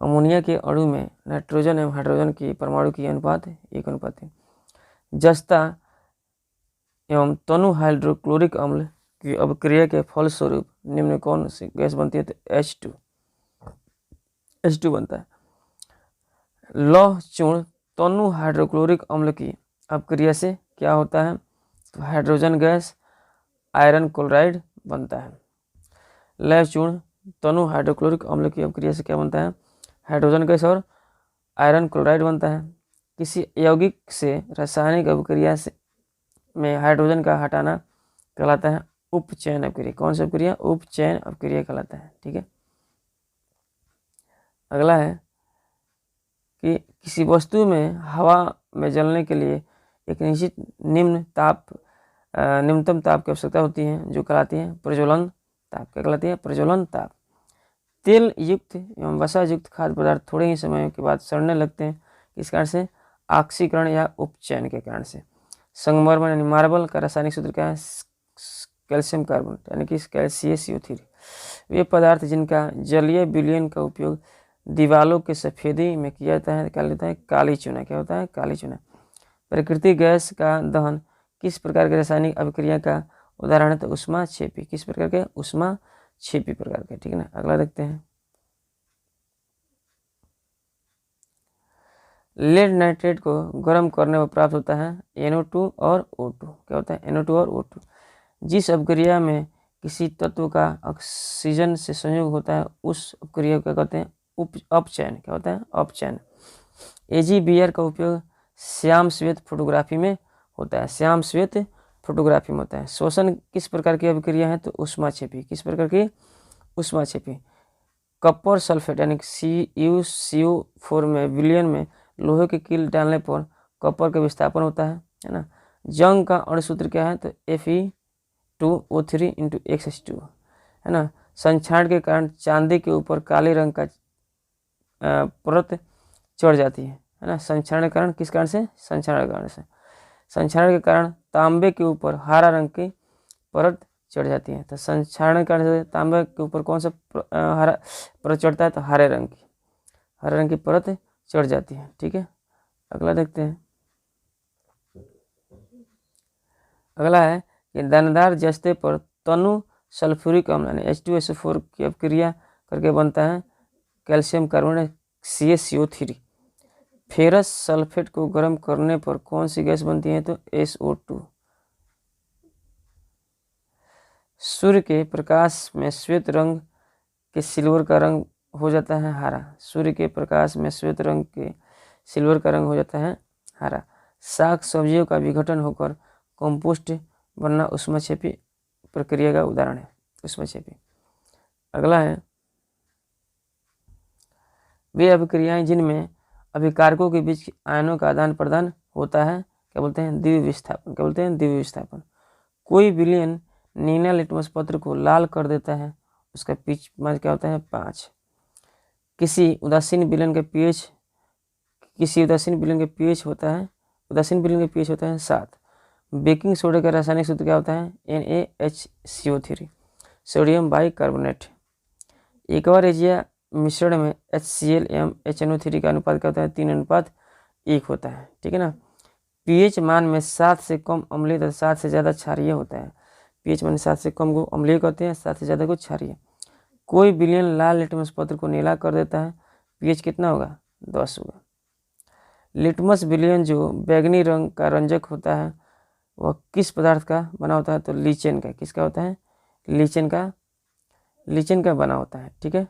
अमोनिया के अणु में नाइट्रोजन एवं हाइड्रोजन की परमाणु की अनुपात 1:3। जस्ता एवं तनु हाइड्रोक्लोरिक अम्ल की अभिक्रिया के फलस्वरूप निम्न में कौन सी गैस बनती है? तो H2 बनता है। लौह चूर्ण तनु हाइड्रोक्लोरिक अम्ल की अभिक्रिया से क्या होता है? तो हाइड्रोजन गैस आयरन क्लोराइड बनता है। लौह चूर्ण तनु हाइड्रोक्लोरिक अम्ल की अभिक्रिया से क्या बनता है? हाइड्रोजन गैस और आयरन क्लोराइड बनता है। किसी यौगिक से रासायनिक अभिक्रिया से में हाइड्रोजन का हटाना कहलाता है उपचयन अभिक्रिया। कौन सी अभिक्रिया? उपचयन अभिक्रिया कहलाता है। ठीक है। अगला है कि किसी वस्तु में हवा में जलने के लिए एक निश्चित न्यूनतम ताप की आवश्यकता होती है, जो कहलाती है प्रज्वलन ताप। क्या कहलाती है? प्रज्वलन ताप। तेल युक्त एवं वसा युक्त खाद्य पदार्थ थोड़े ही समय के बाद सड़ने लगते हैं, किस कारण से? ऑक्सीकरण या उपचयन के कारण से। संगमरमर यानी मार्बल का रासायनिक सूत्र क्या है? कैल्शियम कार्बोनेट यानी कि CaCO3। वे पदार्थ जिनका जलीय विलयन का उपयोग दीवालों के सफेदी में किया जाता है क्या होता है? काली चूना। क्या होता है? काली चूना। प्राकृतिक गैस का दहन किस प्रकार के रासायनिक अभिक्रिया का उदाहरण है? तो ऊष्माक्षेपी। किस प्रकार के? ऊष्माक्षेपी प्रकार के। ठीक है ना। अगला देखते हैं। लेड नाइट्रेट को गर्म करने पर प्राप्त होता है NO2 और O2। क्या होता है? NO2 और O2। जिस अभिक्रिया में किसी तत्व का ऑक्सीजन से संयोग होता है उस अभिक्रिया को क्या कहते हैं? अपचयन। क्या होता है? अपचयन। AgBr का उपयोग श्याम श्वेत फोटोग्राफी में होता है। श्याम श्वेत फोटोग्राफी में होता है। शोषण किस प्रकार की अभिक्रिया है? तो ऊष्माक्षेपी। किस प्रकार की? ऊष्माक्षेपी। कॉपर सल्फेट यानी CuCO4 में विलयन में लोहे के कील डालने पर कॉपर का विस्थापन होता है ना। जंग का अणुसूत्र क्या है? तो Fe2O3 × X2 है ना। संक्षारण के कारण चांदी के ऊपर काले रंग का परत चढ़ जाती है ना। संक्षारण के कारण, किस कारण से? संक्षारण के कारण से। संक्षारण के कारण तांबे के ऊपर हरा रंग की परत चढ़ जाती है। तो संक्षारण के कारण से तांबे के ऊपर कौन सा हरा परत चढ़ता है? तो हरे रंग की परत चढ़ जाती है। ठीक है। अगला देखते हैं। अगला है कि दानेदार जस्ते पर तनु सल्फ्यूरिक अम्ल यानी H2SO4 की अभिक्रिया करके बनता है calcium carbonate CaCO3। Ferrous sulphate को गर्म करने पर कौन सी गैस बनती है? तो SO2। सूर्य के प्रकाश में श्वेत रंग के सिल्वर का रंग हो जाता है हरा। सूर्य के प्रकाश में श्वेत रंग के सिल्वर का रंग हो जाता है हरा। साग सब्जियों का विघटन होकर कंपोस्ट बनना ऊष्माक्षेपी प्रक्रिया का उदाहरण है। ऊष्माक्षेपी। अगला है वे अभिक्रियाएं जिनमें अभिकारकों के बीच आयनों का आदान प्रदान होता है क्या बोलते हैं? द्वितीय विस्थापन। क्या बोलते हैं? द्वितीय विस्थापन। कोई विलयन नीला लिटमस पत्र को लाल कर देता है, उसका पीएच मान क्या होता है? 5। किसी उदासीन विलयन के पीएच होता है 7। बेकिंग सोडा का रासायनिक सूत्र क्या होता है? NaHCO3 sodium bicarbonate. एक्वा-रेजिया मिश्रण में HCl एवं HNO3 का अनुपात क्या होता है? 3:1 होता है। ठीक है ना। पीएच मान में 7 से कम अम्लीय तथा 7 से ज़्यादा क्षारीय होता है। पीएच मान 7 से कम को अम्लीय कहते हैं, 7 से ज़्यादा को क्षारीय। कोई विलयन लाल लिटमस पत्र को नीला कर देता है, पीएच कितना होगा? 10 होगा। लिटमस विलयन जो बैगनी रंग का रंजक होता है वह किस पदार्थ का बना होता है? तो लीचेन का। किसका होता है? लीचेन का बना होता है। ठीक है।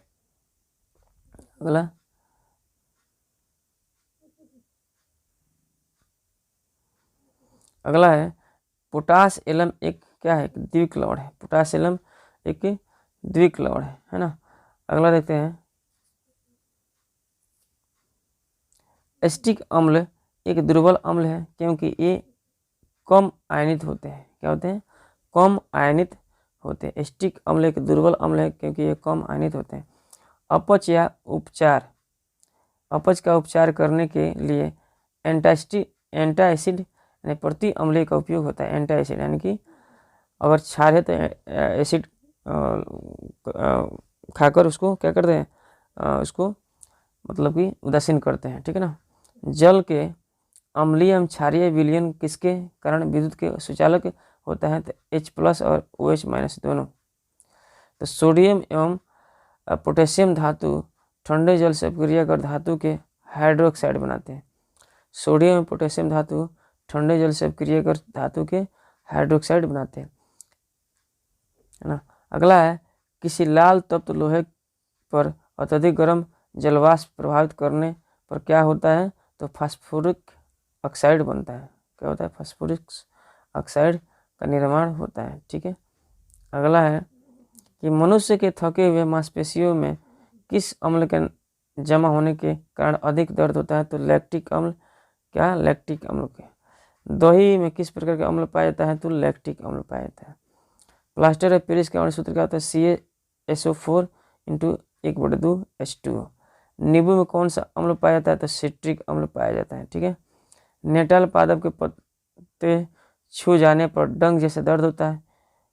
अगला है पोटास एलम एक क्या है? द्विक लवण है। पोटास एलम एक द्विक लवण है ना। अगला देखते हैं। एसिटिक अम्ल एक दुर्बल अम्ल है क्योंकि ये कम आयनित होते हैं। क्या होते हैं? कम आयनित होते हैं। एसिटिक अम्ल एक दुर्बल अम्ल है क्योंकि ये कम आयनित होते हैं। अपच या उपचार अपच का उपचार करने के लिए एंटाएसिड यानी प्रति अम्लीय का उपयोग होता है। एंटाएसिड यानी कि अगर क्षार है तो एसिड खाकर उसको क्या करते हैं, उसको मतलब कि उदासीन करते हैं, ठीक है ना। जल के अम्लीय एवं क्षारीय विलयन किसके कारण विद्युत के सुचालक होता है, तो H+ और OH- दोनों। तो सोडियम एवं पोटेशियम धातु ठंडे जल से अपक्रिया कर धातु के हाइड्रोक्साइड बनाते हैं। सोडियम एवं पोटेशियम धातु ठंडे जल से अपक्रिया कर धातु के हाइड्रोक्साइड बनाते हैं, है ना। अगला है, किसी लाल तत्व लोहे पर अत्यधिक गर्म जलवाष्प प्रभावित करने पर क्या होता है, तो फास्फोरिक ऑक्साइड बनता है। क्या होता है, फास्फोरिक ऑक्साइड का निर्माण होता है, ठीक है। अगला है कि मनुष्य के थके हुए मांसपेशियों में किस अम्ल के जमा होने के कारण अधिक दर्द होता है, तो लैक्टिक अम्ल। क्या, लैक्टिक अम्ल के। दही में किस प्रकार का अम्ल पाया जाता है, तो लैक्टिक अम्ल पाया जाता है। प्लास्टर ऑफ पेरिस का सूत्र क्या होता है, CaSO4 × 1/2 H2O। नींबू में कौन सा अम्ल पाया जाता है, तो सिट्रिक अम्ल पाया जाता है, ठीक है। नेटाल पादप के पत्ते छू जाने पर डंक जैसे दर्द होता है,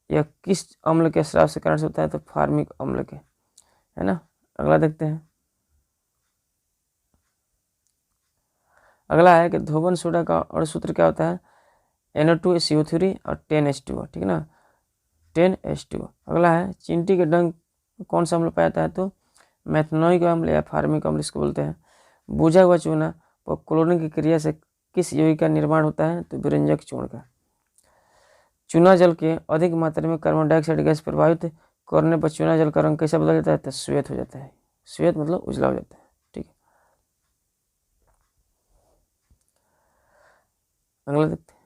यह किस अम्ल के स्राव से कारण से होता है, तो फार्मिक अम्ल के, है ना। अगला देखते हैं। अगला है कि धोबन सोडा का और सूत्र क्या होता है, NO2CO3 और 10H2O, ठीक है ना, 10H2O। अगला है, चींटी के डंक कौन सा अम्ल पाया जाता है, तो मैथनोइक अम्ल या फार्मिक अम्ल इसको बोलते हैं। बुझा हुआ चूना और क्लोरीन की क्रिया से किस यौगिक का निर्माण होता है, तो विरंजक चूर्ण का। चूना जल के अधिक मात्रा में कार्बन डाइऑक्साइड गैस प्रभावित करने पर चूना जल का रंग कैसा बदल जाता है, तो श्वेत हो जाता है। श्वेत मतलब उजला हो जाता है, ठीक है। अगला देखते हैं।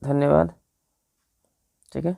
धन्यवाद, ठीक है।